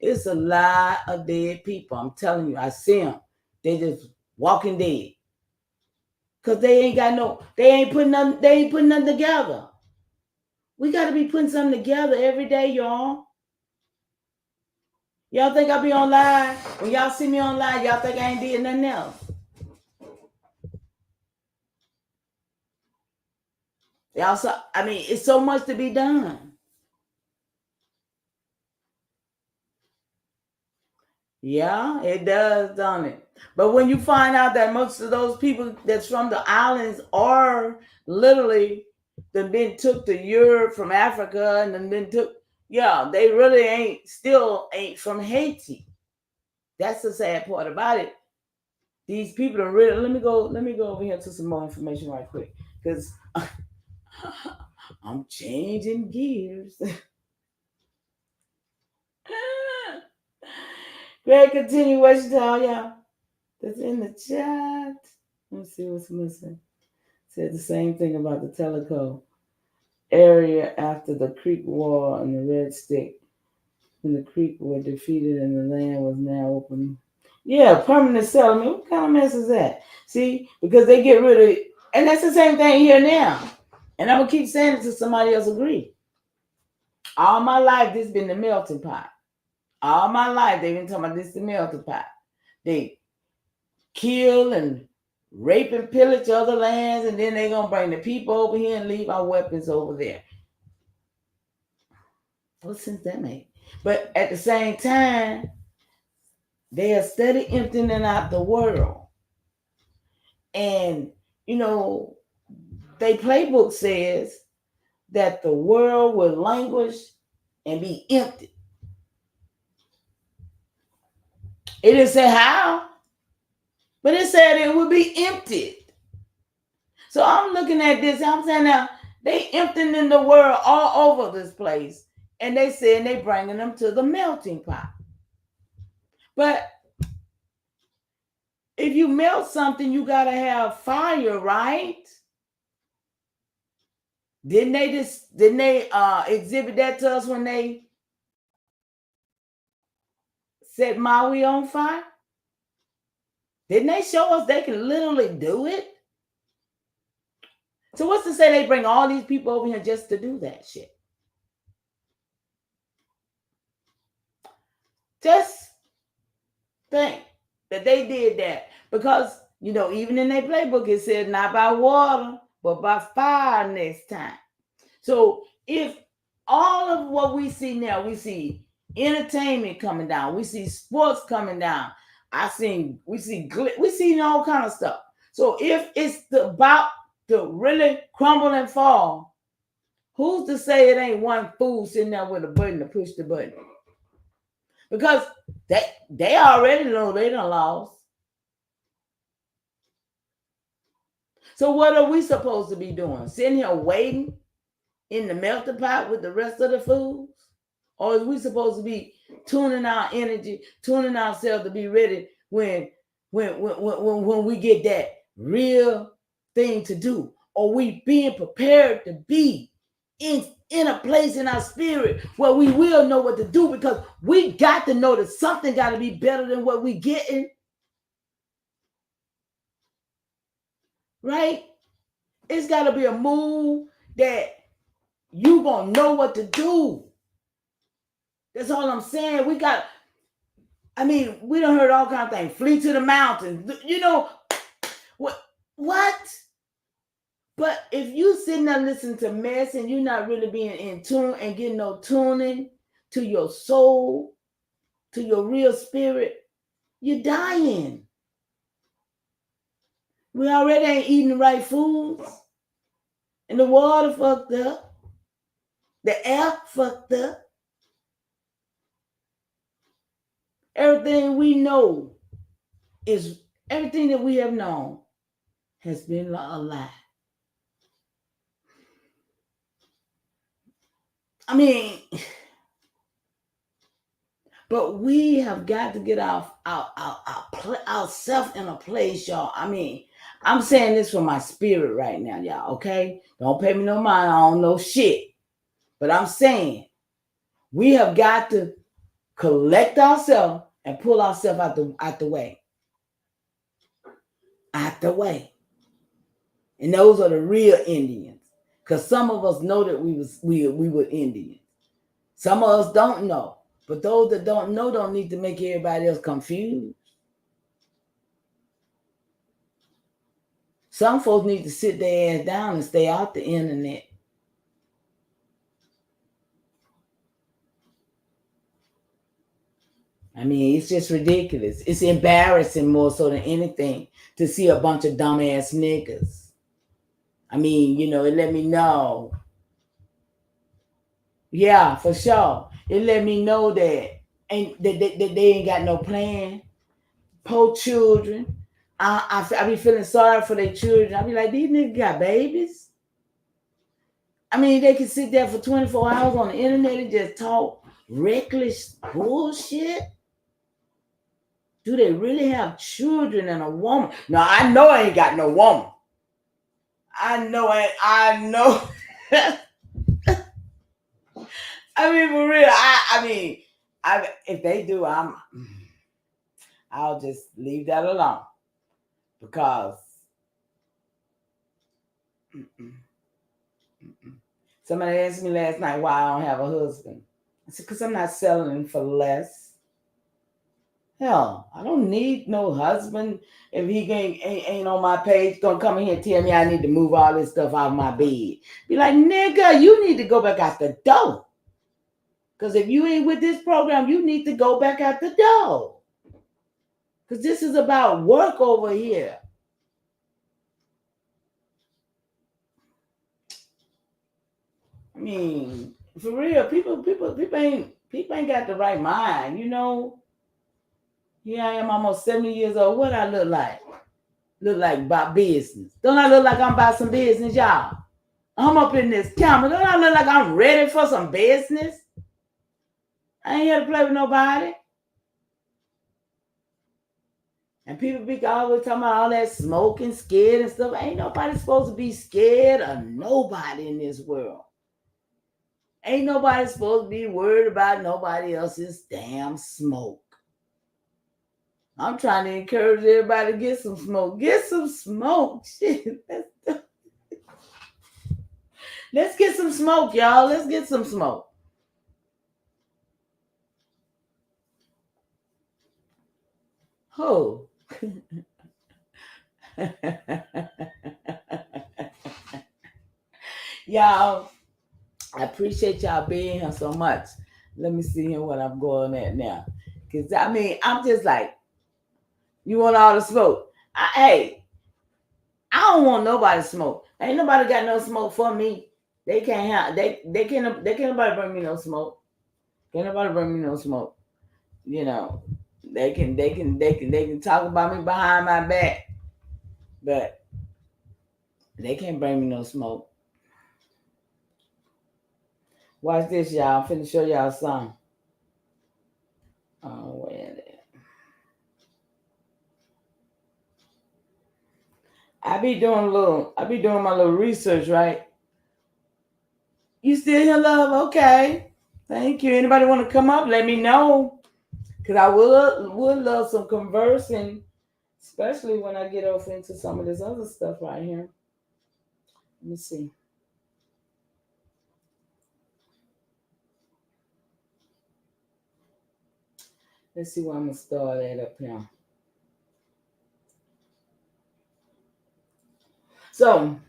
It's a lot of dead people. I'm telling you, I see them. They just walking dead. Cause they ain't putting nothing together. We gotta be putting something together every day, y'all. Y'all think I be on live? When y'all see me on live, y'all think I ain't did nothing else? It's so much to be done. Yeah, it does, don't it? But when you find out that most of those people that's from the islands are literally been took to Europe from Africa and then been took, yeah, they really still ain't from Haiti. That's the sad part about it. These people are really. Let me go over here to some more information right quick, because I'm changing gears. Great continuation to all y'all that's in the chat. Let's see what's missing. Said the same thing about the Teleco area after the Creek War and the Red Stick. When the Creek were defeated and the land was now open. Yeah, permanent settlement. What kind of mess is that? See, because they get rid of it. And that's the same thing here now. And I'm going to keep saying it till somebody else agree. All my life, this has been the melting pot. All my life, they've been talking about this the melting pot. They kill and rape and pillage other lands, and then they're going to bring the people over here and leave our weapons over there. What sense that make? But at the same time, they are steady emptying out the world. And, their playbook says that the world will languish and be empty. It didn't say how, but it said it would be emptied. So I'm looking at this, I'm saying now, they emptying in the world all over this place. And they saying they bringing them to the melting pot. But if you melt something, you got to have fire, right? Didn't they exhibit that to us when they set Maui on fire? Didn't they show us they can literally do it? So what's to say they bring all these people over here just to do that shit? Just think that they did that because, you know, even in their playbook, it said not by water, but by fire next time. So if all of what we see now, we see entertainment coming down, we see sports coming down, we see all kind of stuff. So if it's about to really crumble and fall, who's to say it ain't one fool sitting there with a button to push the button? Because they already know they done lost. So what are we supposed to be doing? Sitting here waiting in the melting pot with the rest of the foods? Or is we supposed to be tuning our energy, tuning ourselves to be ready when we get that real thing to do? Or we being prepared to be in a place in our spirit where we will know what to do, because we got to know that something got to be better than what we getting. Right? It's got to be a move that you gonna know what to do. That's all I'm saying. We done heard all kinds of things. Flee to the mountains. You know, what? But if you sitting there listening to mess and you're not really being in tune and getting no tuning to your soul, to your real spirit, you're dying. We already ain't eating the right foods. And the water fucked up. The air fucked up. Everything we know everything that we have known has been a lie. I mean, but we have got to get ourselves in a place, y'all. I mean, I'm saying this for my spirit right now, y'all, okay? Don't pay me no mind. I don't know shit. But I'm saying we have got to collect ourselves and pull ourselves out the way. Out the way. And those are the real Indians. Because some of us know that we were Indians. Some of us don't know. But those that don't know don't need to make everybody else confused. Some folks need to sit their ass down and stay off the internet. I mean, it's just ridiculous. It's embarrassing more so than anything to see a bunch of dumbass niggas. I mean, you know, it let me know. Yeah, for sure. It let me know that they ain't got no plan. Poor children. I be feeling sorry for their children. I be like, these niggas got babies. I mean, they can sit there for 24 hours on the internet and just talk reckless bullshit. Do they really have children and a woman? No, I know I ain't got no woman. I know. I mean, for real. If they do, I'll just leave that alone, because somebody asked me last night why I don't have a husband. I said, because I'm not settling for less. Hell, I don't need no husband if he ain't on my page, gonna come in here and tell me I need to move all this stuff out of my bed. Be like, nigga, you need to go back out the door. Because if you ain't with this program, you need to go back out the door. Because this is about work over here. I mean, for real, people ain't got the right mind, you know. Here I am, almost 70 years old. What I look like? Look like about business. Don't I look like I'm about some business, y'all? I'm up in this camera. Don't I look like I'm ready for some business? I ain't here to play with nobody. And people be always talking about all that smoke and scared and stuff. Ain't nobody supposed to be scared of nobody in this world. Ain't nobody supposed to be worried about nobody else's damn smoke. I'm trying to encourage everybody to get some smoke. Get some smoke. Shit. Let's get some smoke, y'all. Let's get some smoke. Oh. Y'all, I appreciate y'all being here so much. Let me see here what I'm going at now. Because, I mean, I'm just like, you want all the smoke. Hey, I don't want nobody to smoke. Ain't nobody got no smoke for me. They can't have, they can't nobody bring me no smoke. Can't nobody bring me no smoke. You know, they can talk about me behind my back, but they can't bring me no smoke. Watch this, y'all. I'm finna show y'all something. Oh, wait a minute. I be doing my little research, right? You still here, love? Okay. Thank you. Anybody want to come up? Let me know. Because I would love some conversing, especially when I get off into some of this other stuff right here. Let me see. Let's see where I'm going to start at up here. So,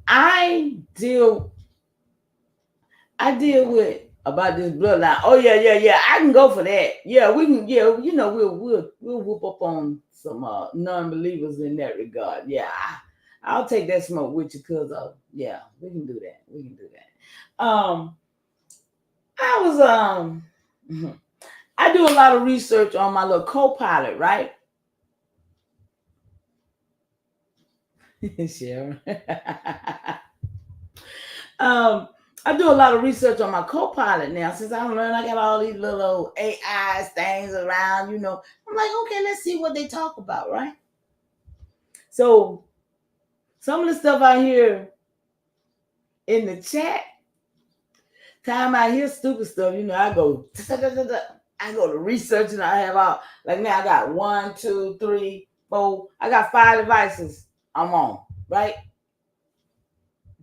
I deal with about this bloodline. Oh yeah. I can go for that. Yeah, we can. Yeah, you know, we'll whoop up on some non-believers in that regard. Yeah, I'll take that smoke with you, cause yeah, we can do that. We can do that. I was I do a lot of research on my little co-pilot, right? Sharon. I do a lot of research on my co-pilot now. Since I learned, I got all these little AI things around, you know. I'm like, okay, let's see what they talk about, right? So some of the stuff I hear in the chat, time I hear stupid stuff, you know, I go to research and I have all, like now I got 1, 2, 3, 4, I got 5 devices I'm on, right?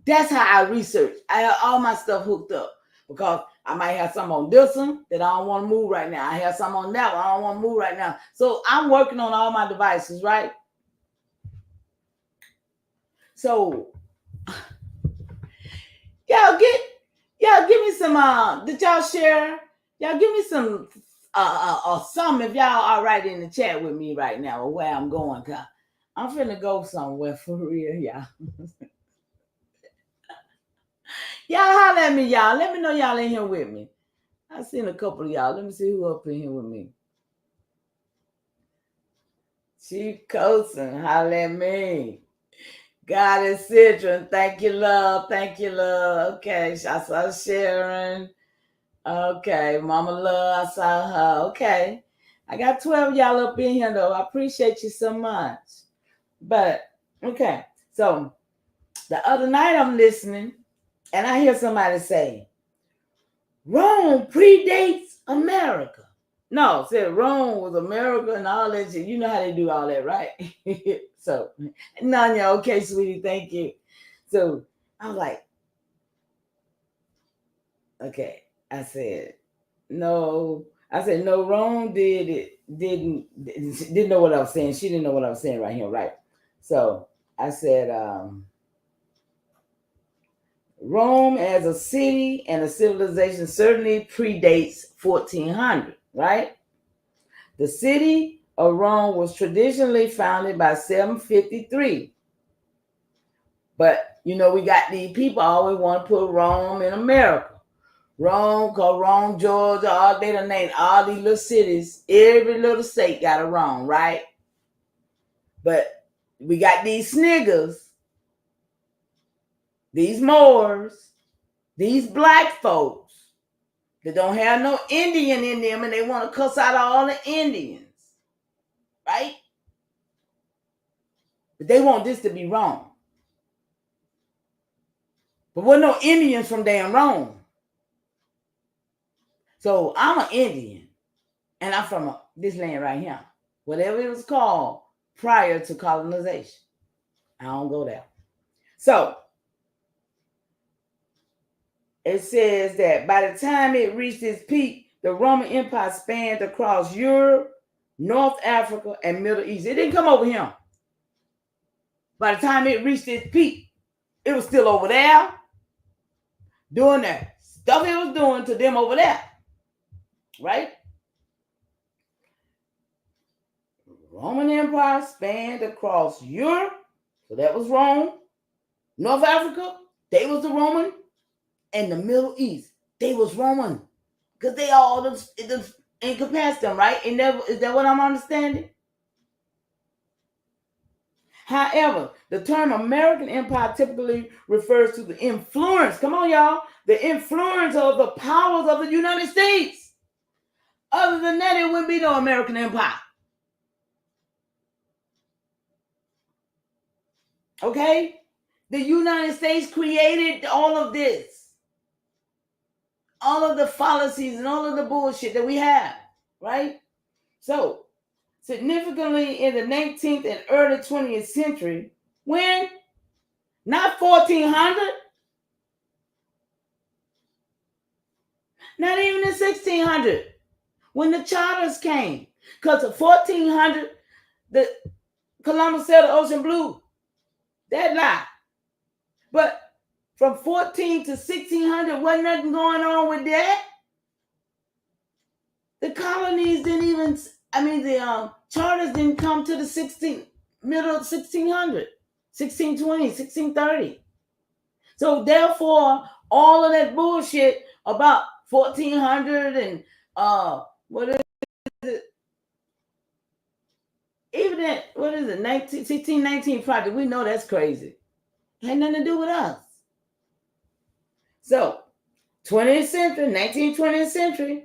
That's how I research. I have all my stuff hooked up because I might have some on this one that I don't want to move right now. I have some on that one I don't want to move right now. So I'm working on all my devices, right? So y'all give me some did y'all share? Y'all give me some if y'all all right in the chat with me right now or where I'm going, cause I'm finna go somewhere for real, y'all. Y'all holler at me, y'all. Let me know y'all in here with me. I seen a couple of y'all. Let me see who up in here with me. Chief Coulson, holler at me. Goddess Citron, thank you, love. Thank you, love. Okay, I saw Sharon. Okay, Mama Love, I saw her. Okay. I got 12 y'all up in here, though. I appreciate you so much. But, okay. So, the other night I'm listening, and I hear somebody say, Rome predates America. No, said Rome was America and all that shit. You know how they do all that, right? So, Nanya, okay, sweetie, thank you. So, I was like, okay. I said, no. I said, no, Rome didn't know what I was saying. She didn't know what I was saying right here, right? So, I said, Rome as a city and a civilization certainly predates 1400, right? The city of Rome was traditionally founded by 753. But, you know, we got these people always want to put Rome in America. Rome, called Rome, Georgia, all they done named all these little cities. Every little state got a Rome, right? But we got these sniggers, these Moors, these black folks that don't have no Indian in them and they want to cuss out all the Indians. right? But they want this to be Rome. But we're no Indians from damn Rome. So I'm an Indian, and I'm from this land right here. Whatever it was called prior to colonization. I don't go there. So it says that by the time it reached its peak, the Roman Empire spanned across Europe, North Africa, and Middle East. It didn't come over here. By the time it reached its peak, it was still over there doing that stuff it was doing to them over there. Right? Roman Empire spanned across Europe, so that was Rome. North Africa, they was the Roman. And the Middle East, they was Roman. Because they all encompassed them, right? And is that what I'm understanding? However, the term American Empire typically refers to the influence, come on y'all, the influence of the powers of the United States. Other than that, it wouldn't be no American Empire. Okay? The United States created all of this. All of the fallacies and all of the bullshit that we have, right? So, significantly in the 19th and early 20th century, when? Not 1400, not even in 1600, when the charters came. Because of 1400, the Columbus sailed the ocean blue. That lie. But from 14 to 1600, wasn't nothing going on with that. The colonies didn't even, the charters didn't come to the middle of 1600, 1620, 1630. So therefore, all of that bullshit about 1400 and what is it? Even that, what is it, 1619 project, we know that's crazy. Had nothing to do with us. So, 20th century, 19th, 20th century,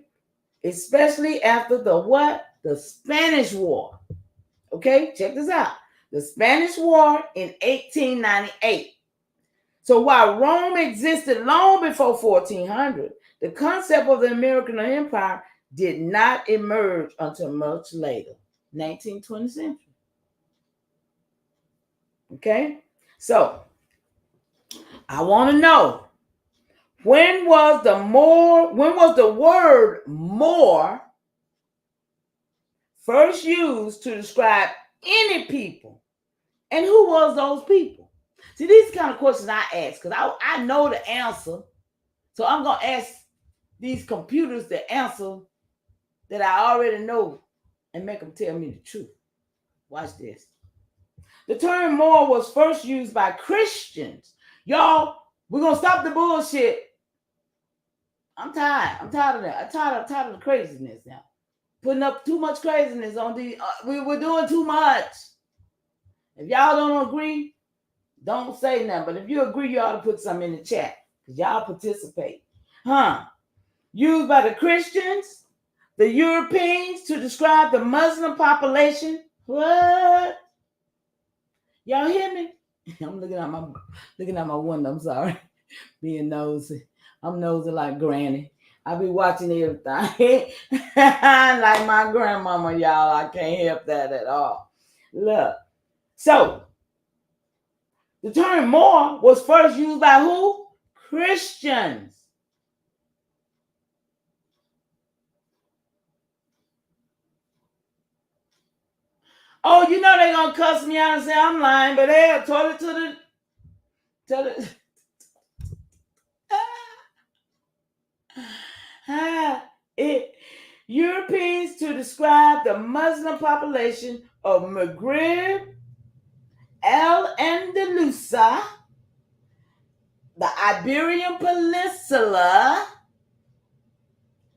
especially after the Spanish War. Okay, check this out. The Spanish War in 1898. So while Rome existed long before 1400, the concept of the American Empire did not emerge until much later, 19th, 20th century. Okay, so I want to know, when was the word more first used to describe any people, and who was those people? See, these kind of questions I ask because I know the answer, so I'm gonna ask these computers the answer that I already know and make them tell me the truth. Watch this. The term Moor was first used by Christians. Y'all, we're gonna stop the bullshit. I'm tired. I'm tired of that. I'm tired of the craziness now. Putting up too much craziness on these. We're doing too much. If y'all don't agree, don't say nothing. But if you agree, you ought to put something in the chat because y'all participate. Used by the Christians, the Europeans to describe the Muslim population. What? Y'all hear me? I'm looking out my window. I'm sorry, being nosy. I'm nosy like Granny. I be watching everything like my grandmama, y'all. I can't help that at all. Look, so the term Moor was first used by who? Christians. Oh, you know they're gonna cuss me out and say I'm lying, but they'll tell it to the Europeans to describe the Muslim population of Maghreb, Al-Andalusia, the Iberian Peninsula,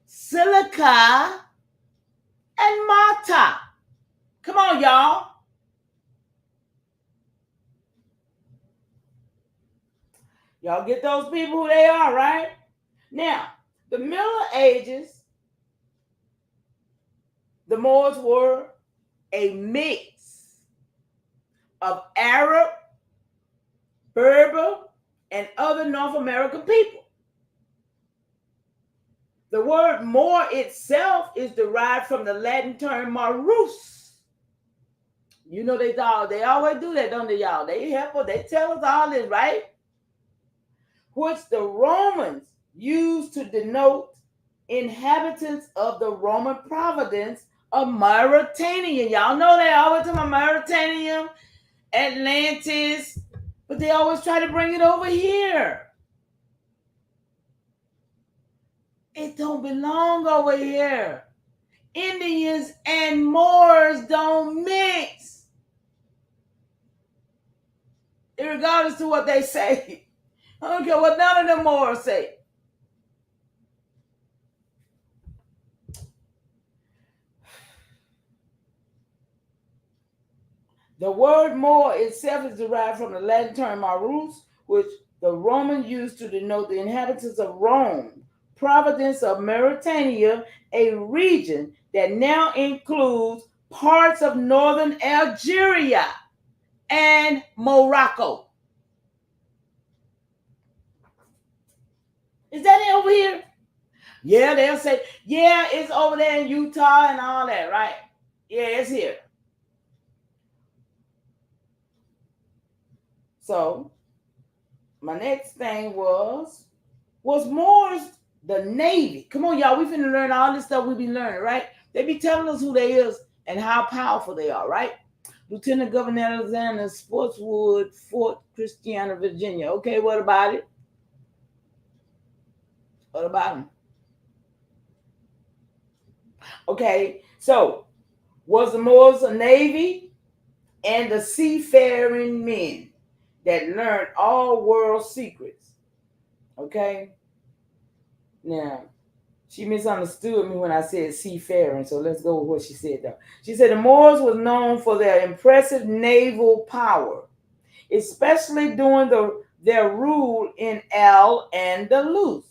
Silica, and Malta. Come on, y'all. Y'all get those people who they are, right? Now, the Middle Ages, the Moors were a mix of Arab, Berber, and other North American people. The word Moor itself is derived from the Latin term marus. You know they always do that, don't they, y'all? They help us, they tell us all this, right? Which the Romans used to denote inhabitants of the Roman province of Mauritania. Y'all know they always talk about Mauritania, Atlantis, but they always try to bring it over here. It don't belong over here. Indians and Moors don't mix, regardless to what they say. I don't care what none of the Moors say. The word Moor itself is derived from the Latin term marus, which the Romans used to denote the inhabitants of Rome, province of Mauritania, a region that now includes parts of northern Algeria and Morocco. Is that it over here? Yeah, they'll say, yeah, it's over there in Utah and all that, right? Yeah, it's here. So my next thing was Moors the Navy. Come on, y'all. We finna learn all this stuff we be learning, right? They be telling us who they is and how powerful they are, right? Lieutenant Governor Alexander Spotswood, Fort Christiana, Virginia. Okay, what about it? What about him? Okay, so was the Moors a Navy and the seafaring men that learned all world secrets. Okay? Now, she misunderstood me when I said seafaring, so let's go with what she said though. She said the Moors was known for their impressive naval power, especially during their rule in Al-Andalus,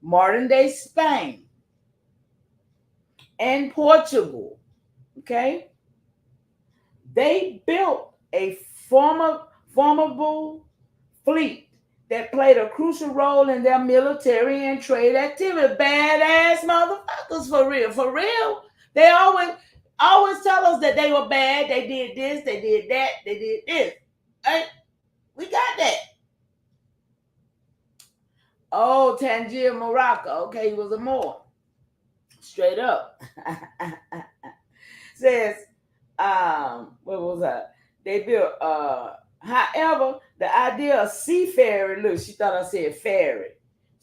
modern-day Spain, and Portugal. Okay? They built a formidable fleet that played a crucial role in their military and trade activity. Badass motherfuckers, for real. For real. They always tell us that they were bad. They did this, they did that, they did this. Right? We got that. Oh, Tangier, Morocco. Okay, he was a Moor. Straight up. Says, what was that? They built, however, the idea of seafaring, look, she thought I said ferry.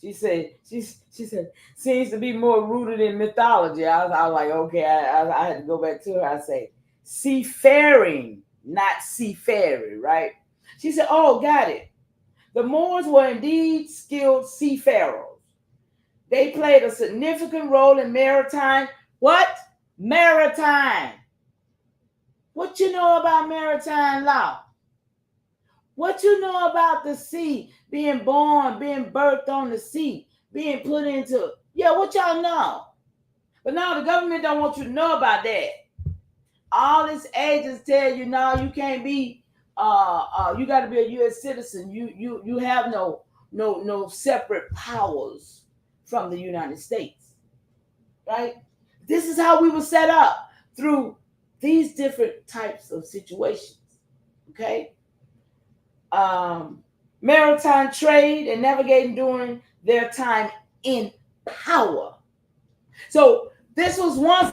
She said, seems to be more rooted in mythology. I was like, okay, I had to go back to her. I say, seafaring, not seafaring, right? She said, oh, got it. The Moors were indeed skilled seafarers. They played a significant role in maritime. What? Maritime. What you know about maritime law? What you know about the sea, being born, being birthed on the sea, being put into, yeah, what y'all know? But now the government don't want you to know about that. All its agents tell you, no, you can't be, you got to be a U.S. citizen. You have no separate powers from the United States, right? This is how we were set up through these different types of situations, okay? Maritime trade and navigating during their time in power. So this was one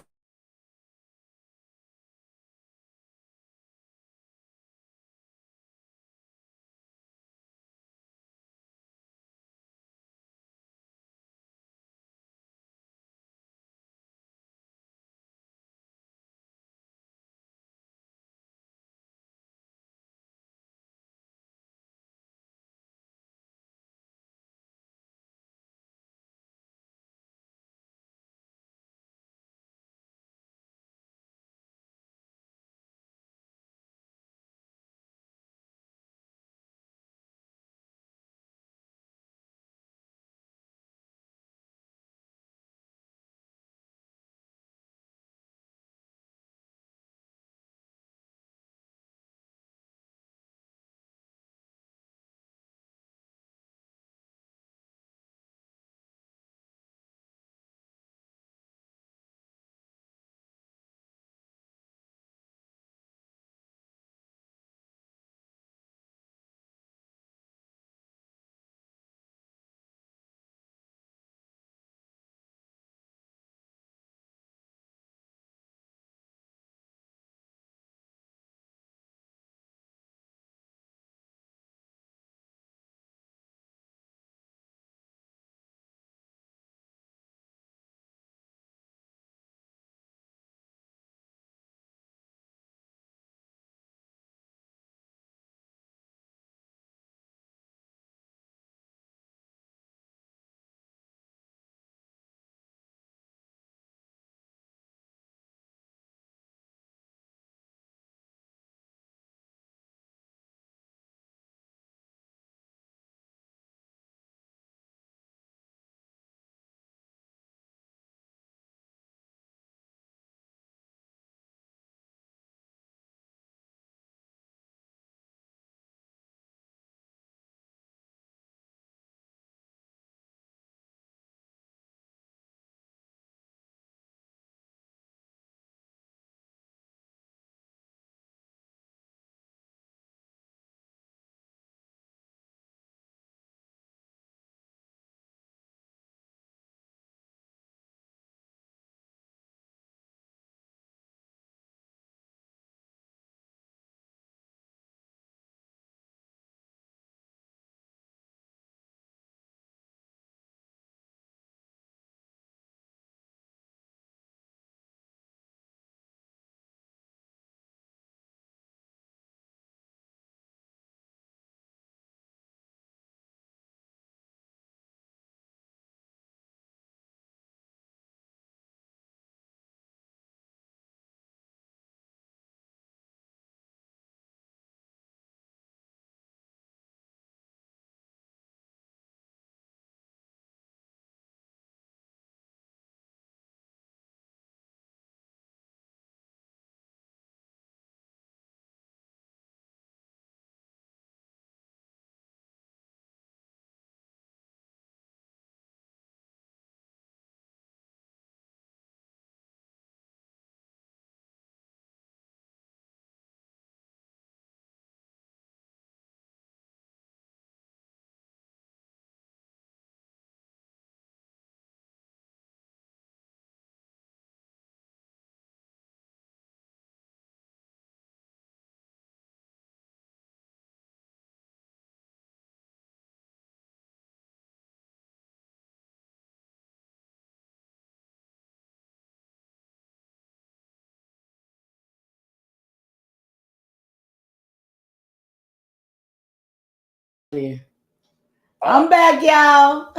I'm back, y'all.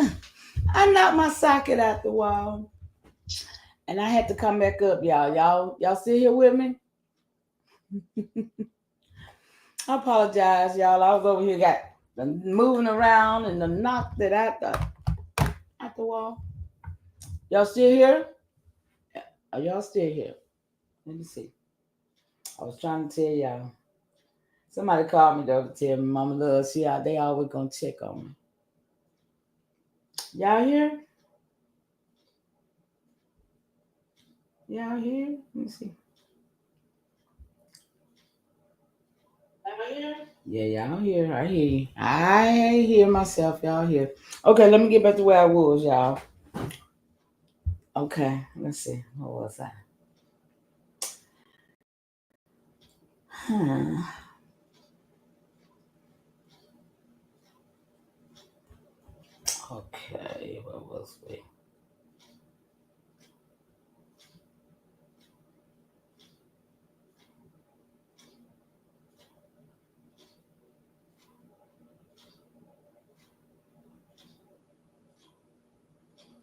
I knocked my socket out the wall. And I had to come back up, y'all. Y'all still here with me? I apologize, y'all. I was over here got moving around and the knocked it out the wall. Y'all still here? Are y'all still here? Let me see. I was trying to tell y'all. Somebody called me though to tell me Mama Love, they always gonna check on me. Y'all here? Y'all here? Let me see. Yeah, y'all here. I hear you. I hear myself. Y'all here. Okay, let me get back to where I was, y'all. Okay, let's see. What was I? Huh. Okay, what was we?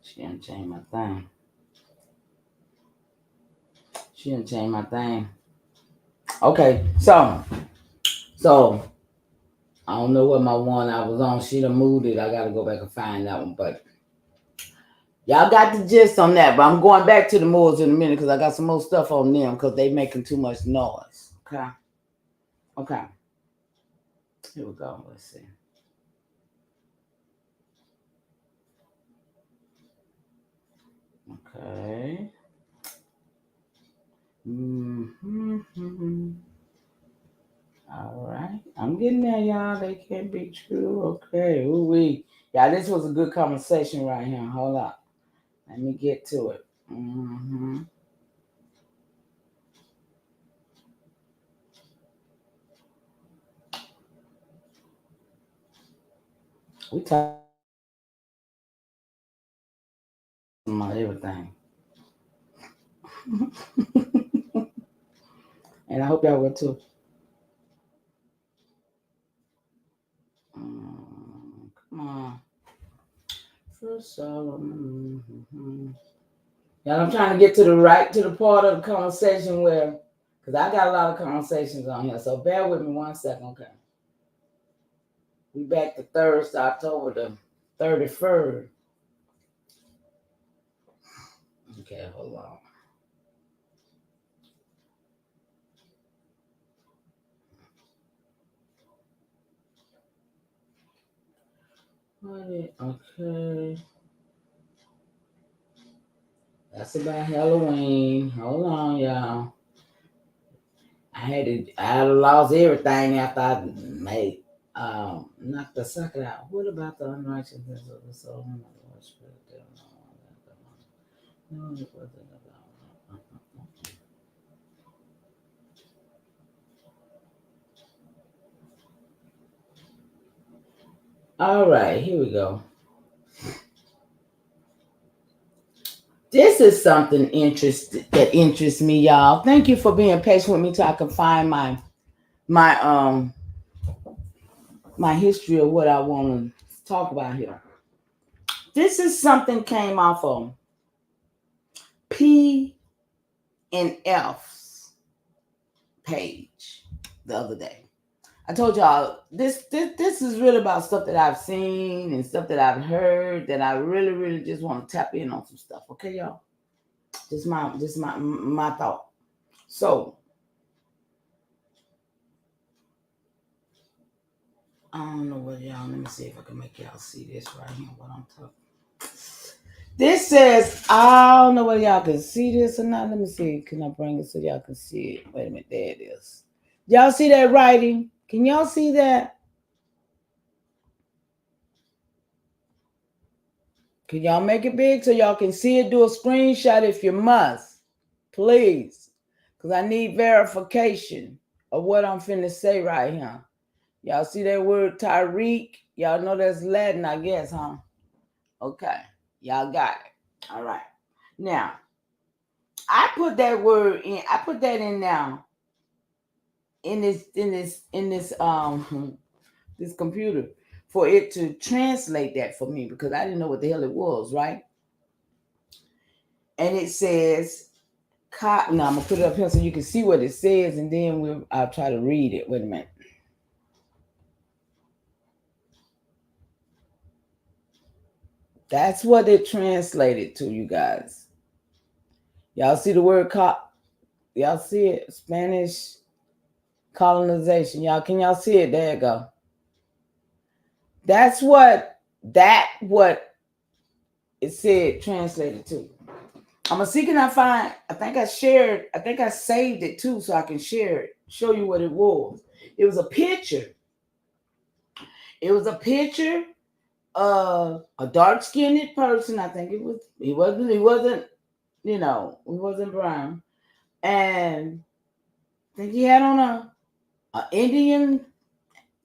She didn't change my thing. She didn't change my thing. Okay, so I don't know what my one I was on. She done moved it. I gotta go back and find that one. But y'all got the gist on that. But I'm going back to the Moors in a minute because I got some more stuff on them because they making too much noise. Okay. Okay. Here we go. Let's see. Okay. Mm-hmm. All right. I'm getting there, y'all. They can't be true. Okay. Ooh-wee. Yeah, this was a good conversation right here. Hold up. Let me get to it. Mm-hmm. We talking about everything. And I hope y'all will too. Come on. First Solomon. Mm-hmm. Y'all, I'm trying to get to the part of the conversation where, because I got a lot of conversations on here. So bear with me 1 second, okay? We back to Thursday, October the 31st. Okay, hold on. Okay. That's about Halloween. Hold on, y'all. I lost everything after I made knocked the sucker out. What about the unrighteousness of the soul? All right, here we go. This is something that interests me, y'all. Thank you for being patient with me till I can find my my history of what I want to talk about here. This is something came off of P and F's page the other day. I told y'all this is really about stuff that I've seen and stuff that I've heard that I really just want to tap in on some stuff. Okay, y'all. Just my thought. So I don't know what y'all. Let me see if I can make y'all see this right here. What I'm talking. This says I don't know whether y'all can see this or not. Let me see. Can I bring it so y'all can see it? Wait a minute. There it is. Y'all see that writing? Can y'all see that? Can y'all make it big so y'all can see it? Do a screenshot if you must. Please. Because I need verification of what I'm finna say right here. Y'all see that word Tyreek? Y'all know that's Latin, I guess, huh? Okay. Y'all got it. All right. Now, I put that word in. I put that in now in this this computer for it to translate that for me because I didn't know what the hell it was, right? And it says, now I'm going to put it up here so you can see what it says, and then I'll try to read it. Wait a minute. That's what it translated to, you guys. Y'all see the word y'all see it? Spanish colonization. Can y'all see it? There you go. That's what it said translated to. I'm gonna see, can I find, I think I saved it too so I can share it, show you what it was. It was a picture. It was a picture of a dark-skinned person. I think he wasn't, he wasn't brown. And I think he had on a Indian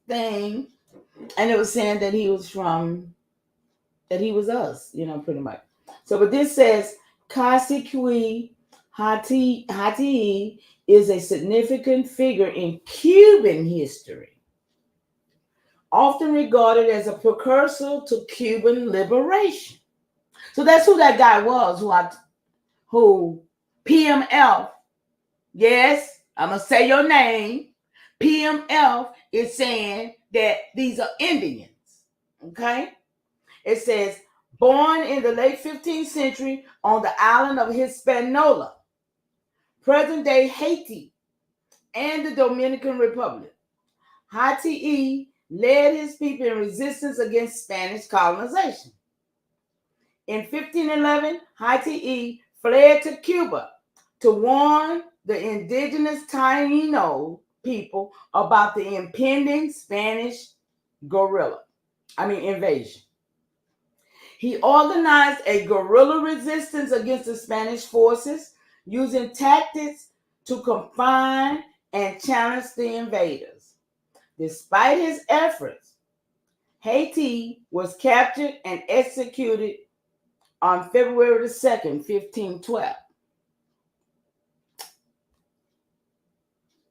thing, and it was saying that he was us, pretty much. So, but this says, Cacique Hatii is a significant figure in Cuban history, often regarded as a precursor to Cuban liberation. So that's who that guy was, who PMF, yes, I'm going to say your name, PMF is saying that these are Indians, okay? It says, born in the late 15th century on the island of Hispaniola, present-day Haiti, and the Dominican Republic, Haiti led his people in resistance against Spanish colonization. In 1511, Haiti fled to Cuba to warn the indigenous Taino people about the impending Spanish invasion. He organized a guerrilla resistance against the Spanish forces, using tactics to confine and challenge the invaders. Despite his efforts, Haiti was captured and executed on February the 2nd, 1512.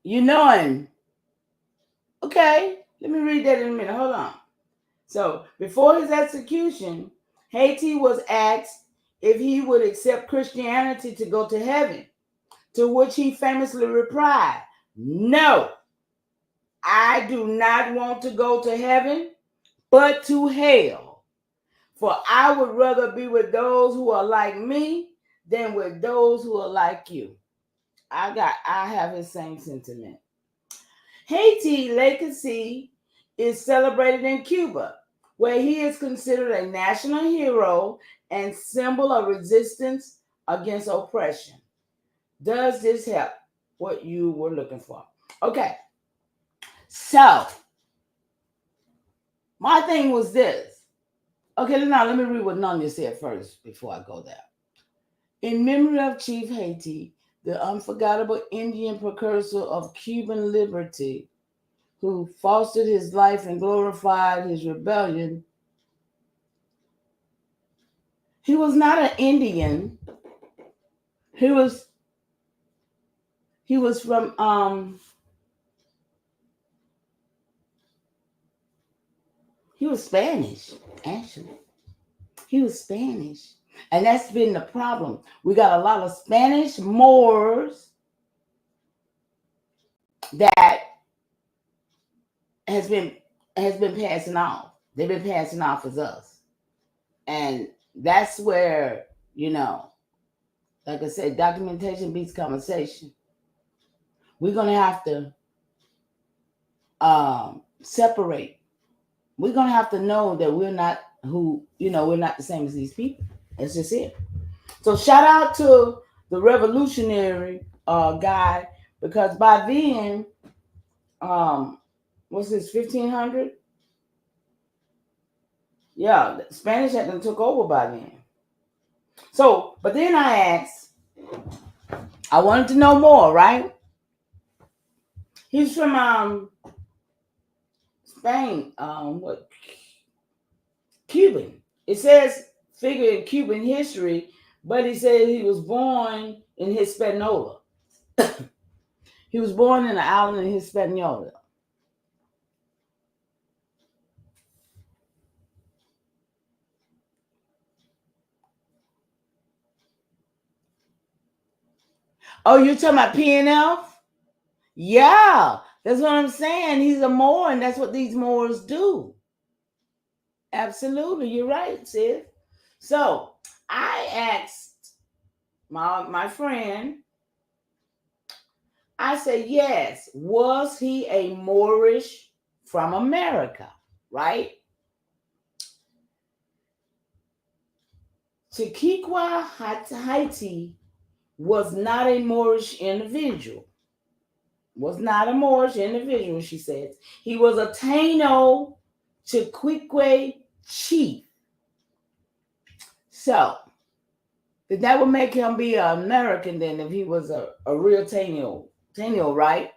You know him. Okay, let me read that in a minute. Hold on. So, before his execution, Haiti was asked if he would accept Christianity to go to heaven, to which he famously replied, "No, I do not want to go to heaven, but to hell. For I would rather be with those who are like me than with those who are like you." I have his same sentiment. Haiti legacy is celebrated in Cuba, where he is considered a national hero and symbol of resistance against oppression. Does this help what you were looking for? Okay. So, my thing was this. Okay, now let me read what Nanya said first before I go there. In memory of Chief Haiti, the unforgettable Indian precursor of Cuban liberty, who fostered his life and glorified his rebellion. He was not an Indian. He was from he was Spanish, actually. He was Spanish. And that's been the problem. We got a lot of Spanish Moors that has been passing off. They've been passing off as us. And that's where, like I said, documentation beats conversation. We're going to have to separate. We're going to have to know that we're not we're not the same as these people. That's just it. So shout out to the revolutionary guy, because by then, what's this, 1500? Yeah, the Spanish had them took over by then. So, but then I wanted to know more, right? He's from Spain. Cuban. It says figure in Cuban history, but he said he was born in Hispaniola. He was born in the island of Hispaniola. Oh, you're talking about PNF? Yeah, that's what I'm saying. He's a Moor, and that's what these Moors do. Absolutely, you're right, sis. So I asked my friend, I said, yes, was he a Moorish from America, right? Chiquikwa Haiti was not a Moorish individual. Was not a Moorish individual, she says. He was a Taino Chiquikwe chief. So that would make him be an American then if he was a real Taino. Taino, right?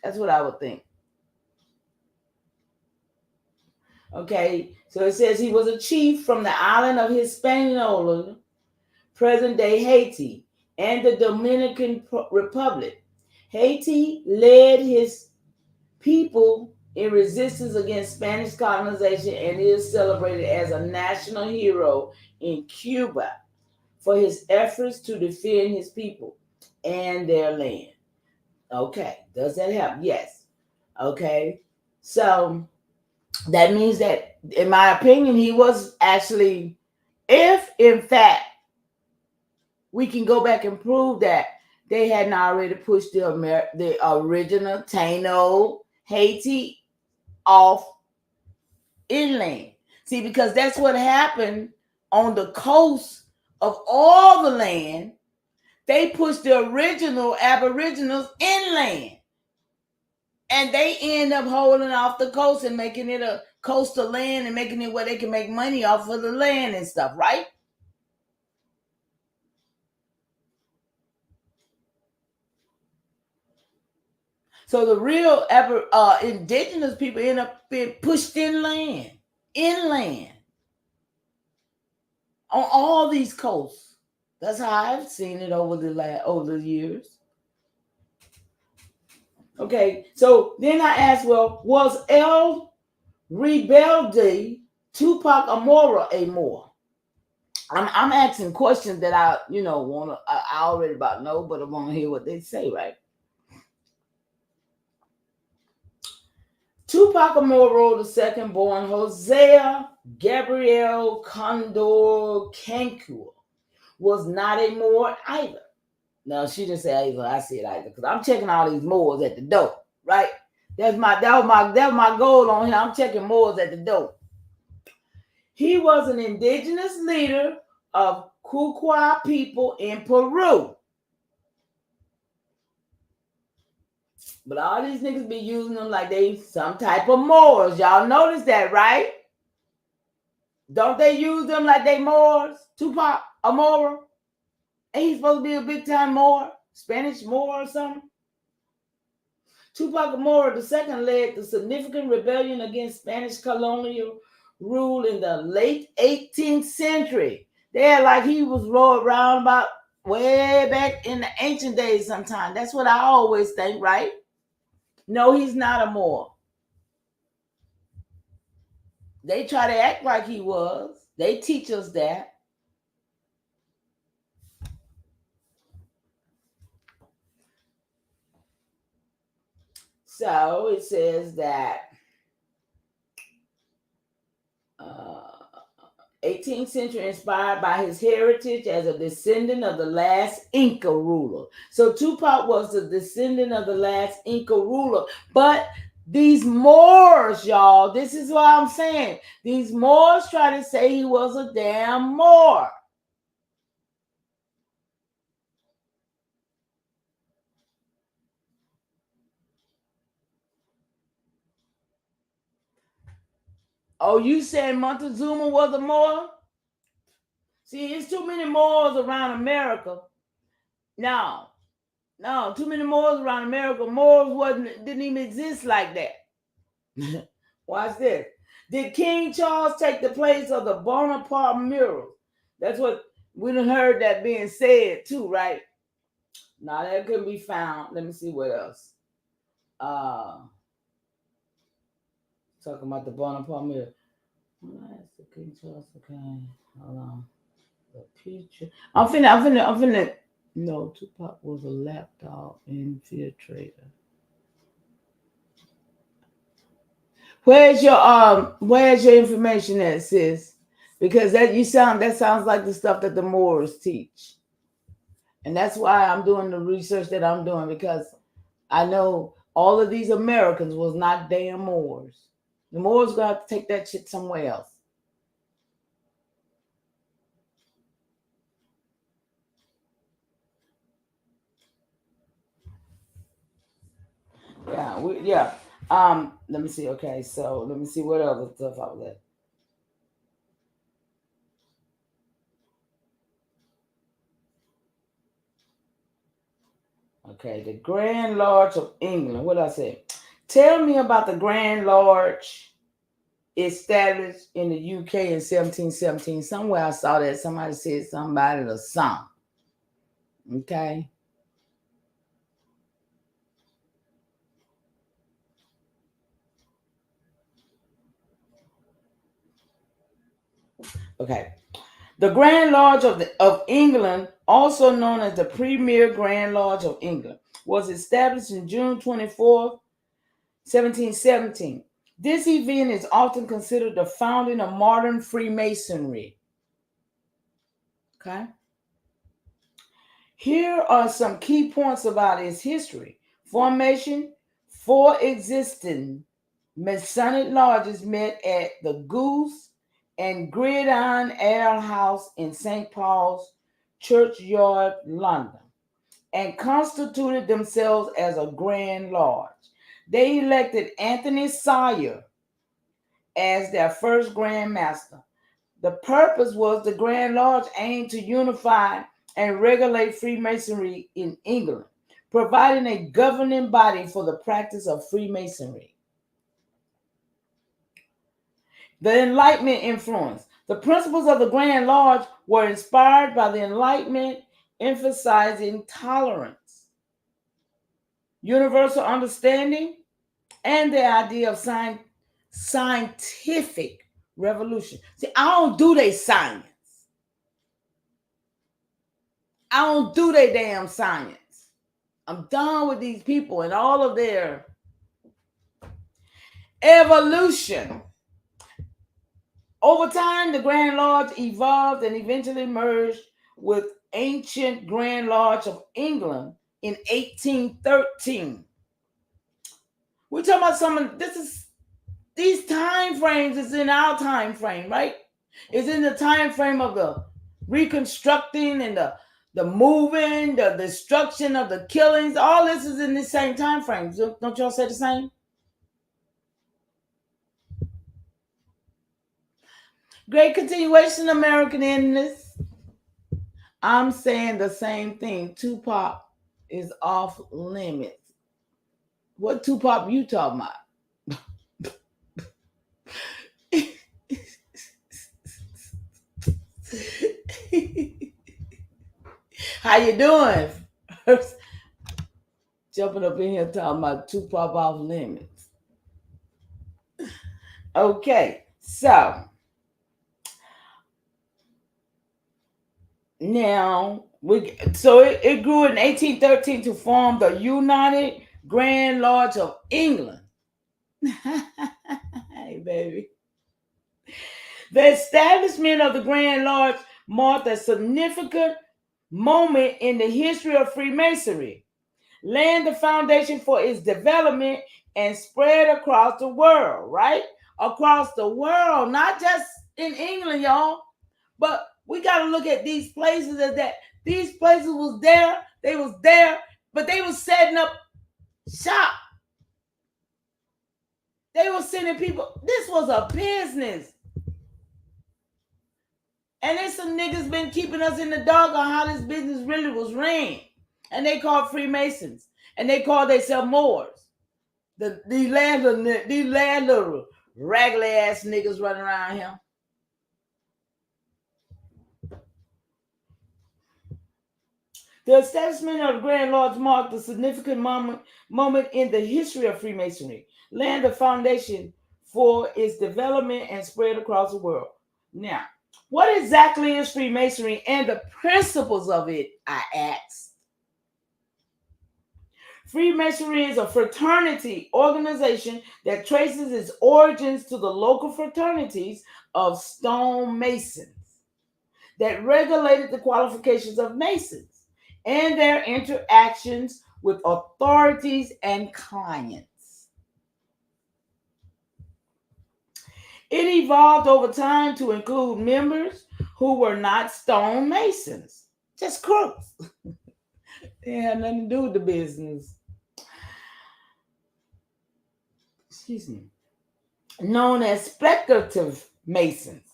That's what I would think. Okay, so it says he was a chief from the island of Hispaniola, present-day Haiti, and the Dominican Republic. Haiti led his people in resistance against Spanish colonization and is celebrated as a national hero in Cuba for his efforts to defend his people and their land. Okay, does that help? Yes. Okay, so that means that, in my opinion, he was actually, if in fact we can go back and prove that they hadn't already pushed the original Taino Haiti off inland. See, because that's what happened on the coast of all the land. They pushed the original Aboriginals inland. And they end up holding off the coast and making it a coastal land and making it where they can make money off of the land and stuff, right? So the real indigenous people end up being pushed inland on all these coasts. That's how I've seen it over the years. Okay, so then I asked, well, was El Rebelde Tupac Amora a Moor? I'm asking questions that I already about know, but I want to hear what they say, right? Tupac Amaru, the second born, Hosea Gabriel Condor Cancur, was not a Moor either. No, she didn't say either. I said either because I'm checking all these Moors at the door, right? That was my goal on here. I'm checking Moors at the door. He was an indigenous leader of Kukwa people in Peru. But all these niggas be using them like they some type of Moors. Y'all notice that, right? Don't they use them like they Moors? Tupac Amora? Ain't he supposed to be a big time Moor? Spanish Moor or something? Tupac Amora II led the significant rebellion against Spanish colonial rule in the late 18th century. They had like he was rolled around about way back in the ancient days sometime. That's what I always think, right? No, he's not a Moor. They try to act like he was. They teach us that. So it says that 18th century inspired by his heritage as a descendant of the last Inca ruler. So Tupac was the descendant of the last Inca ruler. But these Moors, y'all, this is what I'm saying. These Moors try to say he was a damn Moor. Oh, you saying Montezuma was a Moor? See, it's too many Moors around America. No, too many Moors around America. Moors didn't even exist like that. Watch this. Did King Charles take the place of the Bonaparte murals? That's what we done heard that being said too, right? Now that couldn't be found. Let me see what else. Talking about the Bonaparte mural. That's the King Charles. Okay, hold on. The picture. I'm finna. No, Tupac was a lapdog infiltrator. Where's your information at, sis? Because that sounds like the stuff that the Moors teach. And that's why I'm doing the research that I'm doing, because I know all of these Americans was not damn Moors. The Moors gonna have to take that shit somewhere else. Yeah. Let me see. Okay, so let me see what other stuff I was at. Okay, the Grand Lodge of England. What did I say? Tell me about the Grand Lodge established in the UK in 1717. Somewhere I saw that somebody said somebody or something. Okay. Okay. The Grand Lodge of England, also known as the Premier Grand Lodge of England, was established in June 24th, 1717. This event is often considered the founding of modern Freemasonry. Okay. Here are some key points about its history. Formation: 4 existing Masonic lodges met at the Goose and Gridiron Ale House in St. Paul's Churchyard, London, and constituted themselves as a Grand Lodge. They elected Anthony Sawyer as their first Grand Master. The purpose was the Grand Lodge aimed to unify and regulate Freemasonry in England, providing a governing body for the practice of Freemasonry. The Enlightenment influence. The principles of the Grand Lodge were inspired by the Enlightenment, emphasizing tolerance, universal understanding, and the idea of scientific revolution. See, I don't do they science. I don't do they damn science. I'm done with these people and all of their evolution. Over time, the Grand Lodge evolved and eventually merged with ancient Grand Lodge of England in 1813. We're talking about these time frames is in our time frame, right? It's in the time frame of the reconstructing and the moving, the destruction of the killings. All this is in the same time frame. Don't y'all say the same? Great continuation, American Indians. I'm saying the same thing. Tupac is off limits. What Tupac you talking about? How you doing? Jumping up in here talking about Tupac off limits. Okay, so now it grew in 1813 to form the United Grand Lodge of England. Hey, baby. The establishment of the Grand Lodge marked a significant moment in the history of Freemasonry, laying the foundation for its development and spread across the world, right? Across the world, not just in England, y'all. But we got to look at these places as that these places was there, but they was setting up shop. They were sending people. This was a business. And there's some niggas been keeping us in the dark on how this business really was ran. And they called Freemasons. And they called themselves Moors. These last little raggedy ass niggas running around here. The establishment of the Grand Lodge marked a significant moment in the history of Freemasonry, laying the foundation for its development and spread across the world. Now, what exactly is Freemasonry and the principles of it, I ask? Freemasonry is a fraternity organization that traces its origins to the local fraternities of stonemasons that regulated the qualifications of masons and their interactions with authorities and clients. It evolved over time to include members who were not stonemasons, just crooks. They had nothing to do with the business. Excuse me. Known as speculative masons,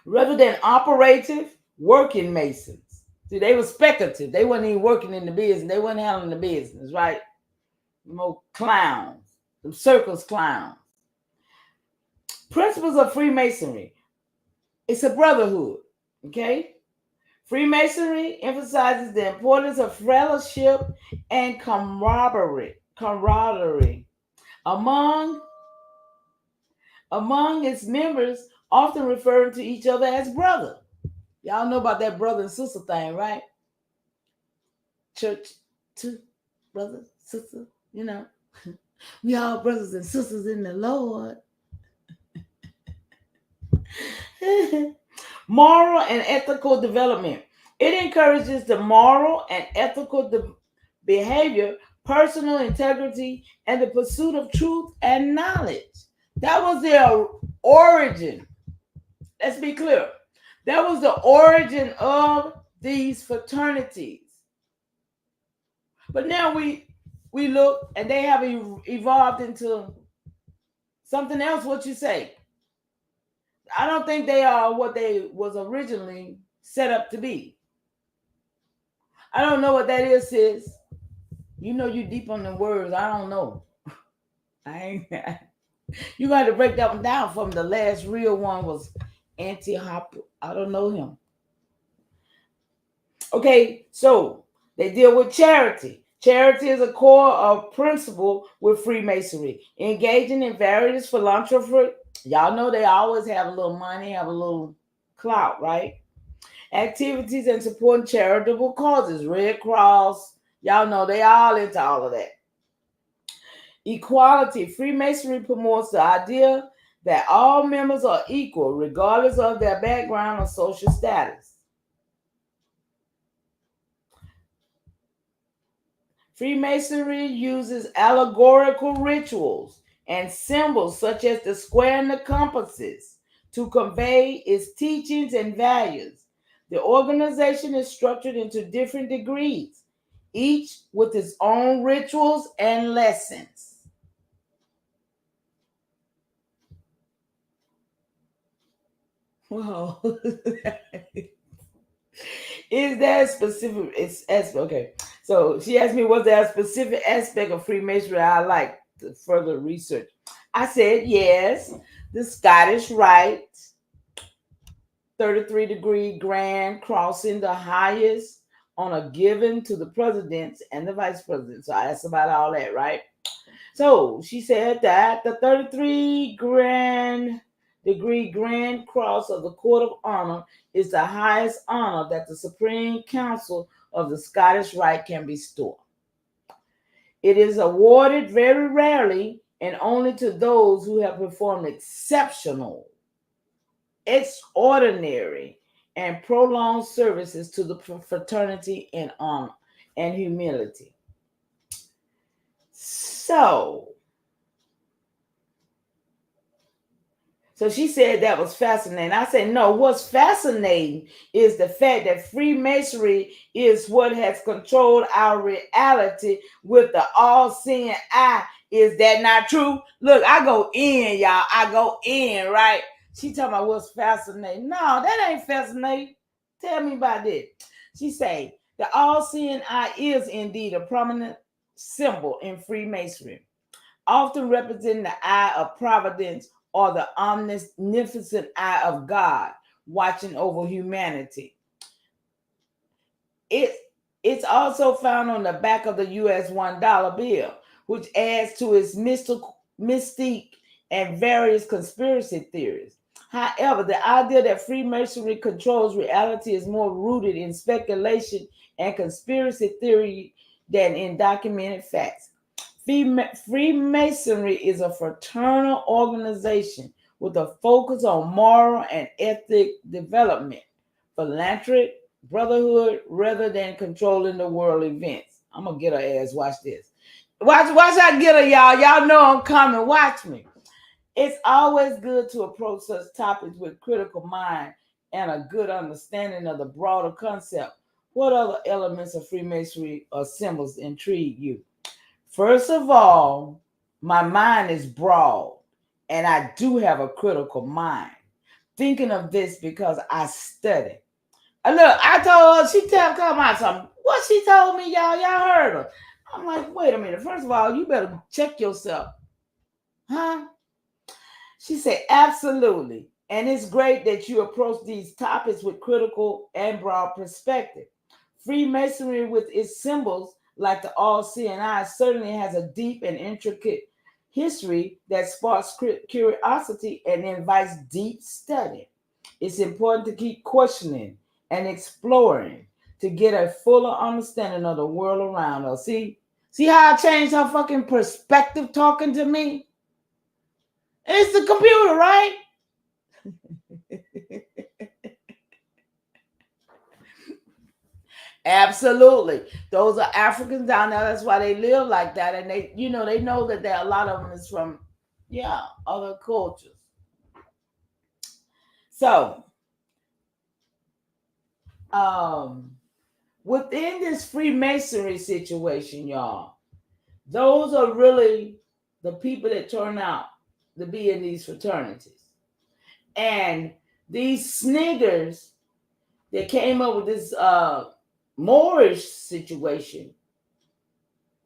rather than operative working masons. See, they were speculative. They wasn't even working in the business. They wasn't handling the business, right? More clowns, some circus clowns. Principles of Freemasonry. It's a brotherhood, okay? Freemasonry emphasizes the importance of fellowship and camaraderie among its members, often referring to each other as brother. Y'all know about that brother and sister thing, right? Church, two brothers, sister, you know. We all brothers and sisters in the Lord. Moral and ethical development. It encourages the moral and ethical behavior, personal integrity, and the pursuit of truth and knowledge. That was their origin. Let's be clear. That was the origin of these fraternities. But now we look and they have evolved into something else. What you say? I don't think they are what they was originally set up to be. I don't know what that is, sis. You know you deep on the words. I don't know. I ain't. You got to break that one down for me. The last real one was Anti-Hop. I don't know him. Okay, so they deal with charity. Charity is a core of principle with Freemasonry. Engaging in various philanthropy. Y'all know they always have a little money, have a little clout, right? Activities and supporting charitable causes. Red Cross. Y'all know they all into all of that. Equality. Freemasonry promotes the idea that all members are equal, regardless of their background or social status. Freemasonry uses allegorical rituals and symbols such as the square and the compasses to convey its teachings and values. The organization is structured into different degrees, each with its own rituals and lessons. Wow. Is there a specific okay. So she asked me, was there a specific aspect of Freemasonry I like to further research? I said yes. The Scottish Rite, 33-degree grand crossing, the highest honor given to the presidents and the vice presidents. So I asked about all that, right? So she said that the 33-degree grand cross of the Court of Honor is the highest honor that the Supreme Council of the Scottish Rite can bestow. It is awarded very rarely and only to those who have performed exceptional, extraordinary, and prolonged services to the fraternity in honor and humility. So she said that was fascinating. I said, no, what's fascinating is the fact that Freemasonry is what has controlled our reality with the all-seeing eye. Is that not true? Look, I go in, y'all. I go in, right? She talking about what's fascinating. No, that ain't fascinating. Tell me about it. She say, the all-seeing eye is indeed a prominent symbol in Freemasonry, often representing the eye of providence or the omnipotent eye of God watching over humanity. It's also found on the back of the US $1 bill, which adds to its mystique and various conspiracy theories. However, the idea that Freemasonry controls reality is more rooted in speculation and conspiracy theory than in documented facts. Freemasonry is a fraternal organization with a focus on moral and ethic development, philanthropic brotherhood, rather than controlling the world events. I'm gonna get her ass. Watch this. Watch I get her, y'all. Y'all know I'm coming. Watch me. It's always good to approach such topics with critical mind and a good understanding of the broader concept. What other elements of Freemasonry or symbols intrigue you? First of all, my mind is broad and I do have a critical mind. Thinking of this because I study. Look, I told her, she come out something. What she told me, y'all heard her. I'm like, wait a minute. First of all, you better check yourself. Huh? She said, absolutely. And it's great that you approach these topics with critical and broad perspective. Freemasonry with its symbols like the all-seeing eye certainly has a deep and intricate history that sparks curiosity and invites deep study. It's important to keep questioning and exploring to get a fuller understanding of the world around us. See how I changed her fucking perspective talking to me? It's the computer, right? Absolutely. Those are Africans down there. That's why they live like that. And they know that there are a lot of them is from, other cultures. So, within this Freemasonry situation, y'all, those are really the people that turn out to be in these fraternities. And these sniggers that came up with this Moorish situation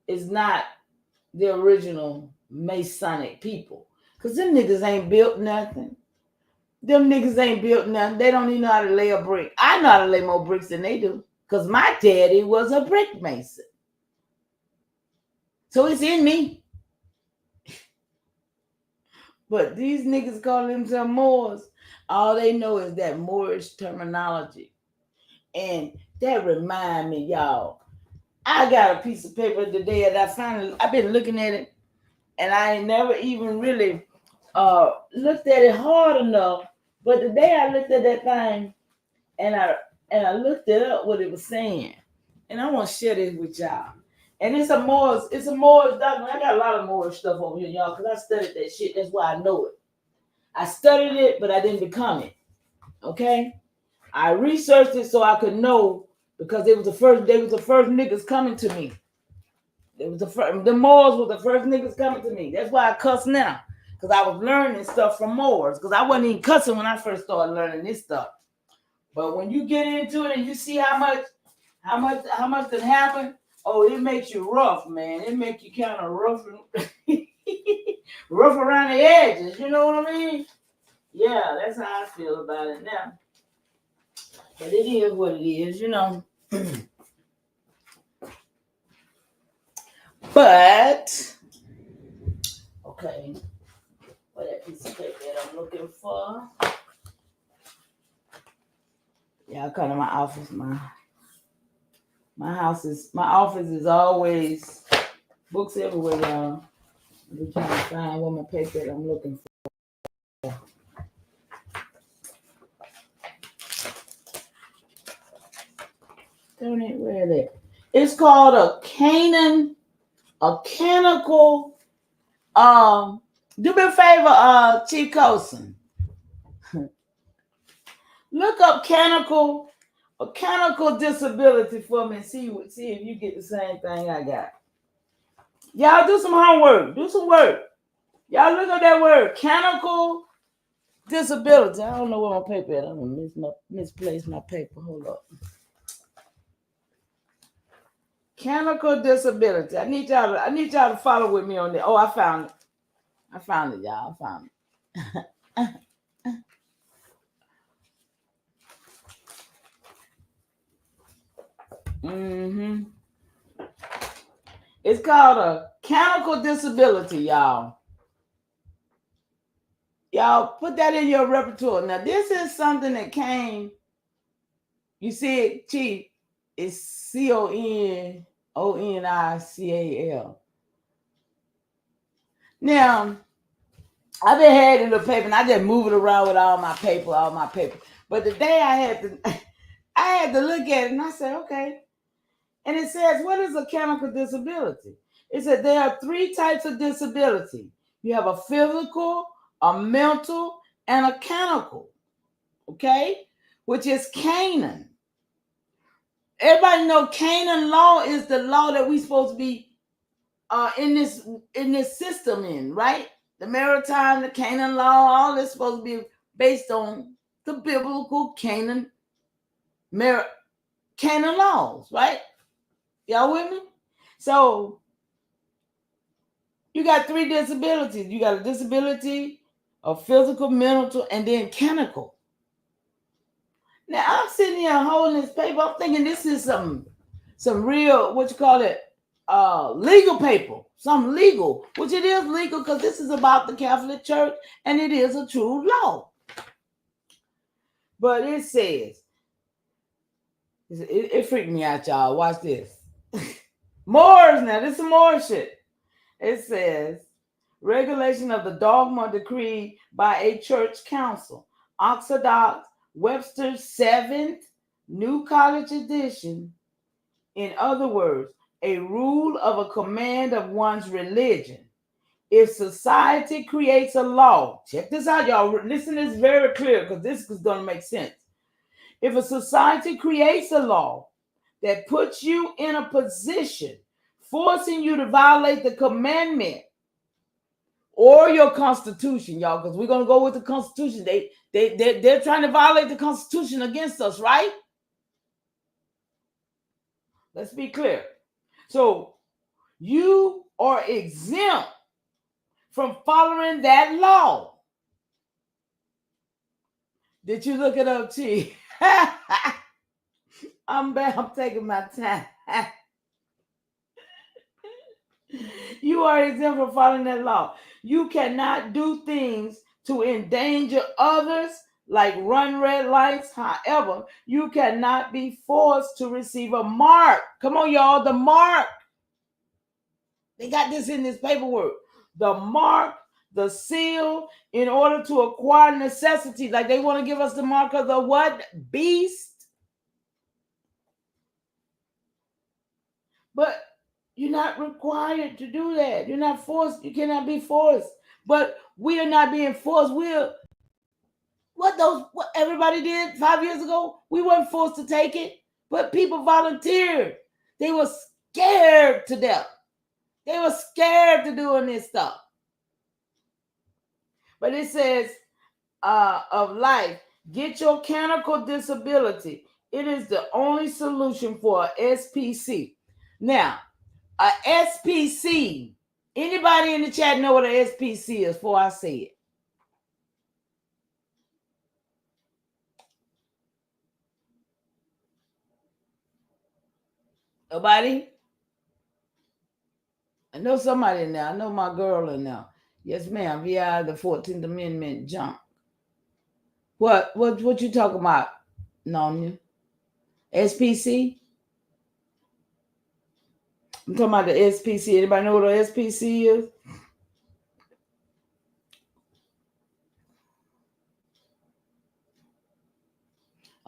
is not the original Masonic people. Because them niggas ain't built nothing. They don't even know how to lay a brick. I know how to lay more bricks than they do. Because my daddy was a brick mason. So it's in me. But these niggas call themselves Moors. All they know is that Moorish terminology. And that remind me, y'all, I got a piece of paper today and I've been looking at it and I ain't never even really looked at it hard enough. But today I looked at that thing and I looked it up what it was saying. And I want to share this with y'all. And it's a Moorish document. I got a lot of Moorish stuff over here, y'all, because I studied that shit. That's why I know it. I studied it, but I didn't become it. Okay? I researched it so I could know because they was the first niggas coming to me. The Moors were the first niggas coming to me. That's why I cuss now. Because I was learning stuff from Moors. Because I wasn't even cussing when I first started learning this stuff. But when you get into it and you see how much that happened, it makes you rough, man. It makes you kind of rough rough around the edges. You know what I mean? Yeah, that's how I feel about it now. But it is what it is, But, okay. What that piece of paper that I'm looking for? Yeah, come to my office. My office is always books everywhere, y'all. I'm trying to find what my paper that I'm looking for. Don't it where that? It's called a canonical. Do me a favor, Chief Coulson. Look up canonical disability for me and see if you get the same thing I got. Y'all do some homework. Do some work. Y'all look up that word, canonical disability. I don't know where my paper is. I'm gonna misplace my paper. Hold up. Canonical disability. I need y'all to follow with me on that. Oh, I found it, y'all. I found it. It's called a canonical disability, y'all. Y'all put that in your repertoire. Now, this is something that came. You see it, Chief. It's CON. Onical. Now, I've been having the paper, and I just move it around with all my paper. But the day I had to look at it, and I said, okay. And it says, what is a mechanical disability? It said there are 3 types of disability. You have a physical, a mental, and a mechanical. Okay, which is Canaan. Everybody know Canaan law is the law that we supposed to be in this system in, right? The maritime, the Canaan law, all this supposed to be based on the biblical Canaan laws, right? Y'all with me? So you got 3 disabilities. You got a disability of physical, mental, and then mechanical. Now I'm sitting here holding this paper. I'm thinking this is some real, what you call it, legal paper, some legal, which it is legal because this is about the Catholic Church and it is a true law. But it says, it freaked me out, y'all. Watch this. Moors now, this is some more shit. It says, regulation of the dogma decreed by a church council, Orthodox Webster's 7th New College Edition. In other words, a rule of a command of one's religion. If society creates a law, check this out, y'all. Listen, this is very clear because this is going to make sense. If a society creates a law that puts you in a position forcing you to violate the commandment or your constitution, y'all, because we're going to go with the constitution. They're trying to violate the constitution against us, right? Let's be clear. So you are exempt from following that law. Did you look it up, T? I'm taking my time. You are exempt from following that law. You cannot do things to endanger others, like run red lights. However, you cannot be forced to receive a mark. Come on, y'all, the mark. They got this in this paperwork. The mark, the seal, in order to acquire necessity. Like they want to give us the mark of the what? Beast. But you're not required to do that. You're not forced. You cannot be forced. But we are not being forced. What everybody did 5 years ago, we weren't forced to take it, but people volunteered. They were scared to death. They were scared to doing this stuff. But it says of life, get your mechanical disability. It is the only solution for a SPC. Now, a SPC, anybody in the chat know what an SPC is before I say it? Nobody? I know somebody in there. I know my girl in there. Yes, ma'am. VI, the 14th Amendment junk. What you talking about, Nonya? SPC? I'm talking about the SPC. Anybody know what an SPC is?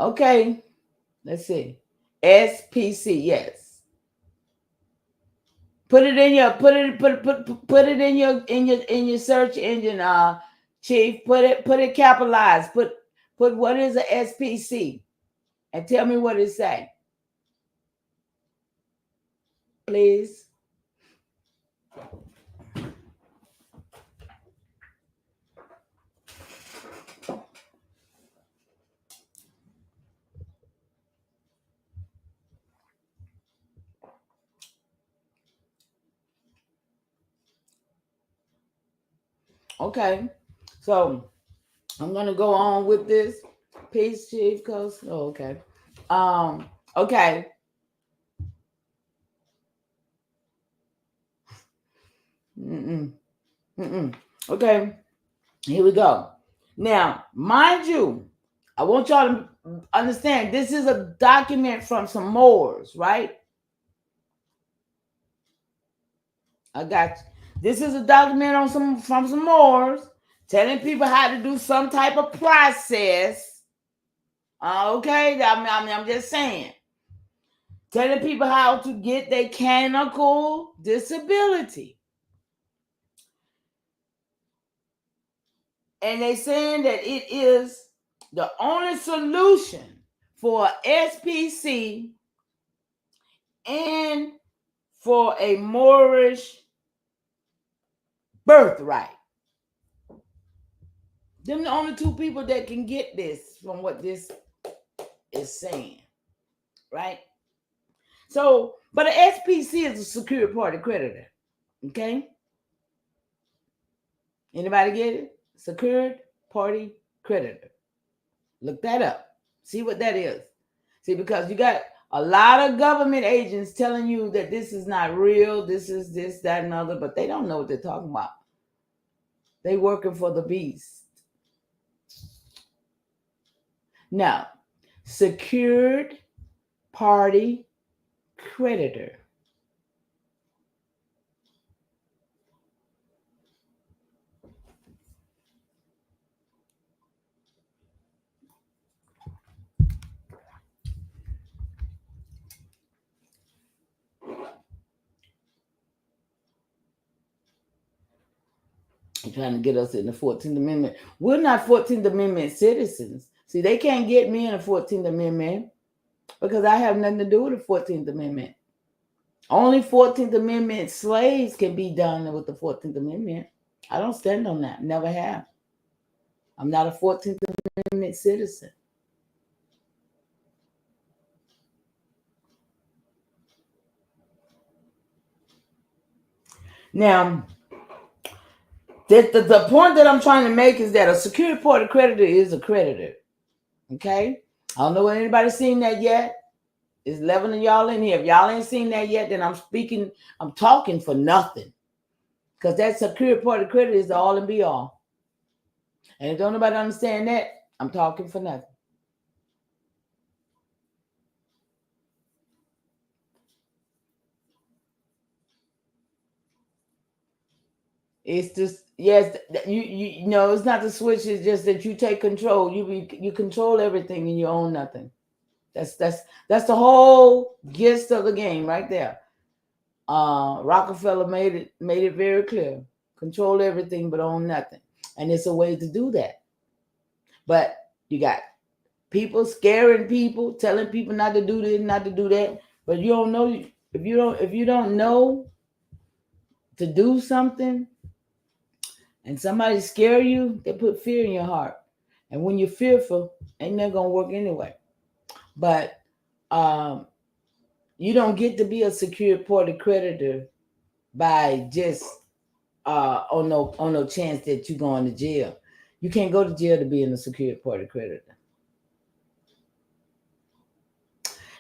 Okay. Let's see. SPC, yes. Put it in your search engine, Chief. Put it capitalized. Put what is a SPC and tell me what it say. Please. Okay. So I'm gonna go on with this. Peace, Chief Coast. Oh, okay. Okay. Okay. Here we go. Now, mind you, I want y'all to understand this is a document from some Moors, right? I got you. This is a document on some Moors telling people how to do some type of process. Okay, I'm just saying. Telling people how to get their mechanical disability. And they saying that it is the only solution for SPC and for a Moorish birthright. Them the only two people that can get this from what this is saying, right? So, but an SPC is a secured party creditor, okay? Anybody get it? Secured party creditor. Look that up. See what that is. See, because you got a lot of government agents telling you that this is not real, this is this, that, and other, but they don't know what they're talking about. They working for the beast. Now, secured party creditor. Trying to get us in the 14th Amendment. We're not 14th Amendment citizens. See, they can't get me in the 14th Amendment because I have nothing to do with the 14th Amendment. Only 14th Amendment slaves can be done with the 14th Amendment. I don't stand on that. Never have. I'm not a 14th Amendment citizen. Now, the point that I'm trying to make is that a secured party creditor is a creditor. Okay? I don't know if anybody's seen that yet. There's 11 of y'all in here. If y'all ain't seen that yet, then I'm talking for nothing. Because that secured party creditor is the all and be all. And if don't nobody understand that, I'm talking for nothing. It's just, yes, you know, it's not the switch, it's just that you take control. You control everything and you own nothing. That's the whole gist of the game right there. Rockefeller made it very clear. Control everything but own nothing. And it's a way to do that. But you got people scaring people, telling people not to do this, not to do that. But you don't know, if you don't know to do something, and somebody scare you, they put fear in your heart. And when you're fearful, ain't nothing gonna work anyway. But you don't get to be a secured party creditor by just on no chance that you're going to jail. You can't go to jail to be in a secured party creditor.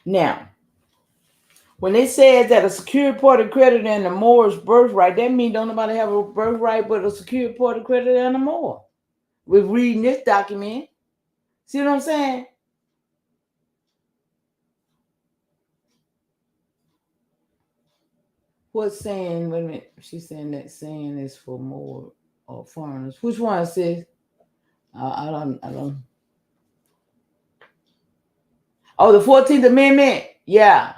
Now, when they said that a secured party creditor and a Moor's birthright, that means don't nobody have a birthright but a secured party creditor and a Moor. We're reading this document. See what I'm saying? What's saying? Wait a minute. She's saying that saying is for Moor or foreigners. Which one says? I don't. Oh, the 14th Amendment. Yeah.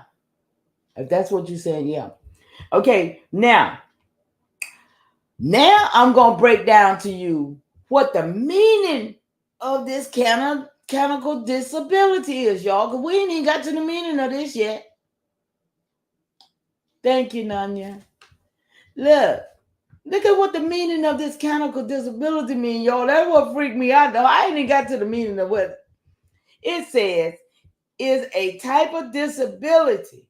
If that's what you're saying, yeah. Okay. Now I'm gonna break down to you what the meaning of this mechanical disability is, y'all. Because we ain't even got to the meaning of this yet. Thank you, Nanya. Look at what the meaning of this mechanical disability mean, y'all. That's what freaked me out, though. I ain't even got to the meaning of what it says. Is a type of disability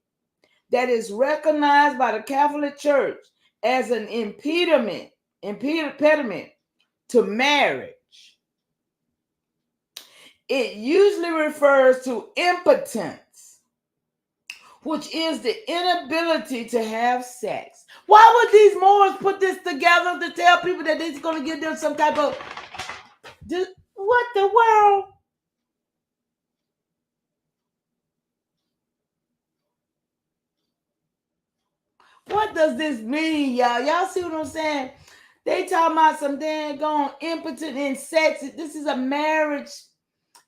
that is recognized by the Catholic Church as an impediment to marriage. It usually refers to impotence, which is the inability to have sex. Why would these Moors put this together to tell people that it's going to give them some type of... What the world? What does this mean, y'all? Y'all see what I'm saying? They talking about some daggone impotent and sexy. This is a marriage.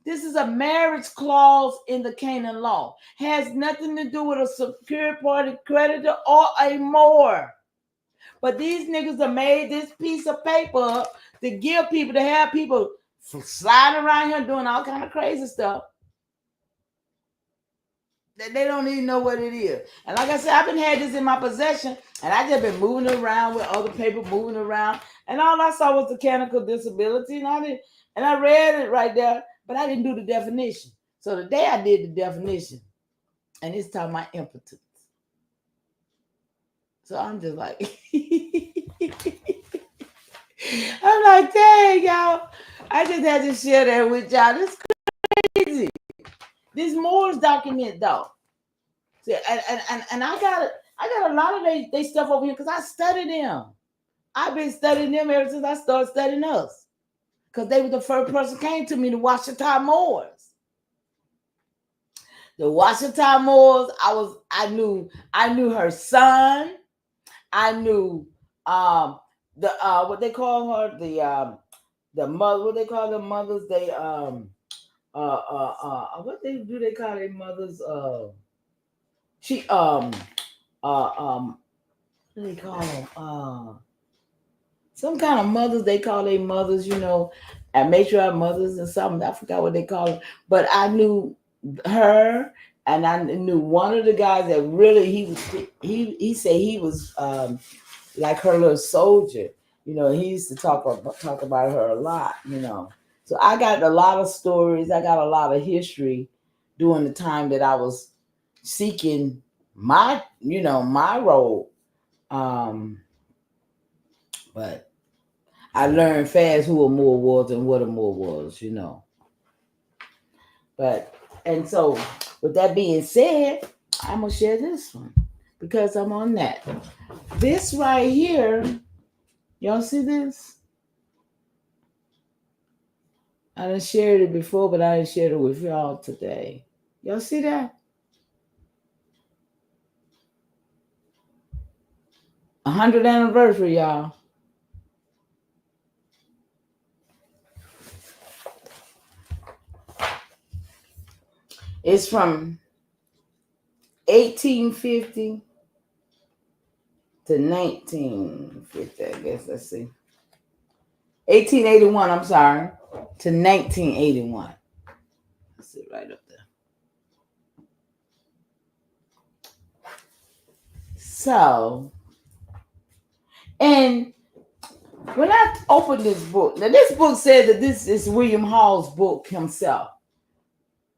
This is a marriage clause in the Canaan law. Has nothing to do with a secured party creditor or a more. But these niggas have made this piece of paper up to give people, to have people sliding around here doing all kind of crazy stuff. They don't even know what it is. And like I said, I've been had this in my possession, and I just been moving around with other people moving around, and all I saw was mechanical disability, and I read it right there, but I didn't do the definition. So today I did the definition, and it's talking about impotence. So I'm just like, I'm like, dang, y'all. I just had to share that with y'all. This crazy. This Moore's document, though. See, and I got a lot of they stuff over here because I studied them. I've been studying them ever since I started studying us. Because they were the first person came to me, the Washita Moors. The Washita Moors, I knew her son. I knew the what they call her, the mother, what they call their mothers, they what they call their mothers, she what do they call them? Some kind of mothers they call their mothers, and matriarch mothers and something. I forgot what they call them. But I knew her, and I knew one of the guys that really he said he was like her little soldier. He used to talk about her a lot. So I got a lot of stories. I got a lot of history during the time that I was seeking my role. But I learned fast who a Moor was and what a Moor was, But, and so with that being said, I'm going to share this one because I'm on that. This right here, y'all see this? I done shared it before, but I didn't share it with y'all today. Y'all see that? 100th anniversary, y'all. It's from 1850 to 1950, I guess. Let's see. 1881, I'm sorry, to 1981. That's it right up there. So, and when I opened this book, now this book said that this is William Hall's book himself.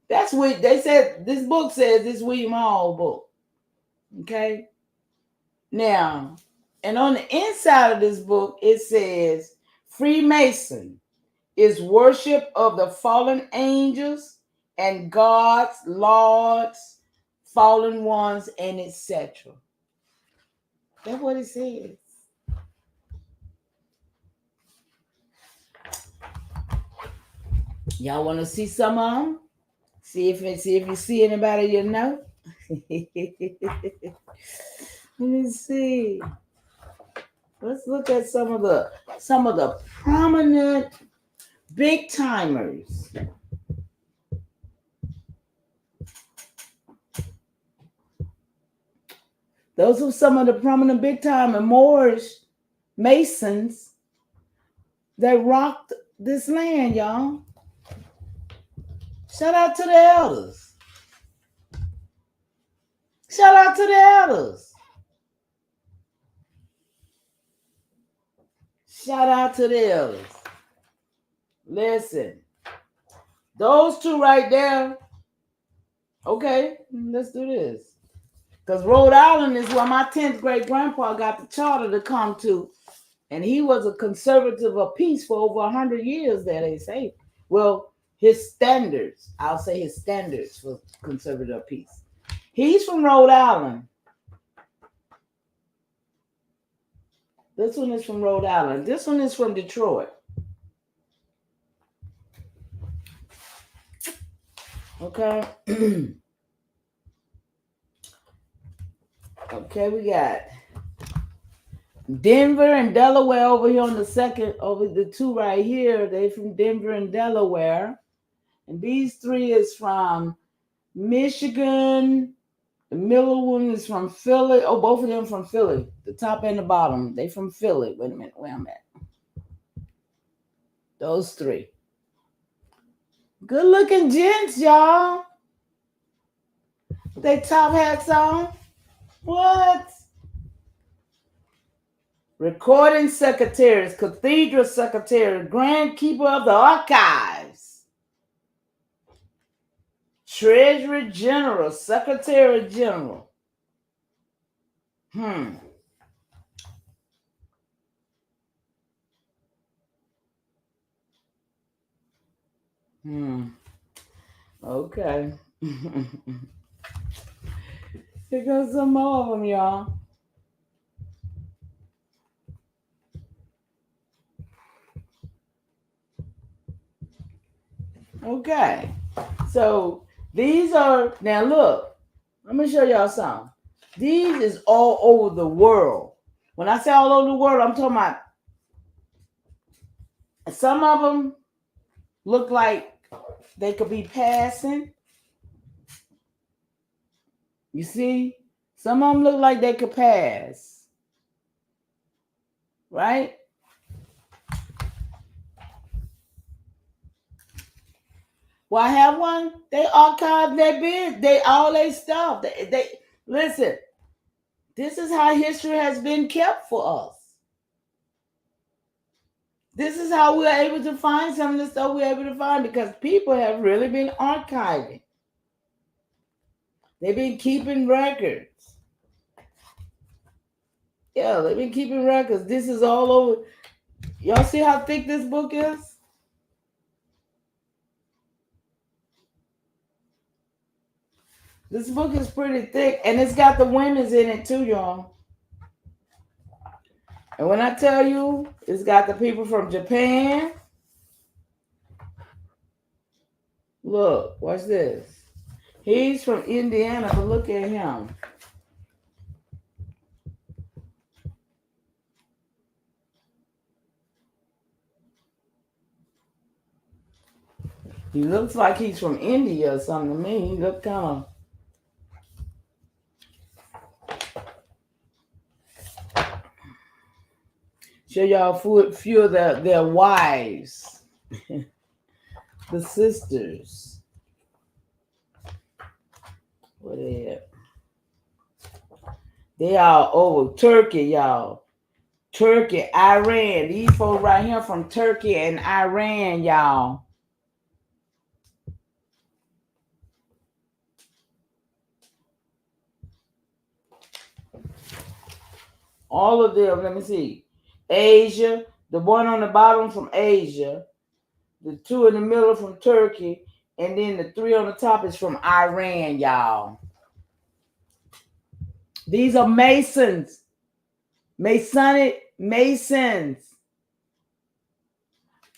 That's what they said. This book says this William Hall book. Okay. Now, and on the inside of this book, it says Freemason is worship of the fallen angels and gods, lords, fallen ones, and etc. That's what it says. Y'all want to see some of them? See if you see anybody you know. Let me see. Let's look at some of the prominent big timers. Those are some of the prominent big time Moorish Masons that rocked this land, y'all. Shout out to the elders. Shout out to the elders. Shout out to the elders. Listen, those two right there. Okay, let's do this. Because Rhode Island is where my 10th great grandpa got the charter to come to. And he was a conservative of peace for over 100 years there, they say. Well, his standards, I'll say his standards for conservative of peace. He's from Rhode Island. This one is from Rhode Island. This one is from Detroit. Okay. Okay, we got Denver and Delaware over here on the second, over the two right here. They from Denver and Delaware. And these three is from Michigan. The middle one is from Philly. Oh, both of them from Philly. The top and the bottom. They from Philly. Wait a minute, where I'm at. Those three. Good looking gents, y'all. They top hats on. What? Recording secretaries, cathedral secretary, grand keeper of the archives, treasury general, secretary general. Okay. Here goes some more of them, y'all. Okay. So these are, now look, let me show y'all something. These is all over the world. When I say all over the world, I'm talking about some of them look like they could be passing. You see? Some of them look like they could pass. Right? Well, I have one. They archive their bid. They all their stuff. They listen. This is how history has been kept for us. This is how we're able to find some of the stuff we're able to find because people have really been archiving. They've been keeping records. Yeah, they've been keeping records. This is all over. Y'all see how thick this book is? This book is pretty thick, and it's got the women's in it too, y'all. And when I tell you, it's got the people from Japan. Look, watch this. He's from Indiana, but look at him. He looks like he's from India or something to me. He look kind of. Show y'all a few of their wives. The sisters. What they at? They are over Turkey, y'all. Turkey, Iran. These folks right here from Turkey and Iran, y'all. All of them, let me see. Asia, the one on the bottom from Asia, the two in the middle from Turkey, and then the three on the top is from Iran, y'all. These are Masons. Masonic Masons.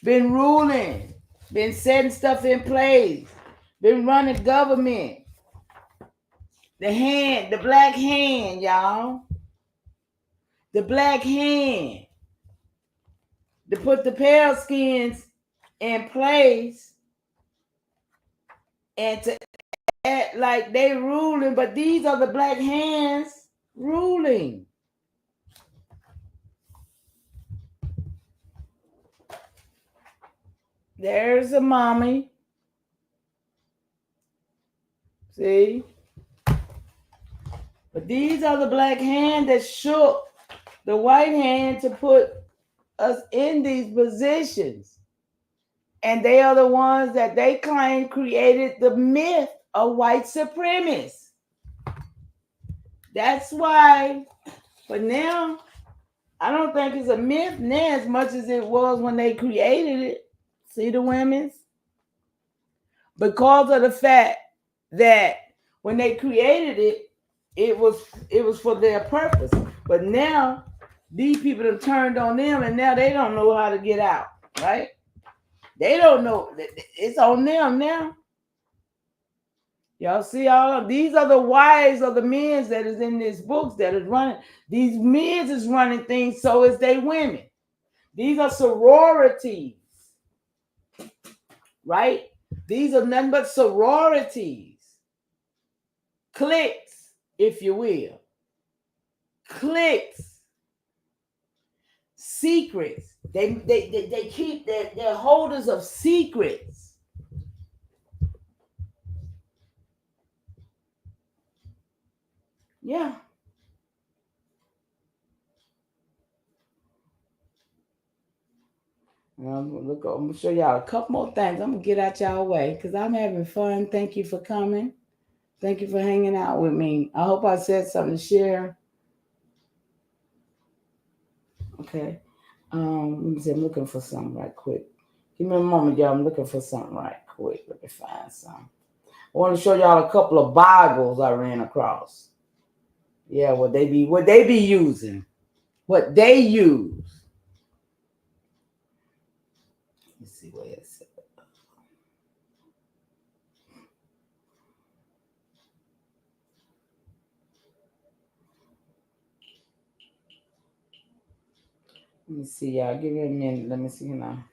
Been ruling, been setting stuff in place, been running government. The black hand, y'all. The black hand. To put the pale skins in place and to act like they ruling, but these are the black hands ruling. There's a mommy. See? But these are the black hand that shook the white hand to put us in these positions. And they are the ones that they claim created the myth of white supremacists. That's why, but now, I don't think it's a myth now as much as it was when they created it. See the women's? Because of the fact that when they created it, it was for their purpose. But now, these people have turned on them and now they don't know how to get out, right? They don't know. It's on them now. Y'all see all of these are the wives of the men that is in this books that is running. These men is running things, so is they women. These are sororities, right? These are nothing but sororities. Cliques, if you will. Cliques. Secrets. They keep they're holders of secrets. Yeah. I'm gonna show y'all a couple more things. I'm gonna get out y'all way because I'm having fun. Thank you for coming. Thank you for hanging out with me. I hope I said something to share. Okay. Let me see. I'm looking for something right quick. Give me a moment, y'all. I'm looking for something right quick. Let me find something. I want to show y'all a couple of Bibles I ran across. Yeah, what they be using. What they use. Let's see what it says. Let me see, y'all. Give me a minute. Let me see now.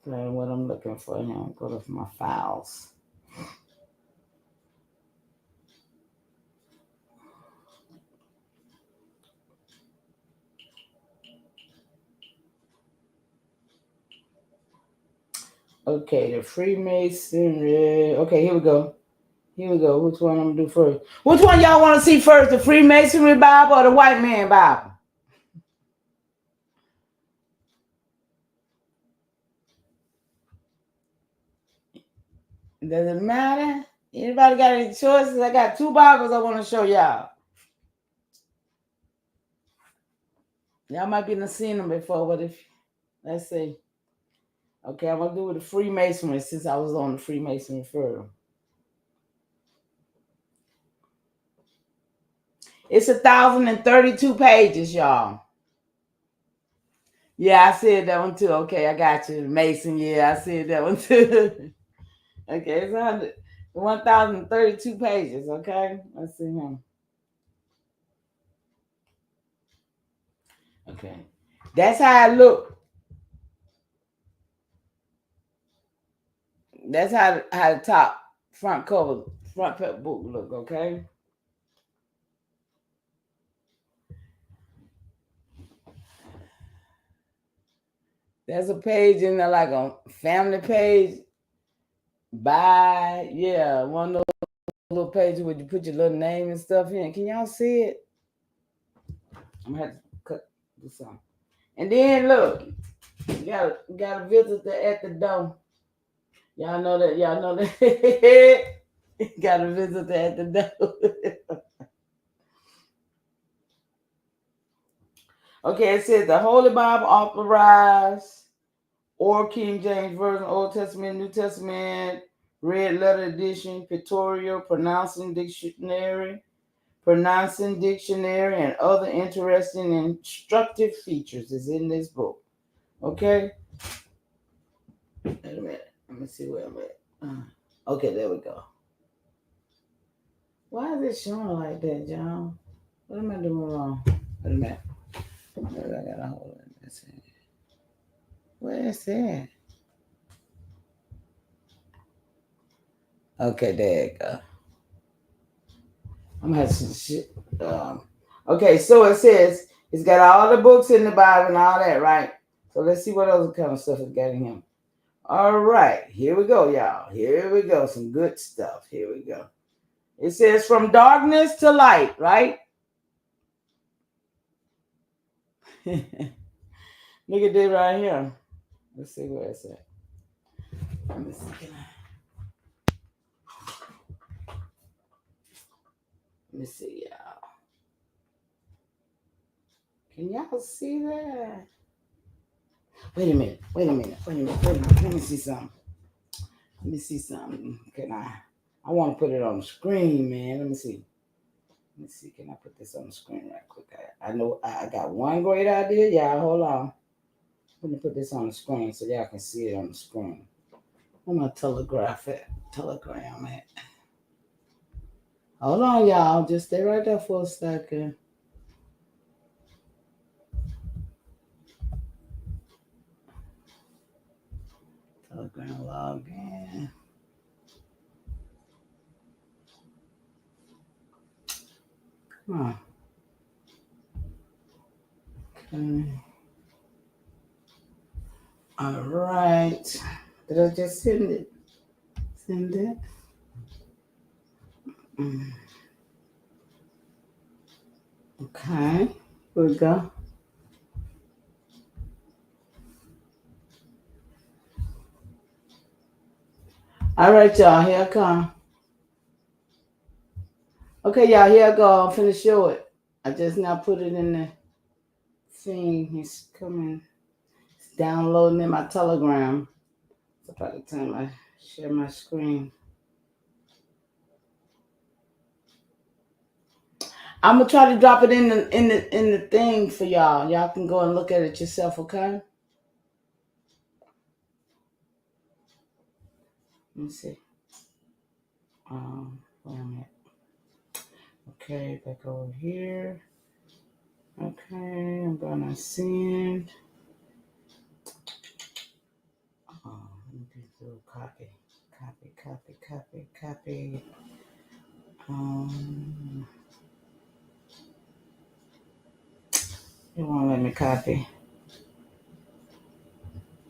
What I'm looking for here. I'll go to my files. Okay, the Freemasonry. Okay, here we go. Here we go. Which one I'm gonna do first? Which one y'all want to see first? The Freemasonry Bible or the White Man Bible? Does it matter? Anybody got any choices? I got two Bibles I want to show y'all. Y'all might be seen them before, but if let's see. Okay, I'm gonna do with the Freemasonry since I was on the Freemasonry first. It's 1,032 pages, y'all. Yeah, I said that one too. Okay, I got you. Mason, yeah, I said that one too. Okay, it's 1,032 pages, okay? Let's see here. Okay. That's how it look. That's how the top front book look, okay? There's a page in there like a family page. Yeah, one of those little pages where you put your little name and stuff in. Can y'all see it? I'm gonna have to cut this on. And then look, you got a visitor at the door. Y'all know that. Got a visitor at the door. Okay, it says the Holy Bible authorized or King James Version, Old Testament, New Testament, Red Letter Edition, Pictorial, Pronouncing Dictionary, and other interesting and instructive features is in this book. Okay? Wait a minute. Let me see where I'm at. Okay, there we go. Why is it showing like that, John? What am I doing wrong? Wait a minute. Maybe I gotta hold it. Where is that? Okay, there you go. I'm gonna have some shit. Okay, so it says it's got all the books in the Bible and all that, right? So let's see what other kind of stuff it's got in him. All right, here we go, y'all. Here we go. Some good stuff. Here we go. It says from darkness to light, right? Look at this right here. Let's see where it's at. Let me see. Let me see, y'all. Can y'all see that? Wait a minute. Let me see something. Can I want to put it on the screen, man. Let me see. Can I put this on the screen right quick? I know I got one great idea. Y'all, hold on. Let me put this on the screen so y'all can see it on the screen. Where my telegram at? Hold on, y'all. Just stay right there for a second. Telegram login. Huh. Okay. All right. Did I just send it? Send it. Okay. Here we go. All right, y'all. Here I come. Okay, y'all. Here I go. I'm finna show it. I just now put it in the thing. It's coming. It's downloading in my Telegram. So by the time I share my screen, I'm gonna try to drop it in the thing for y'all. Y'all can go and look at it yourself, okay? Let me see. Wait a minute. Okay, back over here. Okay, I'm gonna send. Let me do copy. It won't let me copy.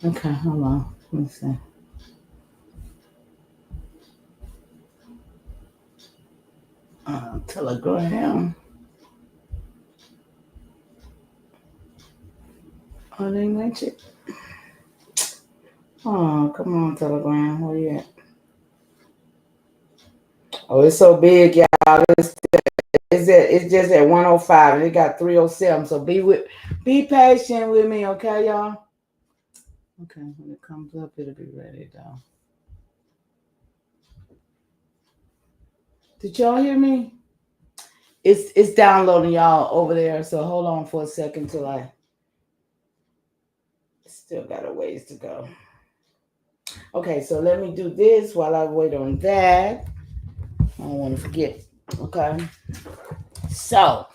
Okay, hold on. Let me see. Telegram. Oh, they let you. Oh, come on, Telegram. Where you at? Oh, it's so big, y'all. It's just at 105 and it got 307. So be patient with me, okay, y'all? Okay, when it comes up, it'll be ready though. Did y'all hear me? It's downloading y'all over there, so hold on for a second till I still got a ways to go. Okay, so let me do this while I wait on that. I don't want to forget. Okay. So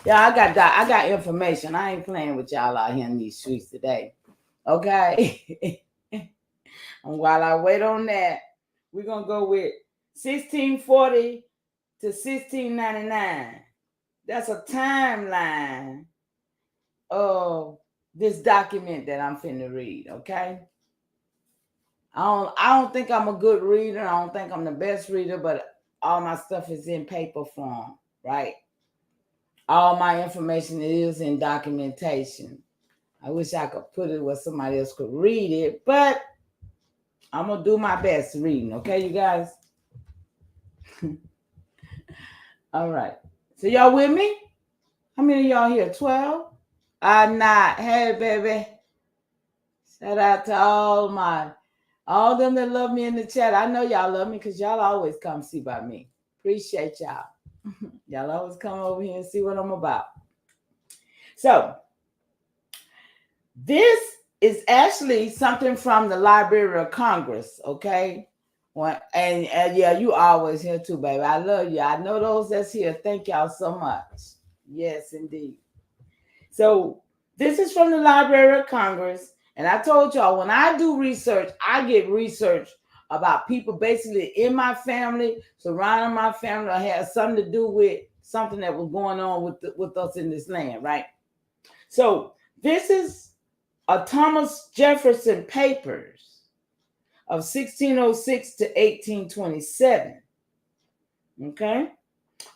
yeah, I got information. I ain't playing with y'all out here in these streets today. Okay. And while I wait on that, we're gonna go with 1640 to 1699. That's a timeline of this document that I'm finna read, okay? I don't think I'm a good reader. I don't think I'm the best reader, but all my stuff is in paper form, right? All my information is in documentation. I wish I could put it where somebody else could read it, but I'm gonna do my best reading, okay, you guys? All right. So y'all with me? How many of y'all here? 12? I'm not. Hey, baby. Shout out to all them that love me in the chat. I know y'all love me because y'all always come see about me. Appreciate y'all. Y'all always come over here and see what I'm about. So this is actually something from the Library of Congress, okay? And yeah, you always here too, baby. I love you. I know those that's here. Thank y'all so much. Yes, indeed. So this is from the Library of Congress. And I told y'all, when I do research, I get research about people basically in my family, surrounding my family, or has something to do with something that was going on with us in this land, right? So this is a Thomas Jefferson papers of 1606 to 1827. Okay?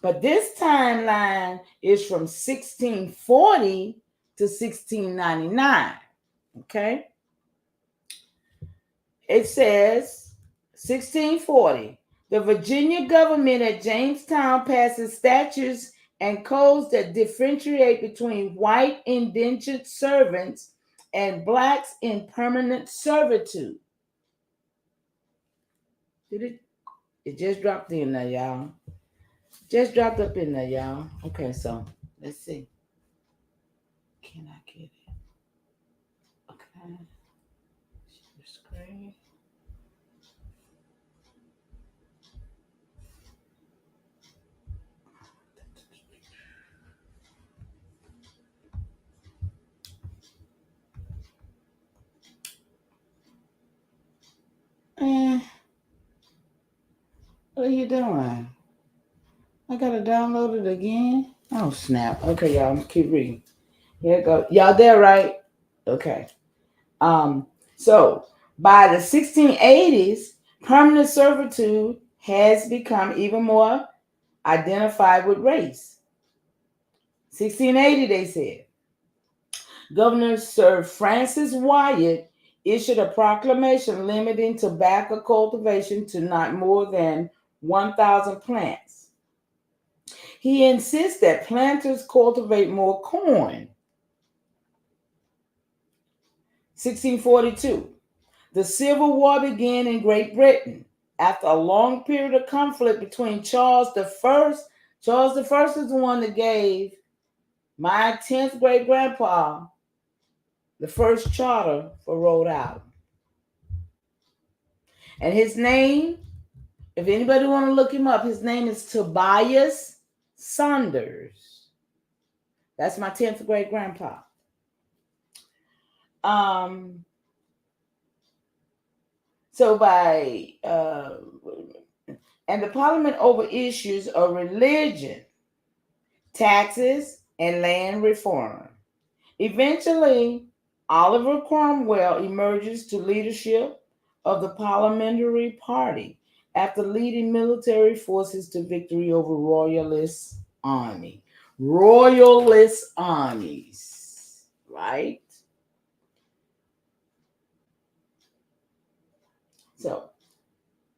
But this timeline is from 1640 to 1699. Okay? It says 1640. The Virginia government at Jamestown passes statutes and codes that differentiate between white indentured servants and blacks in permanent servitude. It just dropped in there, y'all. Just dropped up in there, y'all. Okay, so let's see. Can I get it? Okay. Share screen. What are you doing? I gotta download it again. Oh snap. Okay, y'all, keep reading. Here it goes. Y'all there, right? Okay. Um, so by the 1680s, permanent servitude has become even more identified with race. 1680, they said. Governor Sir Francis Wyatt issued a proclamation limiting tobacco cultivation to not more than 1,000 plants. He insists that planters cultivate more corn. 1642. The Civil War began in Great Britain. After a long period of conflict between Charles I, Charles I is the one that gave my 10th great grandpa the first charter for Rhode Island. And his name, if anybody want to look him up, his name is Tobias Saunders. That's my 10th great grandpa. So and the Parliament over issues of religion, taxes, and land reform. Eventually, Oliver Cromwell emerges to leadership of the Parliamentary Party after leading military forces to victory over Royalist armies, right? So,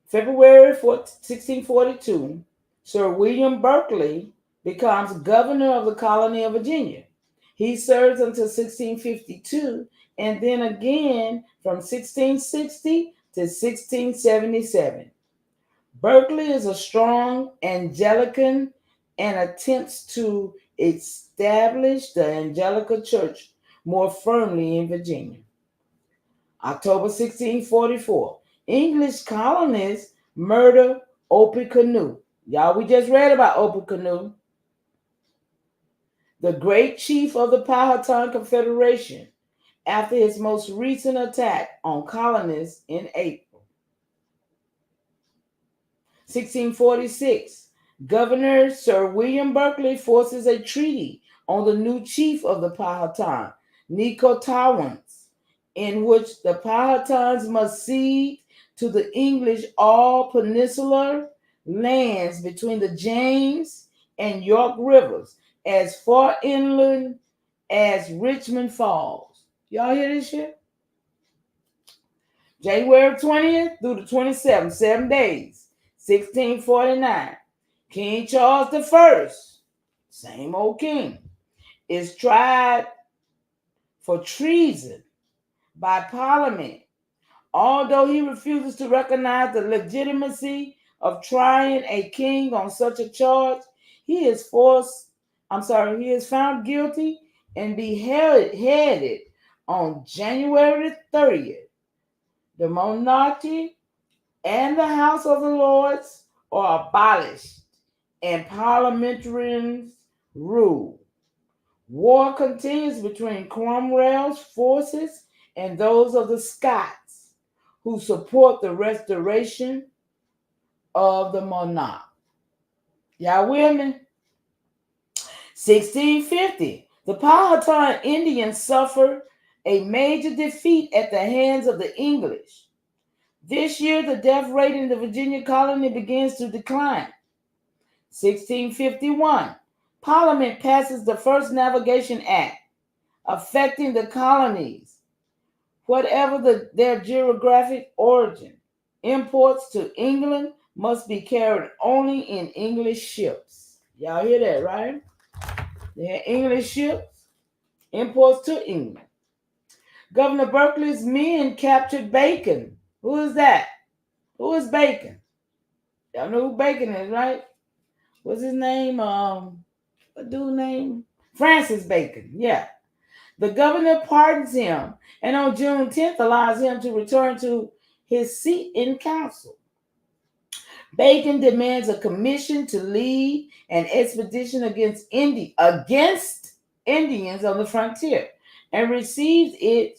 February 1642, Sir William Berkeley becomes governor of the colony of Virginia. He serves until 1652 and then again from 1660 to 1677. Berkeley is a strong Anglican and attempts to establish the Anglican Church more firmly in Virginia. October 1644, English colonists murder Opequanoo. Y'all, we just read about Opequanoo, the great chief of the Powhatan Confederation, after his most recent attack on colonists in April. 1646, Governor Sir William Berkeley forces a treaty on the new chief of the Powhatan, Nicotawans, in which the Powhatans must cede to the English all peninsular lands between the James and York Rivers as far inland as Richmond Falls. Y'all hear this shit? January 20th through the 27th, 7 days, 1649. King Charles I, same old king, is tried for treason by Parliament. Although he refuses to recognize the legitimacy of trying a king on such a charge, he is found guilty and beheaded on January 30th. The monarchy and the House of the Lords are abolished and parliamentarians rule. War continues between Cromwell's forces and those of the Scots, who support the restoration of the monarch. Y'all with me? 1650, the Powhatan Indians suffered a major defeat at the hands of the English. This year, the death rate in the Virginia colony begins to decline. 1651, Parliament passes the first Navigation Act, affecting the colonies, whatever their geographic origin. Imports to England must be carried only in English ships. Y'all hear that, right? They're English ships, imports to England. Governor Berkeley's men captured Bacon. Who is that? Who is Bacon? Y'all know who Bacon is, right? What's his name? What dude name? Francis Bacon. Yeah. The governor pardons him and on June 10th allows him to return to his seat in council. Bacon demands a commission to lead an expedition against Indians on the frontier and receives it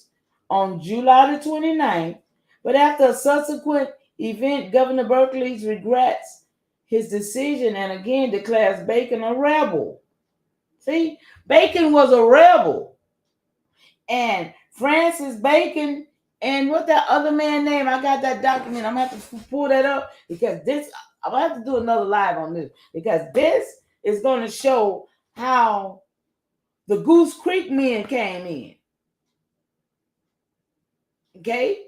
on July the 29th. But after a subsequent event, Governor Berkeley regrets his decision and again declares Bacon a rebel. See, Bacon was a rebel. And Francis Bacon and what that other man name, I got that document. I'm going to have to pull that up because I'm going to have to do another live on this because this is going to show how the Goose Creek men came in. Okay?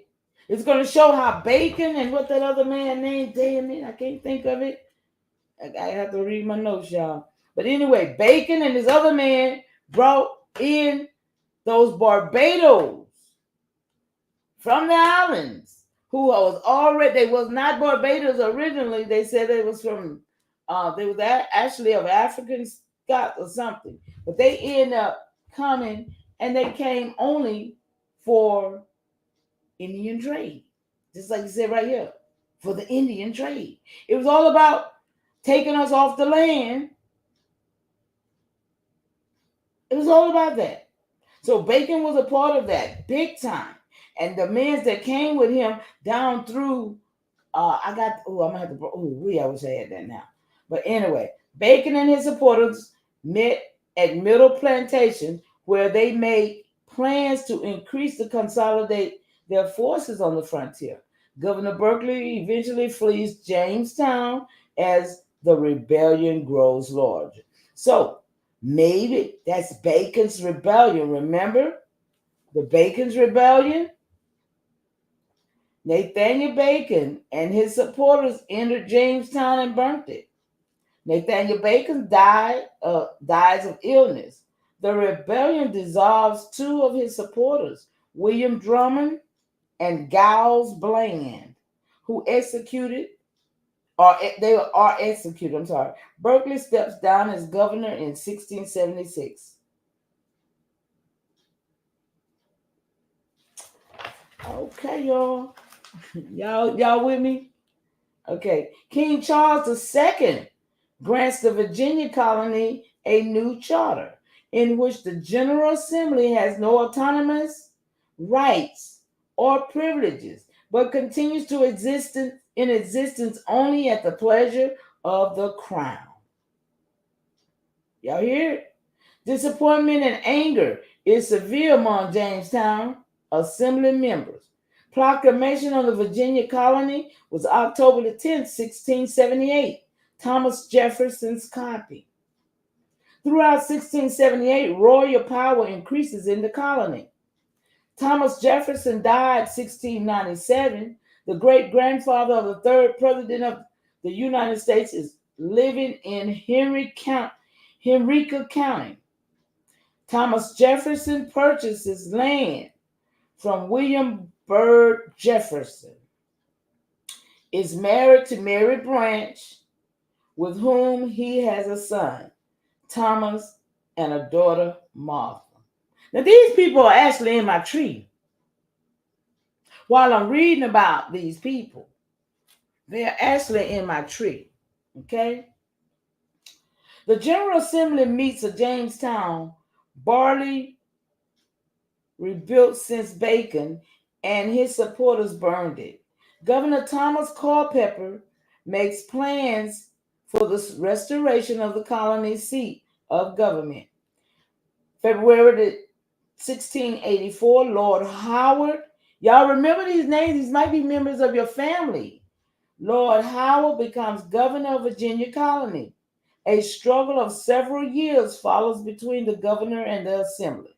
It's going to show how Bacon and what that other man named, damn it, I can't think of it. I have to read my notes, y'all. But anyway, Bacon and this other man brought in those Barbados from the islands, who was already, they was not Barbados originally. They said they was from, they was actually of African Scott or something. But they end up coming and they came only for Indian trade. Just like you said right here, for the Indian trade. It was all about taking us off the land. It was all about that. So Bacon was a part of that, big time. And the men that came with him down through, I'm gonna have to, I wish I had that now. But anyway, Bacon and his supporters met at Middle Plantation, where they made plans to increase to consolidate their forces on the frontier. Governor Berkeley eventually flees Jamestown as the rebellion grows larger. So maybe that's Bacon's rebellion. Remember the Bacon's rebellion? Nathaniel Bacon and his supporters entered Jamestown and burnt it. Nathaniel Bacon dies of illness. The rebellion dissolves two of his supporters, William Drummond and Giles Bland, who are executed. Berkeley steps down as governor in 1676. Okay, y'all. Y'all with me? Okay. King Charles II grants the Virginia colony a new charter in which the General Assembly has no autonomous rights or privileges, but continues to exist in existence only at the pleasure of the crown. Y'all hear it? Disappointment and anger is severe among Jamestown Assembly members. Proclamation of the Virginia colony was October the 10th, 1678, Thomas Jefferson's copy. Throughout 1678, royal power increases in the colony. Thomas Jefferson died 1697. The great-grandfather of the third president of the United States is living in Henrica County. Thomas Jefferson purchases land from William Byrd Jefferson. Is married to Mary Branch, with whom he has a son, Thomas, and a daughter, Martha. Now, these people are actually in my tree. While I'm reading about these people, they're actually in my tree. Okay? The General Assembly meets at Jamestown, barely rebuilt since Bacon, and his supporters burned it. Governor Thomas Culpeper makes plans for the restoration of the colony's seat of government. February 1684, Lord Howard. Y'all remember these names? These might be members of your family. Lord Howard becomes governor of Virginia colony. A struggle of several years follows between the governor and the assembly.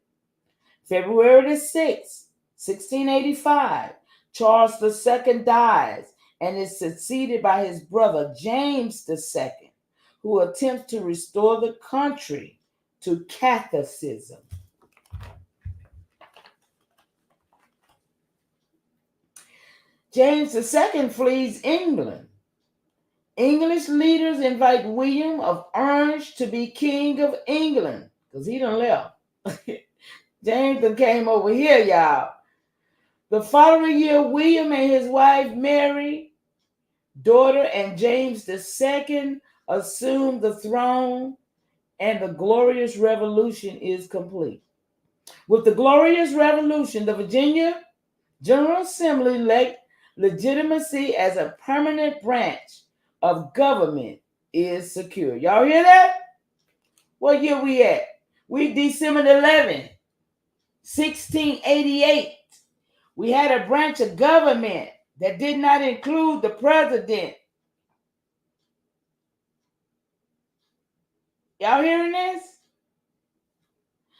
February 6, 1685, Charles II dies and is succeeded by his brother James II, who attempts to restore the country to Catholicism. James II flees England. English leaders invite William of Orange to be king of England because he done left. James done came over here, y'all. The following year, William and his wife Mary, daughter, and James II assumed the throne, and the Glorious Revolution is complete. With the Glorious Revolution, the Virginia General Assembly legitimacy as a permanent branch of government is secure. Y'all hear that? What year we at? We December 11th, 1688. We had a branch of government that did not include the president. Y'all hearing this?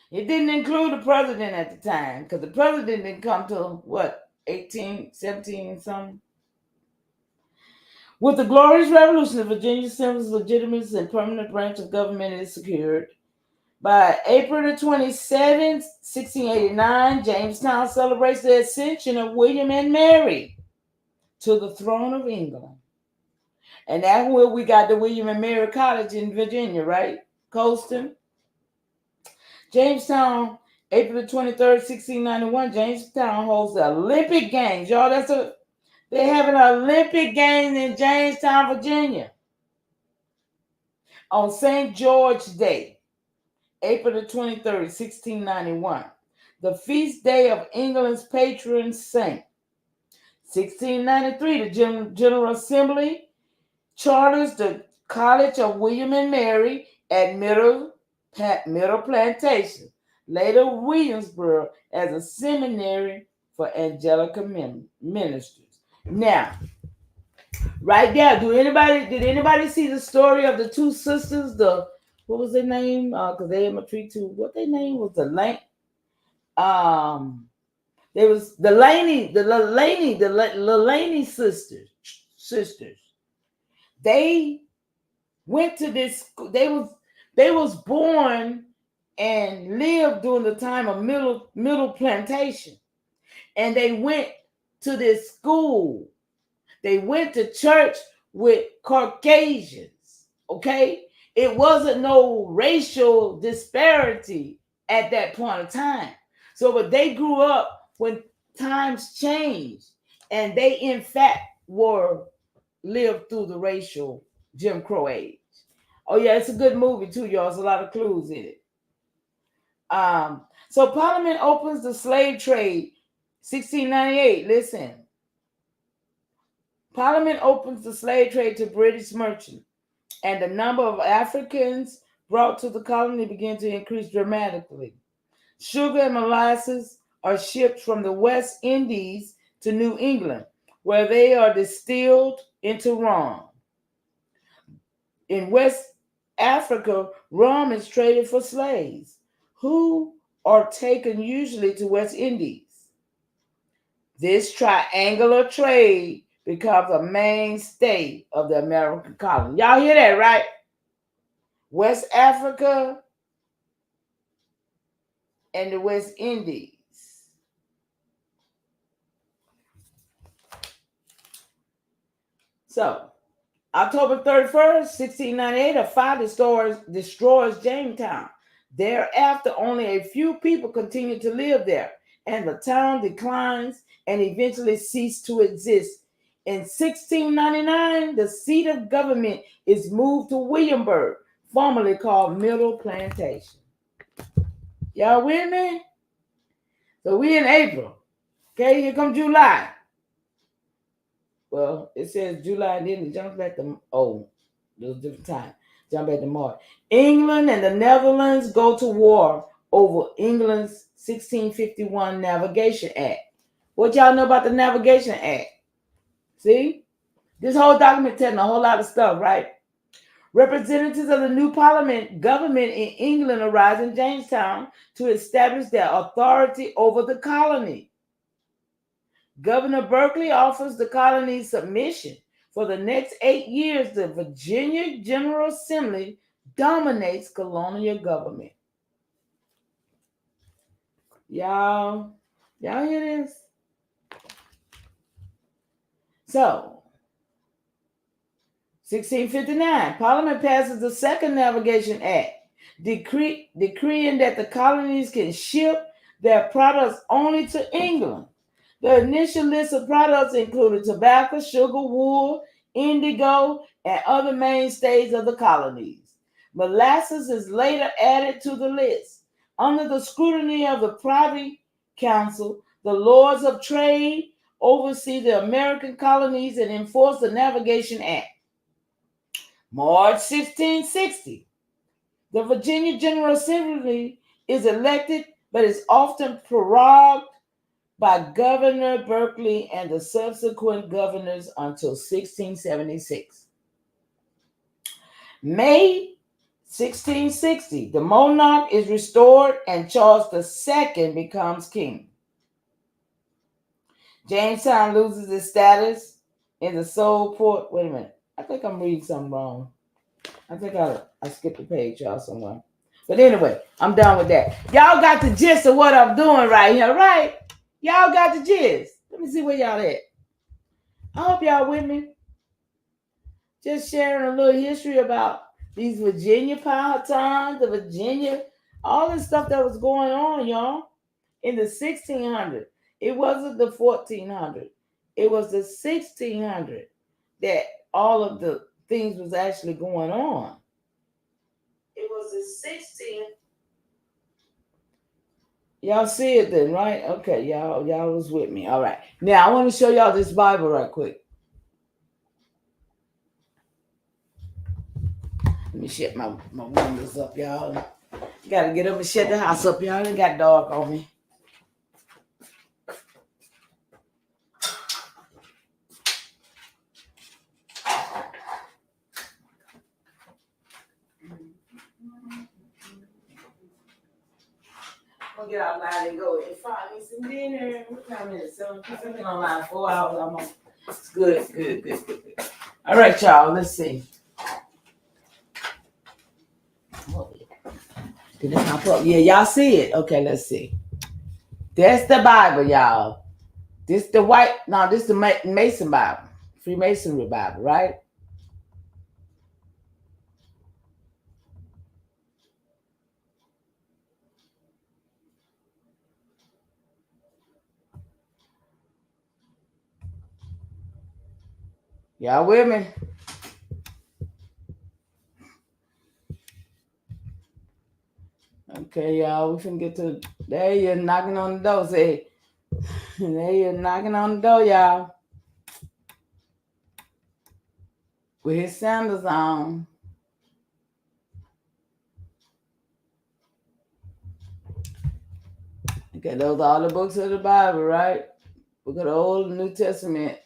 It didn't include the president at the time because the president didn't come till what, 18, 17 something? With the glorious revolution, the Virginia Assembly's legitimate and permanent branch of government is secured. By April the 27th, 1689, Jamestown celebrates the ascension of William and Mary to the throne of England. And that's where we got the William and Mary College in Virginia, right? Colston. Jamestown, April the 23rd, 1691, Jamestown hosts the Olympic Games. Y'all, they're having Olympic Games in Jamestown, Virginia. On St. George Day, April the 23rd, 1691, the feast day of England's patron saint. 1693, the General Assembly charters the College of William and Mary at Middle Plantation, later Williamsburg, as a seminary for Anglican ministers. Now, right there, did anybody see the story of the two sisters? What was their name? Because they had a tree too. What their name was? There was the Laney sisters. They went to this. They was born and lived during the time of Middle Plantation, and they went to this school. They went to church with Caucasians. Okay, it wasn't no racial disparity at that point of time. So, but they grew up when times changed, and they in fact lived through the racial Jim Crow age. Oh yeah, it's a good movie too, y'all. There's a lot of clues in it. So Parliament opens the slave trade, 1698. Listen, Parliament opens the slave trade to British merchants, and the number of Africans brought to the colony began to increase dramatically. Sugar and molasses are shipped from the West Indies to New England, where they are distilled into rum. In West Africa, rum is traded for slaves, who are taken usually to West Indies. This triangular trade becomes a mainstay of the American colony. Y'all hear that, right? West Africa and the West Indies. So, October 31st, 1698, a fire destroys Jamestown. Thereafter, only a few people continue to live there, and the town declines and eventually ceases to exist. In 1699, the seat of government is moved to Williamsburg, formerly called Middle Plantation. Y'all with me? So we in April. Okay, here comes July. Well, it says July, and then it jumps back to, there's a different time. Jump back to March. England and the Netherlands go to war over England's 1651 Navigation Act. What y'all know about the Navigation Act? See? This whole document telling a whole lot of stuff, right? Representatives of the new Parliament government in England arrived in Jamestown to establish their authority over the colony. Governor Berkeley offers the colony submission. For the next 8 years, the Virginia General Assembly dominates colonial government. Y'all hear this? So, 1659, Parliament passes the Second Navigation Act, decreeing that the colonies can ship their products only to England. The initial list of products included tobacco, sugar, wool, indigo, and other mainstays of the colonies. Molasses is later added to the list. Under the scrutiny of the Privy Council, the Lords of Trade oversee the American colonies and enforce the Navigation Act. March 1660. The Virginia General Assembly is elected, but is often prorogued by Governor Berkeley and the subsequent governors until 1676. May 1660, the monarch is restored and Charles II becomes king. Jamestown loses its status in the sole port. Wait a minute. I think I'm reading something wrong. I think I skipped a page, y'all, somewhere. But anyway, I'm done with that. Y'all got the gist of what I'm doing right here, right? Y'all got the gist. Let me see where y'all at. I hope y'all with me. Just sharing a little history about these Virginia power times, the Virginia, all this stuff that was going on, y'all, in the 1600s. It wasn't the 1400s. It was the 1600s that all of the things was actually going on. It was the 16th. Y'all see it then, right? Okay, y'all was with me. All right. Now I want to show y'all this Bible right quick. Let me shut my windows up, y'all. Gotta get up and shut the house up, y'all. It got dark on me. I'm gonna get outside and go and find me some dinner. What time is it? 7 o'clock. I've been online 4 hours almost. It's good. All right, y'all. Let's see. Did it pop up? Yeah, y'all see it. Okay, let's see. That's the Bible, y'all. This the Mason Bible. Freemasonry Bible, right? Y'all with me? Okay, y'all, we finna get to, there you're knocking on the door, say, there you're knocking on the door, y'all. With his sandals on. Okay, those are all the books of the Bible, right? Book of the Old and New Testament.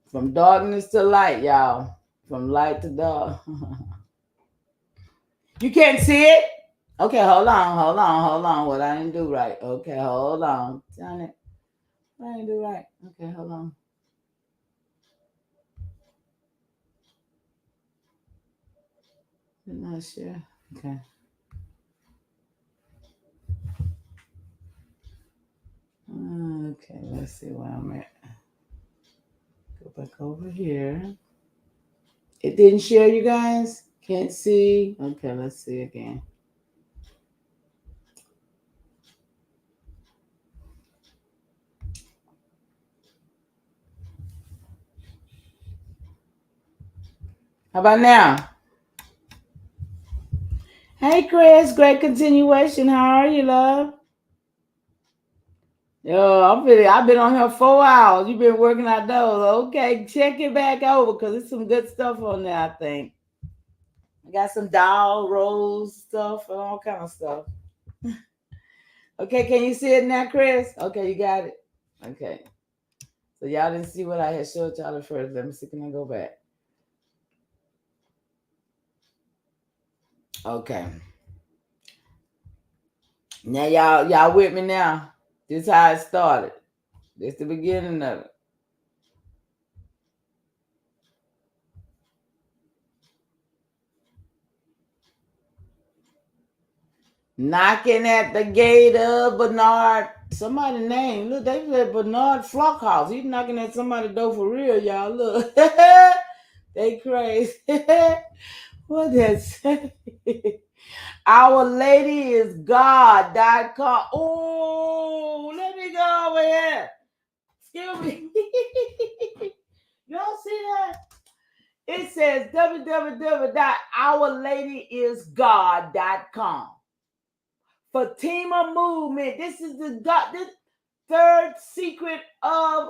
From darkness to light, y'all. From light to dark. You can't see it? Okay, hold on. What I didn't do right. Okay, hold on. Damn it. What I didn't do right. Okay, hold on. I'm not sure. Okay. Okay, let's see where I'm at. Go back over here. It didn't share, you guys? Can't see? Okay, let's see again. How about now? Hey, Chris. Great continuation. How are you, love? Yo, I've been on here 4 hours. You've been working out those. Okay, check it back over because there's some good stuff on there, I think. I got some doll rolls stuff and all kind of stuff. Okay, can you see it now, Chris? Okay, you got it. Okay. So y'all didn't see what I had showed y'all at first. Let me see, can I go back? Okay. Now y'all with me now. This is how it started. This is the beginning of it. Knocking at the gate of Bernard. Somebody's name. Look, they said Bernard Flockhouse. He's knocking at somebody's door for real, y'all. Look. They crazy. What that say? Our Lady is God.com. Oh, let me go over here. Excuse me. Y'all see that? It says www.ourladyisgod.com. Fatima movement. This is the third secret of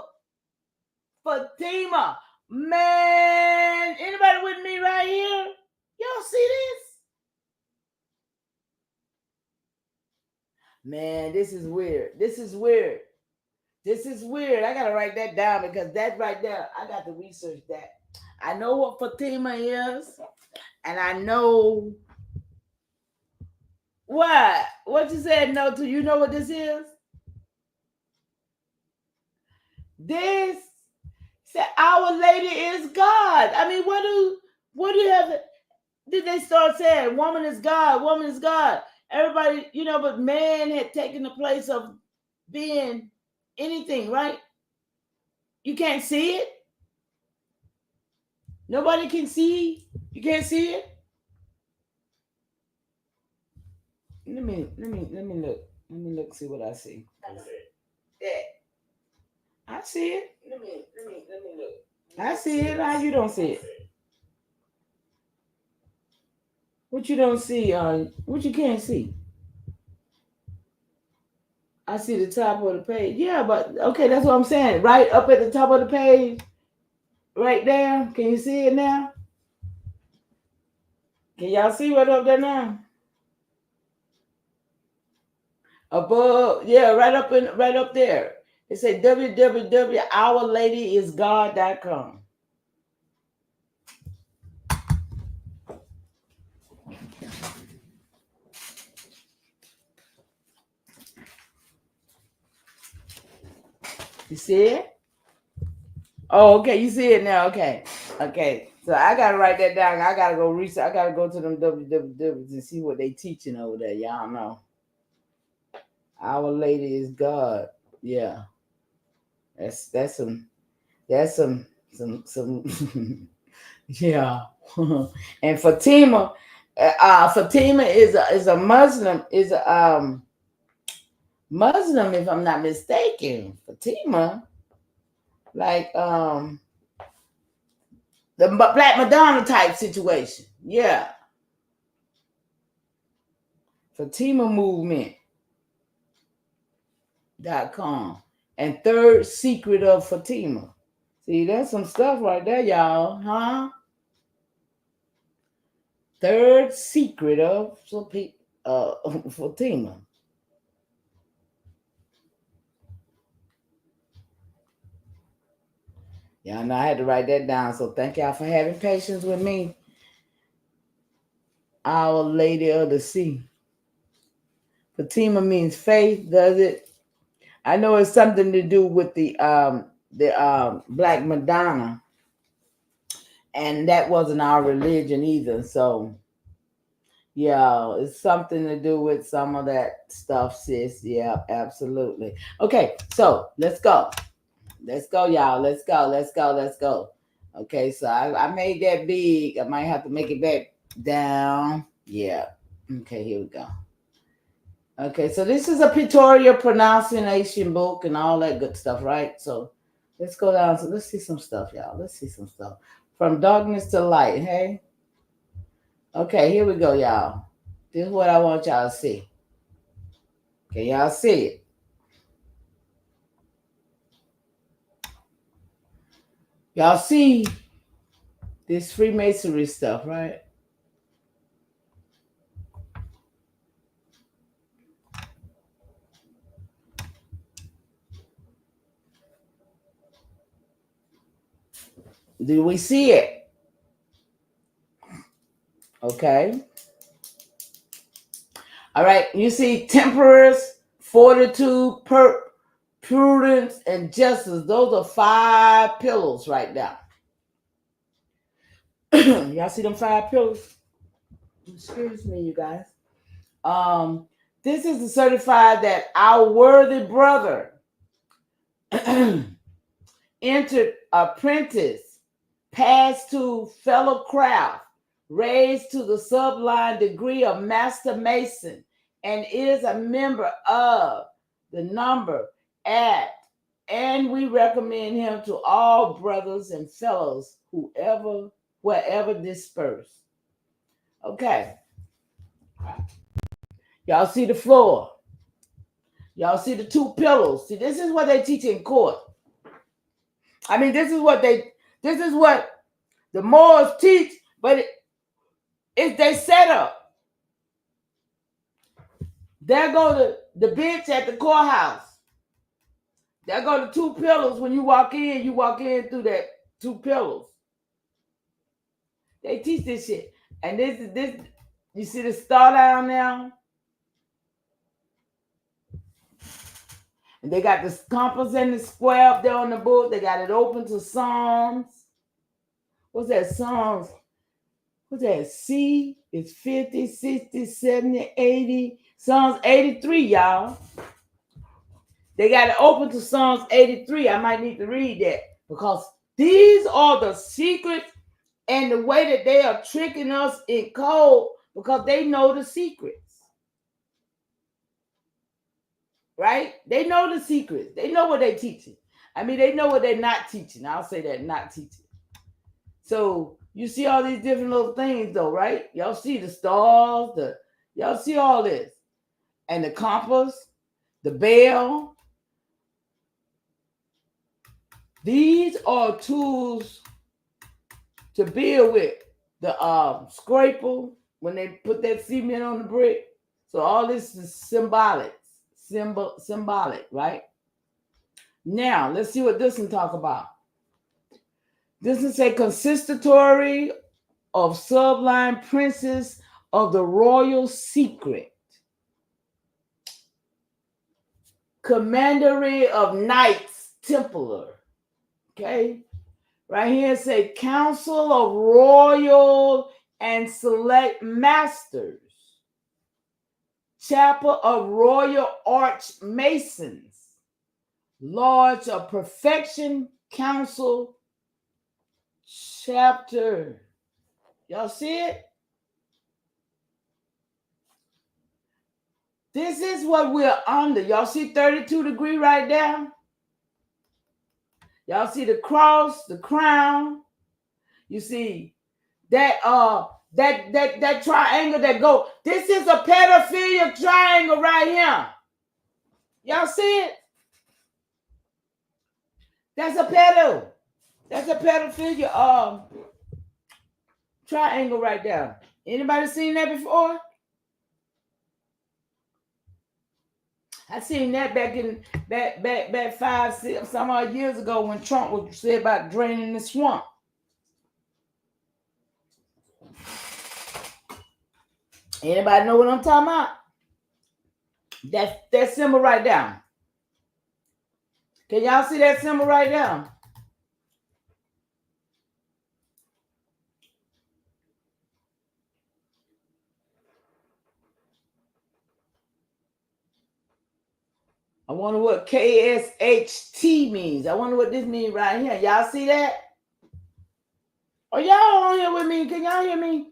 Fatima. Man, anybody with me right here? Y'all see this? Man, this is weird. This is weird. This is weird. I gotta write that down because that right there, I got to research that. I know what Fatima is, and I know what you said no to. You know what this is? This said Our Lady is God. I mean, what do you have? Did they start saying woman is God, woman is God? Everybody, but man had taken the place of being anything, right? You can't see it. Nobody can see. You can't see it. Let me look. Let me look. See what I see. Yeah, I see it. Let me look. I see it. How you don't see it? What you don't see? What you can't see? I see the top of the page. Yeah, but okay, that's what I'm saying. Right up at the top of the page, right there. Can you see it now? Can y'all see what up there now? Above, yeah, right up there. It say www.ourladyisgod.com. You see it? Oh, okay, you see it now. Okay. So I gotta write that down. I gotta go research. I gotta go to them wwws and see what they teaching over there. Y'all know. Our Lady is God. Yeah. That's some yeah. And Fatima is a Muslim, Muslim, if I'm not mistaken. Fatima, like the Black Madonna type situation. Yeah. Fatima Movement.com and Third Secret of Fatima. See, that's some stuff right there, y'all, huh? Third Secret of Fatima. Y'all know I had to write that down, so thank y'all for having patience with me. Our Lady of the Sea. Fatima means faith, does it? I know it's something to do with the Black Madonna, and that wasn't our religion either. So, yeah, it's something to do with some of that stuff, sis. Yeah, absolutely. Okay, so let's go. Let's go, y'all. Let's go. Okay, so I made that big. I might have to make it back down. Yeah. Okay, here we go. Okay, so this is a pictorial pronunciation book and all that good stuff, right? So let's go down. So let's see some stuff, y'all. Let's see some stuff. From darkness to light, hey? Okay, here we go, y'all. This is what I want y'all to see. Can y'all see it? Y'all see this Freemasonry stuff, right? Do we see it? Okay. All right. You see temperance, fortitude, prudence, and justice. Those are 5 pillars right now. Y'all see them 5 pillars? Excuse me, you guys. This is to certify that our worthy brother entered apprentice, passed to fellow craft, raised to the sublime degree of master mason, and is a member of the number at, and we recommend him to all brothers and fellows wherever dispersed. Okay. Y'all see the floor. Y'all see the 2 pillars. See, this is what they teach in court. I mean, this is what they This is what the Moors teach, but it's they set up. There go the bench at the courthouse. There go the two pillars. When you walk in through that two pillars. They teach this shit. And this you see the star down now? And they got the compass and the square up there on the book. They got it open to Psalms. What's that? Psalms. What's that? C is 50, 60, 70, 80. Psalms 83, y'all. They got it open to Psalms 83. I might need to read that because these are the secrets and the way that they are tricking us in code because they know the secrets. Right? They know the secrets. They know what they're teaching. I mean, they know what they're not teaching. I'll say that, not teaching. So you see all these different little things though, right? Y'all see the stars, y'all see all this. And the compass, the bell. These are tools to build with. The scraper, when they put that cement on the brick. So all this is symbolic, right? Now, let's see what this one talk about. This is a consistory of sublime princes of the royal secret. Commandery of Knights Templar. Okay? Right here it say Council of Royal and Select Masters. Chapel of Royal Arch Masons. Lodge of Perfection Council Chapter. Y'all see it? This is what we're under. Y'all see 32 degree right there? Y'all see the cross, the crown. You see that triangle that go. This is a pedophilia triangle right here. Y'all see it? That's a pedophilia triangle right there. Anybody seen that before? I seen that back 5, 6 some odd years ago when Trump was said about draining the swamp. Anybody know what I'm talking about? That symbol right there. Can y'all see that symbol right there? I wonder what KSHT means. I wonder what this means right here. Y'all see that? Are y'all on here with me? Can y'all hear me?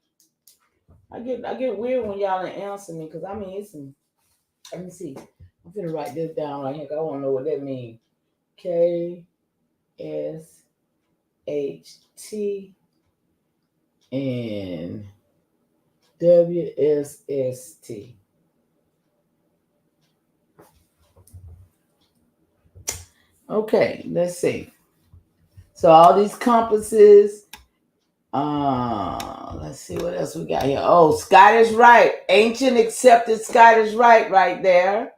I get weird when y'all didn't answer me because I mean it's some. Let me see. I'm gonna write this down right here. I want to know what that means. KSHT and WSST. Okay, let's see. So all these compasses. Let's see what else we got here. Oh, Scottish Rite. Ancient accepted Scottish Rite right there.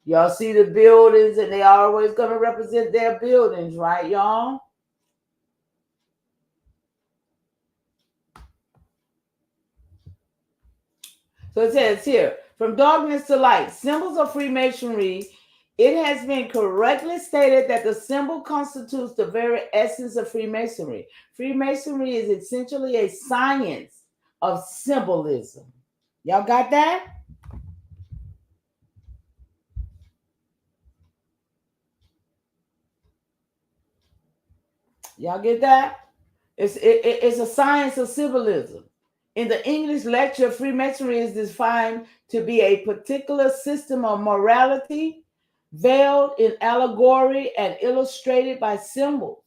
Y'all see the buildings and they always going to represent their buildings, right, y'all? So it says here, from darkness to light, symbols of Freemasonry. It has been correctly stated that the symbol constitutes the very essence of Freemasonry. Freemasonry is essentially a science of symbolism. Y'all got that? Y'all get that? It's a science of symbolism. In the English lecture, Freemasonry is defined to be a particular system of morality, veiled in allegory and illustrated by symbols.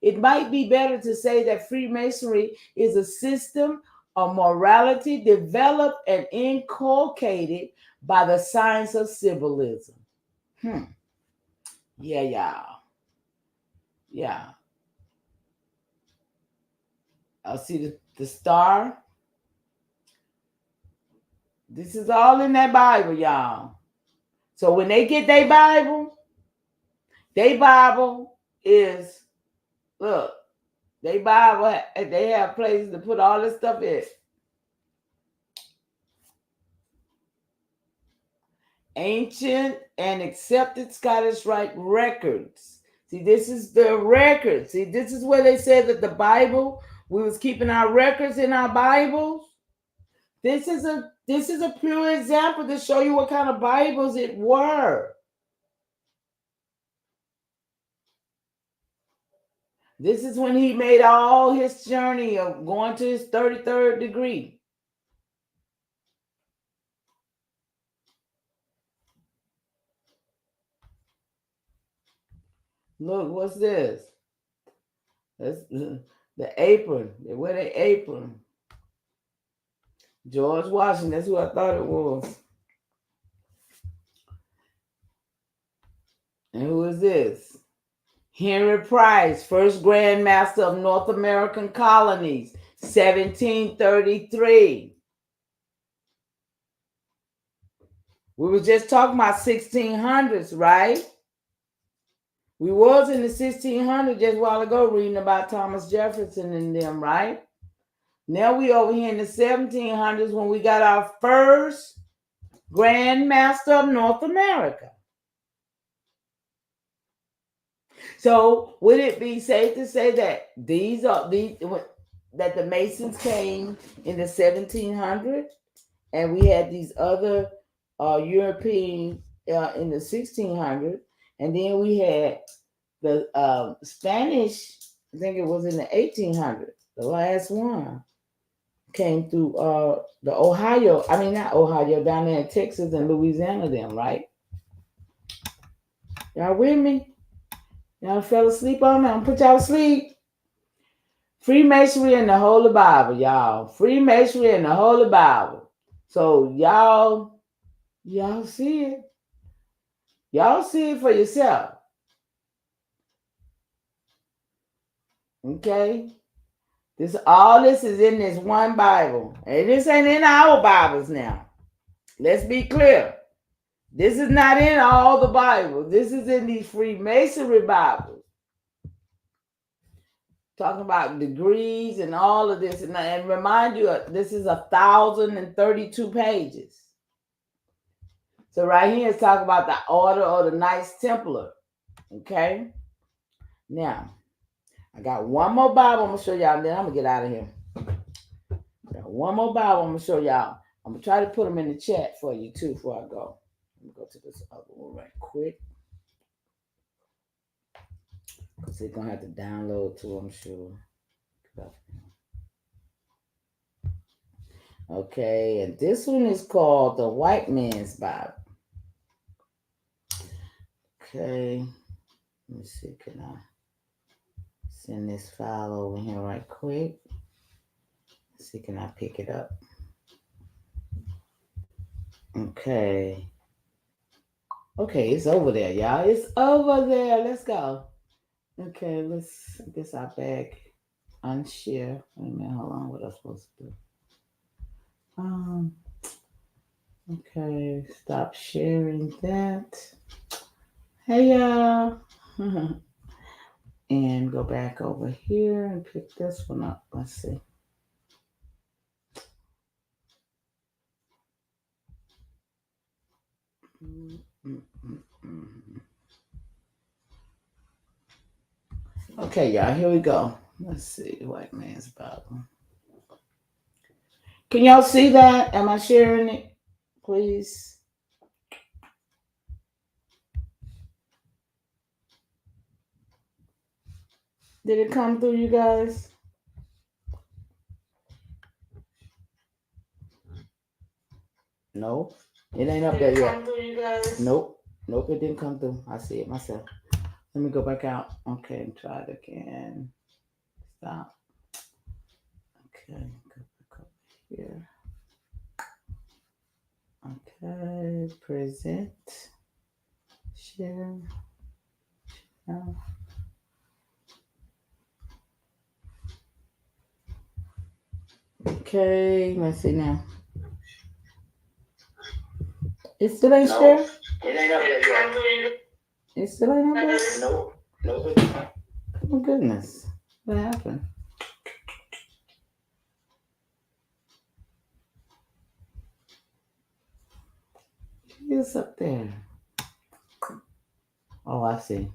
It might be better to say that Freemasonry is a system of morality developed and inculcated by the science of symbolism. Yeah, y'all. Yeah. I'll see the star. This is all in that Bible, y'all. So when they get their Bible is, look, they Bible, they have places to put all this stuff in. Ancient and accepted Scottish Rite records. See, this is the records. See, this is where they said that the Bible, we was keeping our records in our Bibles. This is a pure example to show you what kind of Bibles it were. This is when he made all his journey of going to his 33rd degree. Look, what's this? That's the apron. They wear the apron. George Washington, that's who I thought it was. And who is this? Henry Price, first Grand Master of North American Colonies, 1733. We were just talking about 1600s, right? We was in the 1600s just a while ago reading about Thomas Jefferson and them, right? Now we over here in the 1700s when we got our first Grand Master of North America. So would it be safe to say that that the Masons came in the 1700s and we had these other European in the 1600s, and then we had the Spanish, I think it was in the 1800s, the last one came through the Ohio, I mean not Ohio, down there in Texas and Louisiana then, right? Y'all with me? Y'all fell asleep on me? I'm put y'all to sleep. Freemasonry and the Holy Bible, y'all. Freemasonry and the Holy Bible. So y'all see it. Y'all see it for yourself. Okay? All this is in this one Bible. And this ain't in our Bibles now. Let's be clear. This is not in all the Bibles. This is in these Freemasonry Bibles. Talking about degrees and all of this. And remind you, this is 1,032 pages. So right here is talking about the order of the Knights Templar. Okay? Now, I got one more Bible I'm going to show y'all, and then I'm going to get out of here. Got one more Bible I'm going to show y'all. I'm going to try to put them in the chat for you, too, before I go. Let me go to this other one right quick. Because they're going to have to download, too, I'm sure. Okay, and this one is called the White Man's Bible. Okay, let me see, can I send this file over here right quick? Let's see, can I pick it up? Okay, it's over there, y'all. It's over there. Let's go. Okay, let's get our bag unshare. Wait a minute, hold on. What am I supposed to do? Okay, stop sharing that. Hey, y'all. And go back over here and pick this one up. Let's see. Okay, y'all, here we go. Let's see, White Man's Bible. Can y'all see that? Am I sharing it? Please. Did it come through, you guys? No, it ain't up there yet. Did it come through, you guys? Nope, it didn't come through. I see it myself. Let me go back out. Okay, and try it again. Stop. Okay, go back up here. Okay, present. Share. Okay, let's see now. It still ain't there? It ain't up there yet. It still ain't up there? Nope. Oh my goodness. What happened? It's up there. Oh, I see.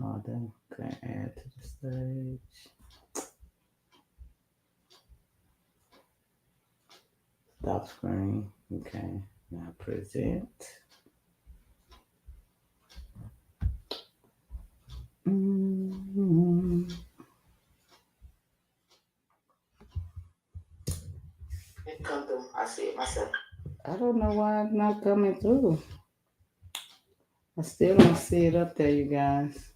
Oh, then can add to the stage. Stop screen. Okay. Now present. It come through. I see it myself. I don't know why it's not coming through. I still don't see it up there, you guys.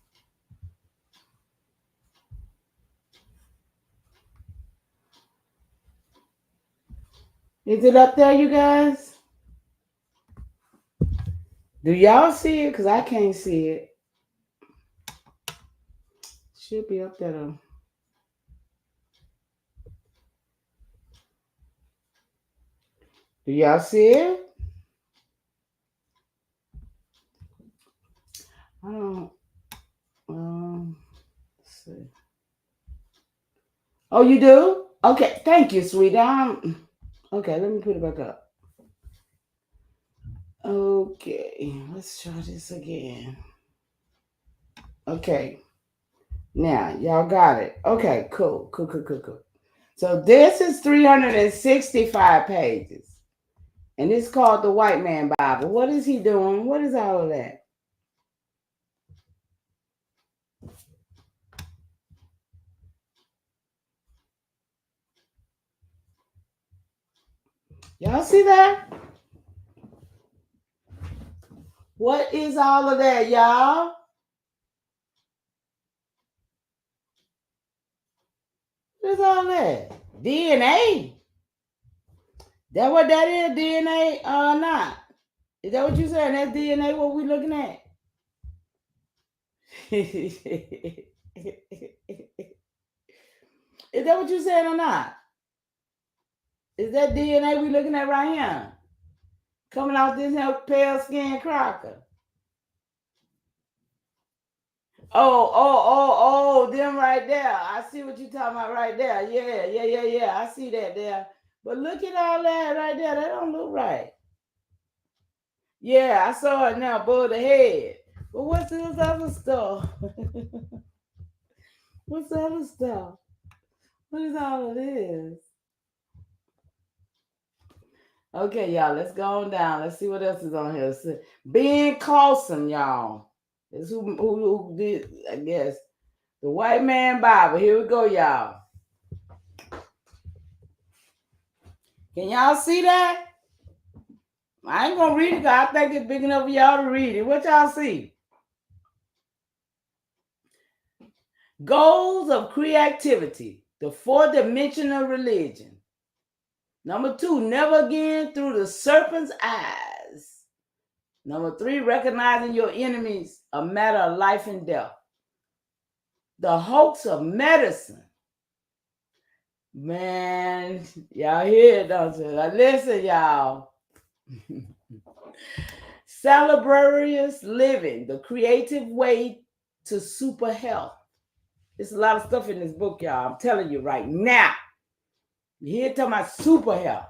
Is it up there, you guys? Do y'all see it? Because I can't see it. Should be up there, though. Do y'all see it? I don't. Let's see. Oh, you do? Okay, thank you, sweetheart. Okay, let me put it back up. Okay, let's try this again. Okay, now y'all got it. Okay, cool. So this is 365 pages, and it's called the White Man Bible. What is he doing? What is all of that? Y'all see that? What is all of that, y'all? What is all that? DNA. That what that is? DNA or not? Is that what you saying? That's DNA what we looking at? Is that what you saying or not? Is that DNA we looking at right here? Coming out this here pale skin cracker. Oh, them right there. I see what you talking about right there. Yeah. I see that there. But look at all that right there. That don't look right. Yeah, I saw it now above the head. But what's this other stuff? What's the other stuff? What is all of this? Okay, y'all, let's go on down. Let's see what else is on here. Ben Carson, y'all. Is who did, I guess, the White Man Bible. Here we go, y'all. Can y'all see that? I ain't gonna read it because I think it's big enough for y'all to read it. What y'all see? Goals of creativity, the 4-dimensional religion. Number 2, never again through the serpent's eyes. Number 3, recognizing your enemies, a matter of life and death. The hoax of medicine. Man, y'all hear it, don't you? Now listen, y'all. Salubrious living, the creative way to super health. There's a lot of stuff in this book, y'all. I'm telling you right now. You hear talking about super health.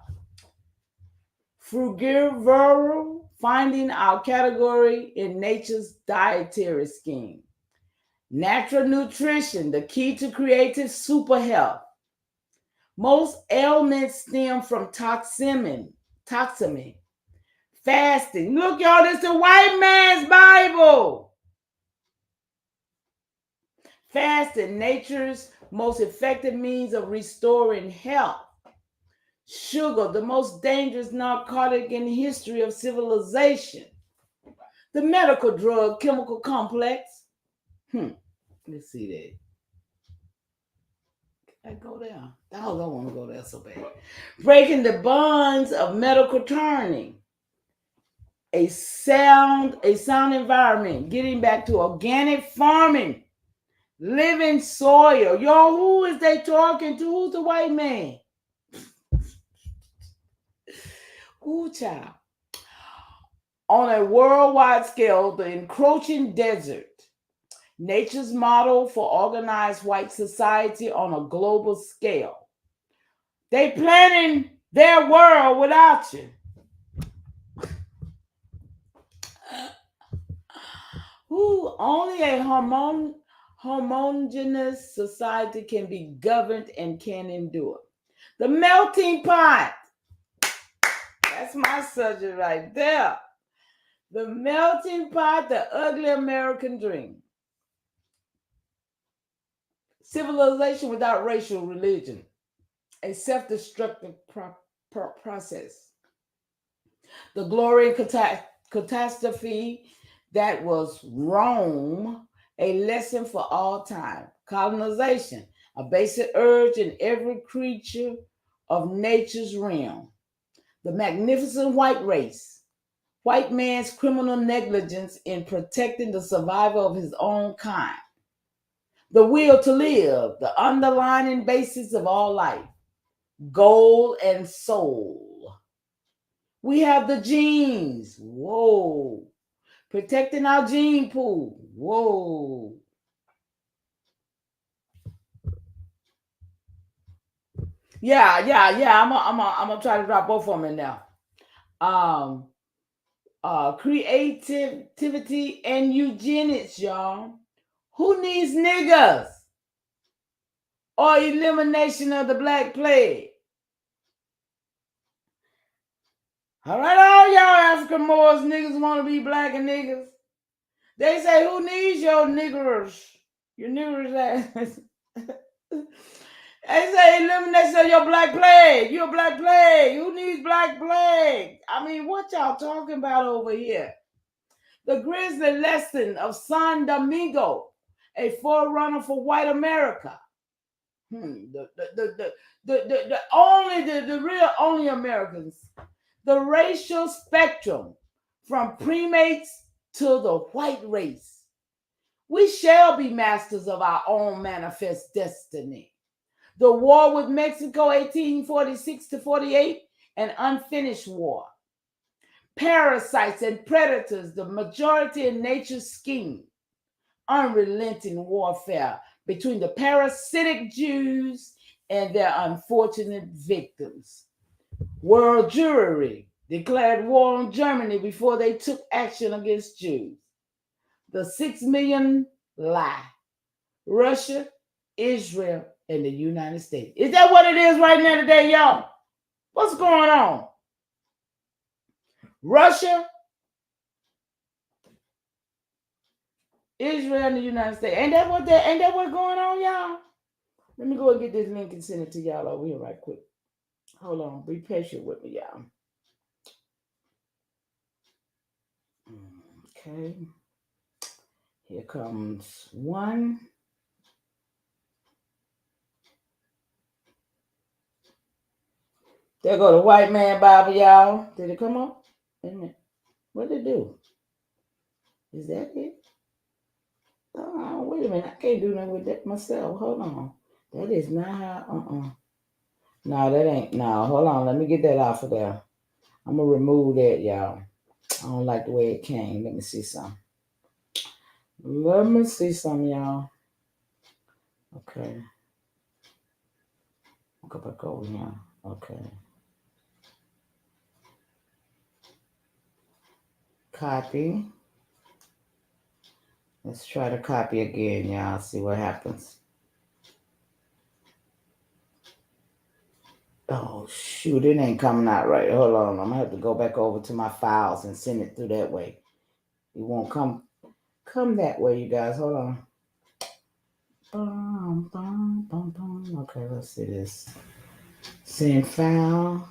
Frugivorous, finding our category in nature's dietary scheme. Natural nutrition, the key to creative super health. Most ailments stem from toxemia. Fasting. Look, y'all, this is the White Man's Bible. Fasting, nature's most effective means of restoring health. Sugar, the most dangerous narcotic in the history of civilization. The medical drug chemical complex. Let's see that. I go there. I want to go there so bad. Breaking the bonds of medical turning. A sound environment. Getting back to organic farming. Living soil. Y'all, who is they talking to? Who's the white man? Ooh, child. On a worldwide scale, the encroaching desert, nature's model for organized white society on a global scale. They planning their world without you. Who only a homogeneous society can be governed and can endure. The melting pot. That's my subject right there. The melting pot, the ugly American dream. Civilization without racial religion. A self-destructive process. The glory and catastrophe that was Rome, a lesson for all time. Colonization, a basic urge in every creature of nature's realm. The magnificent white race, white man's criminal negligence in protecting the survival of his own kind. The will to live, the underlying basis of all life. Goal and soul. We have the genes. Whoa. Protecting our gene pool. Whoa. Yeah. I'm gonna try to drop both of them in there. Creativity and eugenics, y'all. Who needs niggas? Or elimination of the Black Plague? All right, all y'all African Moors niggas want to be black and niggas. They say, who needs your niggers? Your niggers ass. They say elimination of your Black Plague. You're a Black Plague. Who needs Black Plague? I mean, what y'all talking about over here? The grisly lesson of San Domingo, a forerunner for white America. The real only Americans. The racial spectrum from primates to the white race. We shall be masters of our own manifest destiny. The war with Mexico, 1846 to 48, an unfinished war. Parasites and predators, the majority in nature's scheme. Unrelenting warfare between the parasitic Jews and their unfortunate victims. World Jewry declared war on Germany before they took action against Jews. The 6 million lie. Russia, Israel, and the United States. Is that what it is right now today, y'all? What's going on? Russia, Israel, and the United States. Ain't that what's going on, y'all? Let me go and get this link and send it to y'all over here right quick. Hold on. Be patient with me, y'all. Okay. Here comes one. There go the white man Bible, y'all. Did it come up? Wait a minute. What did it do? Is that it? Oh, wait a minute. I can't do nothing with that myself. Hold on. That is not how. No, that ain't. No, hold on. Let me get that off of there. I'm going to remove that, y'all. I don't like the way it came. Let me see some. Y'all. Okay. I'll go back over here. Okay. Copy. Let's try to copy again, y'all. See what happens. Oh, shoot. It ain't coming out right. Hold on. I'm going to have to go back over to my files and send it through that way. It won't come that way, you guys. Hold on. Okay, let's see this. Send file.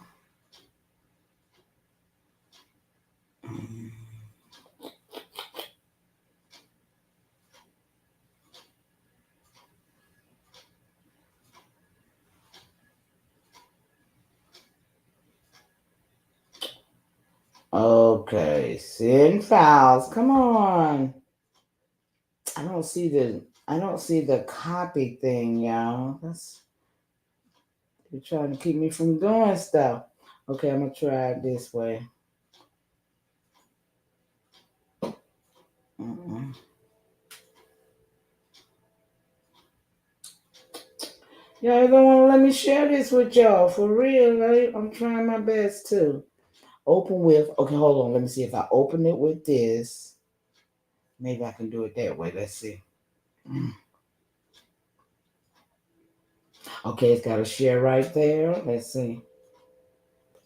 Okay, send files. Come on. I don't see the copy thing, y'all. You're trying to keep me from doing stuff. Okay, I'm gonna try it this way. Y'all don't want to let me share this with y'all for real, right? I'm trying my best to open with. Okay, hold on. Let me see if I open it with this. Maybe I can do it that way. Let's see. Okay, it's got a share right there. Let's see.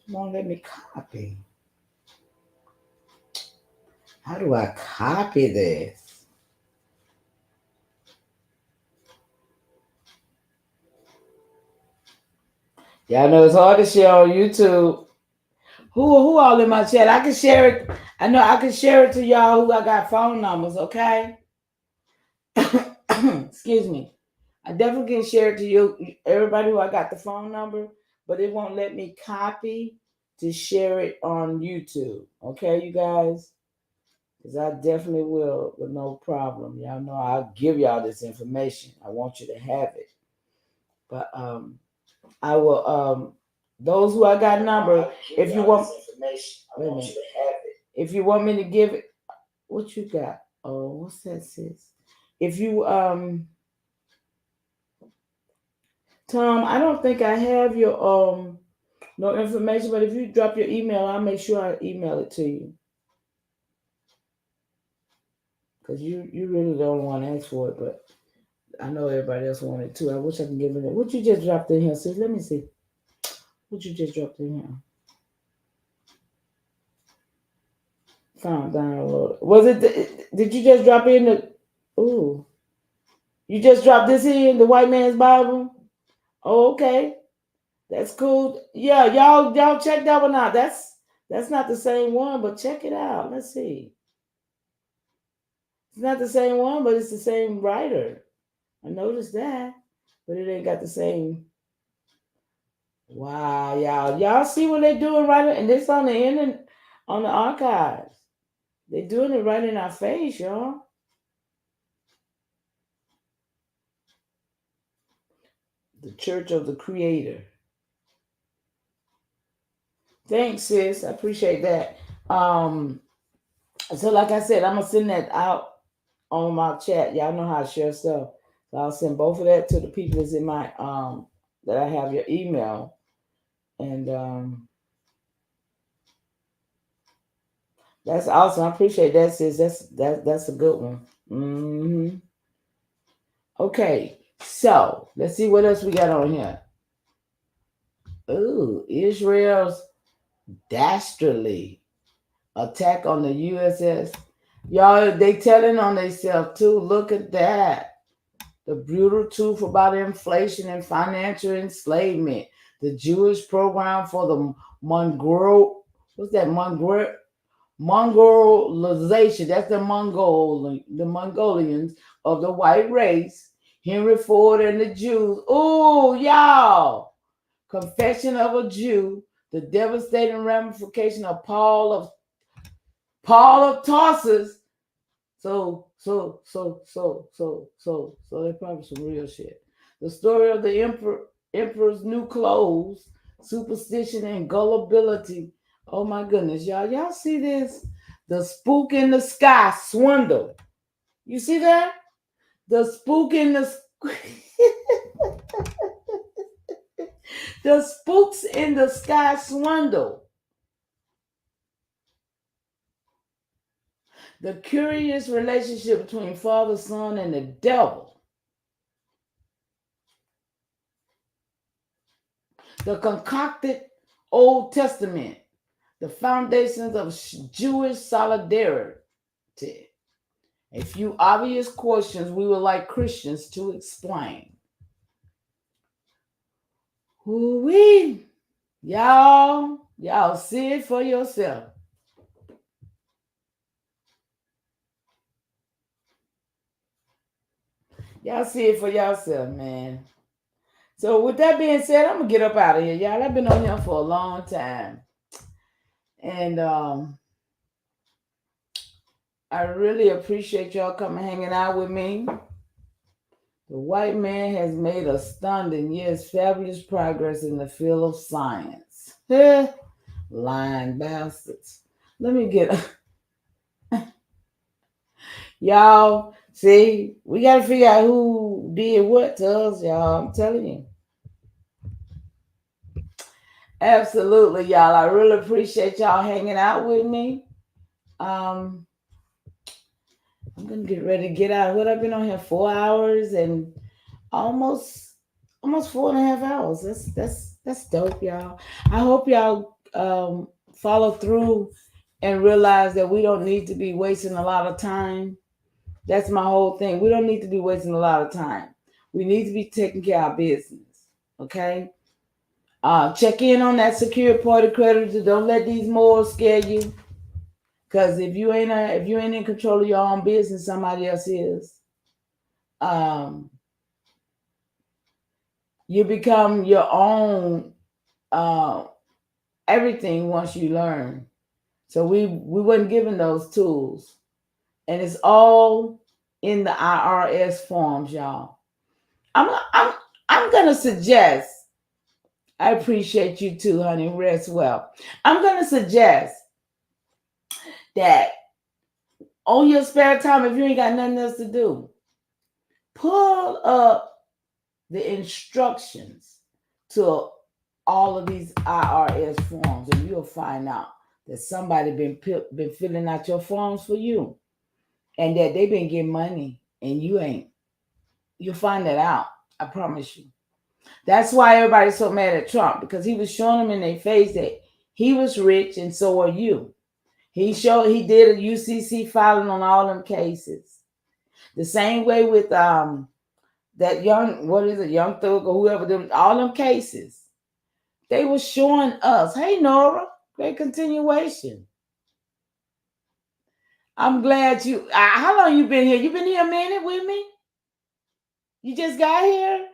It won't let me copy. How do I copy this? Y'all know it's hard to share on YouTube. Who all in my chat? I can share it. I know I can share it to y'all who I got phone numbers, okay? Excuse me. I definitely can share it to you, everybody who I got the phone number, but it won't let me copy to share it on YouTube. Okay, you guys? Because I definitely will with no problem. Y'all know I'll give y'all this information. I want you to have it. But I will those who I got number, if you want information, I want you to have it. If you want me to give it, what you got? Oh, what's that, sis? If you Tom, I don't think I have your no information, but if you drop your email, I'll make sure I email it to you. Because you really don't want to ask for it, but I know everybody else wanted it too. I wish I could give it. What you just dropped in here, sis? Let me see. What you just dropped in here? Found download. Was it? Did you just drop in the? Ooh, you just dropped this in the White Man's Bible. Oh, okay, that's cool. Yeah, y'all check that one out. That's not the same one, but check it out. Let's see. It's not the same one, but it's the same writer. I noticed that, but it ain't got the same. Wow, y'all see what they're doing right, and this on the internet, on the archives. They're doing it right in our face, y'all. The Church of the Creator. Thanks, sis. I appreciate that. So like I said, I'm gonna send that out on my chat. Y'all know how to share stuff. So I'll send both of that to the people that's in my that I have your email. And that's awesome. I appreciate that, sis. That's a good one. Mm-hmm. Okay, so let's see what else we got on here. Ooh, Israel's dastardly attack on the USS. Y'all, they telling on themselves too. Look at that. The brutal truth about inflation and financial enslavement. The Jewish program for the Mongolization. That's the Mongolians of the white race. Henry Ford and the Jews. Ooh, y'all. Confession of a Jew. The devastating ramification of Paul of Tarsus. So they probably some real shit. The story of the emperor's new clothes, superstition and gullibility. Oh my goodness, y'all see this? The spook in the sky swindle. You see that? The spook in the the spooks in the sky swindle. The curious relationship between Father, Son, and the devil. The concocted Old Testament. The foundations of Jewish solidarity. A few obvious questions we would like Christians to explain. Who-wee. Y'all see it for yourself. Y'all see it for yourself, man. So with that being said, I'm gonna get up out of here, y'all. I've been on here for a long time, and I really appreciate y'all coming hanging out with me. The white man has made astounding, yes, fabulous progress in the field of science. Lying bastards. Let me get y'all. See, we got to figure out who did what to us, y'all. I'm telling you. Absolutely, y'all. I really appreciate y'all hanging out with me. I'm gonna get ready to get out. What I've been on here 4 hours and almost 4.5 hours. That's dope, y'all. I hope y'all follow through and realize that we don't need to be wasting a lot of time. That's my whole thing. We don't need to be wasting a lot of time. We need to be taking care of our business. Okay? Check in on that secure party creditor. Don't let these morals scare you. Cause if you ain't in control of your own business, somebody else is. You become your own everything once you learn. So we wasn't given those tools, and it's all in the IRS forms, y'all. I'm gonna suggest. I appreciate you too, honey. Rest well. I'm gonna suggest that on your spare time, if you ain't got nothing else to do, pull up the instructions to all of these IRS forms, and you'll find out that somebody been filling out your forms for you, and that they've been getting money, and you ain't. You'll find that out. I promise you. That's why everybody's so mad at Trump, because he was showing them in their face that he was rich and so are you. He did a UCC filing on all them cases. The same way with that young thug or whoever, them all them cases. They were showing us, hey Nora, great continuation. I'm glad you. How long you been here? You been here a minute with me? You just got here?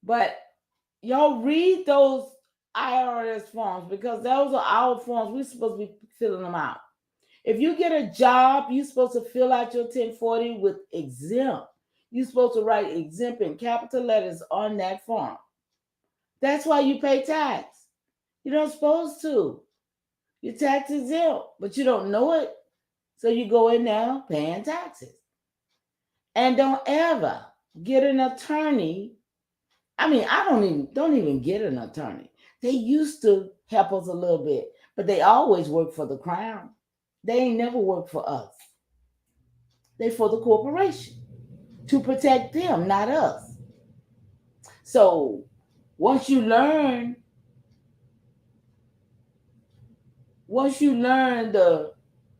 But y'all read those IRS forms, because those are our forms. We're supposed to be filling them out. If you get a job, you're supposed to fill out your 1040 with exempt. You're supposed to write exempt in capital letters on that form. That's why you pay tax. You're not supposed to. You're tax exempt, but you don't know it. So you go in now paying taxes. And don't ever get an attorney. I mean, I don't even get an attorney. They used to help us a little bit, but they always work for the crown. They ain't never worked for us. They for the corporation to protect them, not us. So once you learn the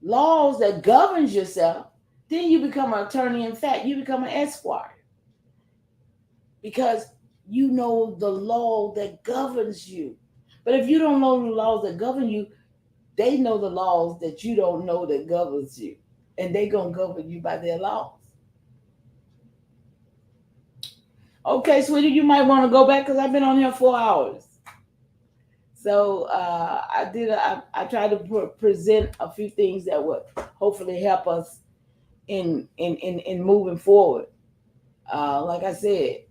laws that governs yourself, then you become an attorney. In fact, you become an esquire, because you know the law that governs you. But if you don't know the laws that govern you, they know the laws that you don't know that governs you, and they gonna govern you by their laws. Okay, sweetie, you might want to go back, because I've been on here 4 hours. So I tried to present a few things that would hopefully help us in moving forward. Like I said,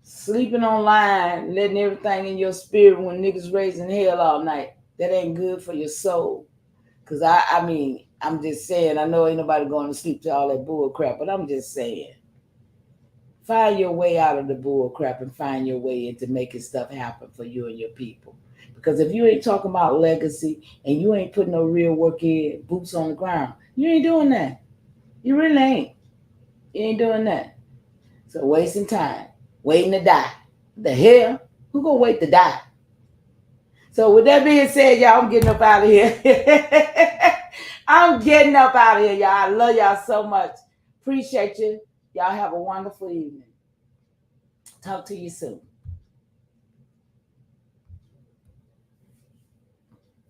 sleeping online, letting everything in your spirit when niggas raising hell all night, that ain't good for your soul. Because I mean, I'm just saying, I know ain't nobody going to sleep to all that bull crap, but I'm just saying, find your way out of the bull crap and find your way into making stuff happen for you and your people. Because if you ain't talking about legacy and you ain't putting no real work in, boots on the ground, you ain't doing that. You really ain't. You ain't doing that. So wasting time, waiting to die. The hell? Who gonna wait to die? So with that being said, y'all, I'm getting up out of here. I'm getting up out of here, y'all. I love y'all so much. Appreciate you. Y'all have a wonderful evening. Talk to you soon.